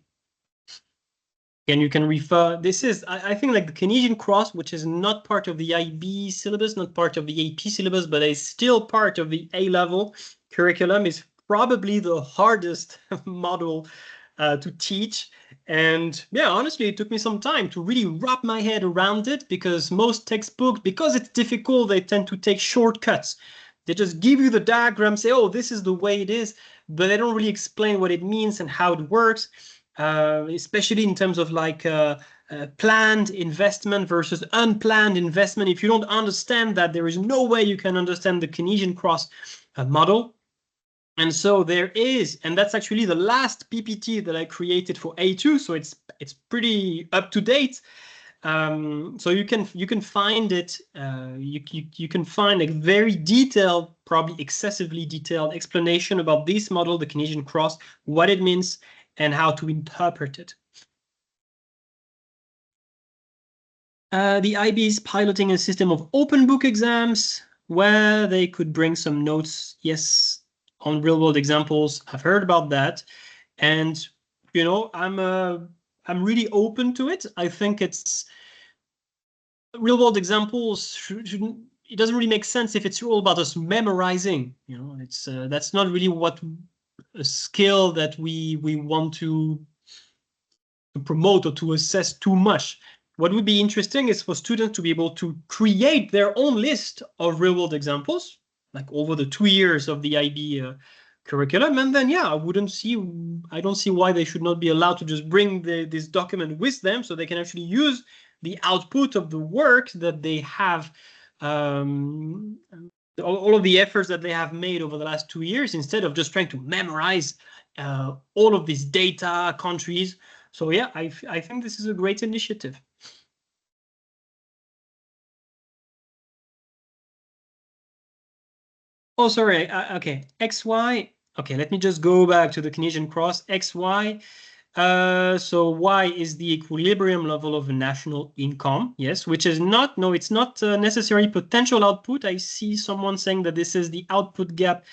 And you can refer, this is, I think like the Keynesian cross, which is not part of the IB syllabus, not part of the AP syllabus, but is still part of the A-level curriculum, is probably the hardest model to teach. And yeah, honestly, it took me some time to really wrap my head around it because most textbooks, because it's difficult, they tend to take shortcuts. They just give you the diagram, say, oh, this is the way it is, but they don't really explain what it means and how it works, especially in terms of like planned investment versus unplanned investment. If you don't understand that, there is no way you can understand the Keynesian cross model. And so there is, and that's actually the last PPT that I created for A2, so it's pretty up to date. So you can find it. You can find a very detailed, probably excessively detailed explanation about this model, the Keynesian cross, what it means, and how to interpret it. The IB is piloting a system of open book exams where they could bring some notes. Yes, on real world examples. I've heard about that, and you know, I'm really open to it. I think it's real world examples shouldn't. It doesn't really make sense if it's all about us memorizing. You know, it's that's not really what a skill that we want to promote or to assess too much. What would be interesting is for students to be able to create their own list of real world examples, like over the 2 years of the IB curriculum. And then, yeah, I don't see why they should not be allowed to just bring this document with them so they can actually use the output of the work that they have, all of the efforts that they have made over the last 2 years, instead of just trying to memorize all of these data, countries. So yeah, I think this is a great initiative. Oh, sorry. Okay, XY. Okay, let me just go back to the Canadian cross. XY. So Y is the equilibrium level of a national income. Yes, which is not, no, it's not necessarily potential output. I see someone saying that this is the output gap.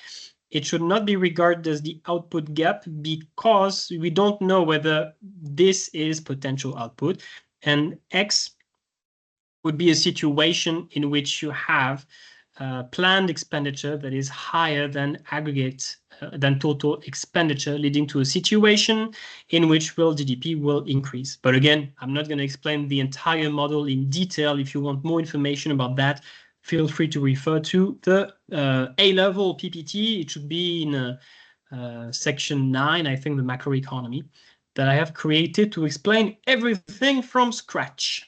It should not be regarded as the output gap because we don't know whether this is potential output. And X would be a situation in which you have planned expenditure that is higher than aggregate than total expenditure, leading to a situation in which real GDP will increase. But again, I'm not going to explain the entire model in detail. If you want more information about that, feel free to refer to the A-level PPT. It should be in section 9, I think, the macroeconomy, that I have created to explain everything from scratch.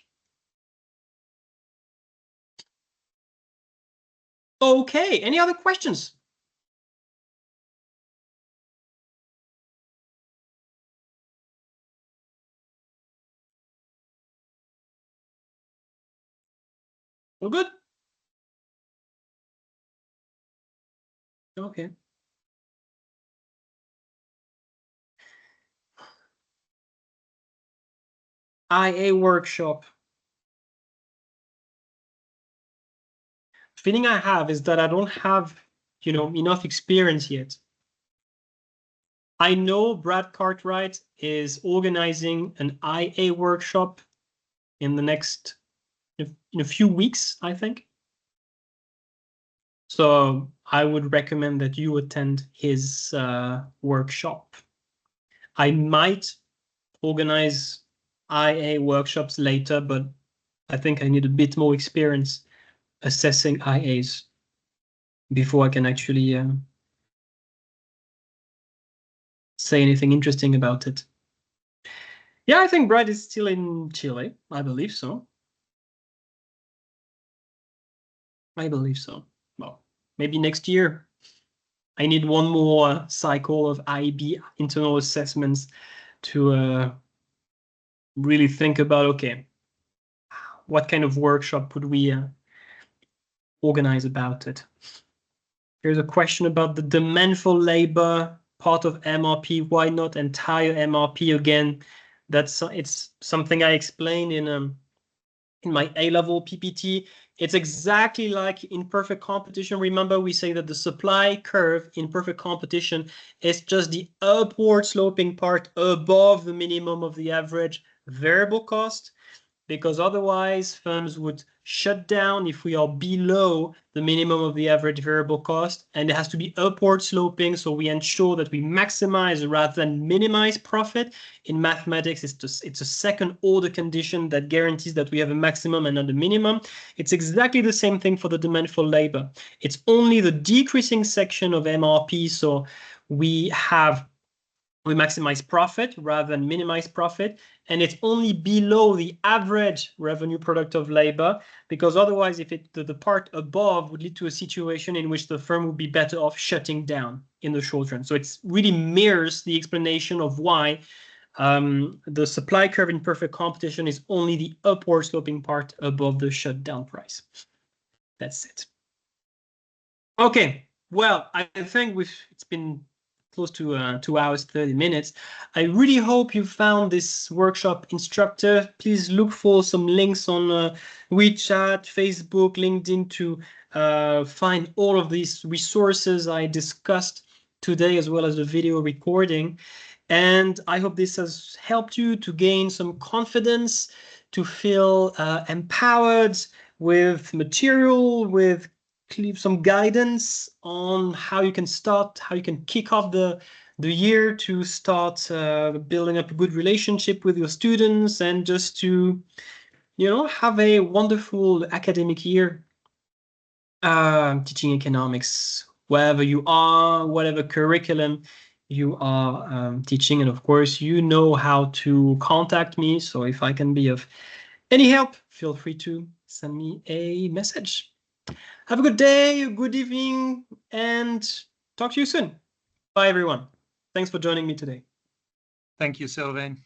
Okay, any other questions? All good? Okay. IA workshop. Feeling I have is that I don't have, enough experience yet. I know Brad Cartwright is organizing an IA workshop in a few weeks, I think. So I would recommend that you attend his workshop. I might organize IA workshops later, but I think I need a bit more experience assessing IAs before I can actually say anything interesting about it. Yeah, I think Brad is still in Chile. I believe so. I believe so. Well, maybe next year. I need one more cycle of IB internal assessments to really think about, okay, what kind of workshop would we organize about it? Here's a question about the demand for labor part of MRP. Why not entire MRP again? It's something I explained in my A-level PPT. It's exactly like in perfect competition. Remember, we say that the supply curve in perfect competition is just the upward sloping part above the minimum of the average variable cost, because otherwise firms would shut down if we are below the minimum of the average variable cost, and it has to be upward sloping, so we ensure that we maximize rather than minimize profit. In mathematics, it's a second order condition that guarantees that we have a maximum and not a minimum. It's exactly the same thing for the demand for labor. It's only the decreasing section of MRP, so we maximize profit rather than minimize profit, and it's only below the average revenue product of labor, because otherwise if the part above would lead to a situation in which the firm would be better off shutting down in the short run. So it really mirrors the explanation of why the supply curve in perfect competition is only the upward sloping part above the shutdown price. That's it. Okay, well, I think it's been close to 2 hours, 30 minutes. I really hope you found this workshop instructive. Please look for some links on WeChat, Facebook, LinkedIn to find all of these resources I discussed today, as well as the video recording. And I hope this has helped you to gain some confidence, to feel empowered with material, with some guidance on how you can kick off the year to start building up a good relationship with your students, and just to, have a wonderful academic year teaching economics, wherever you are, whatever curriculum you are teaching. And of course, you know how to contact me. So if I can be of any help, feel free to send me a message. Have a good day, a good evening, and talk to you soon. Bye, everyone. Thanks for joining me today. Thank you, Sylvain.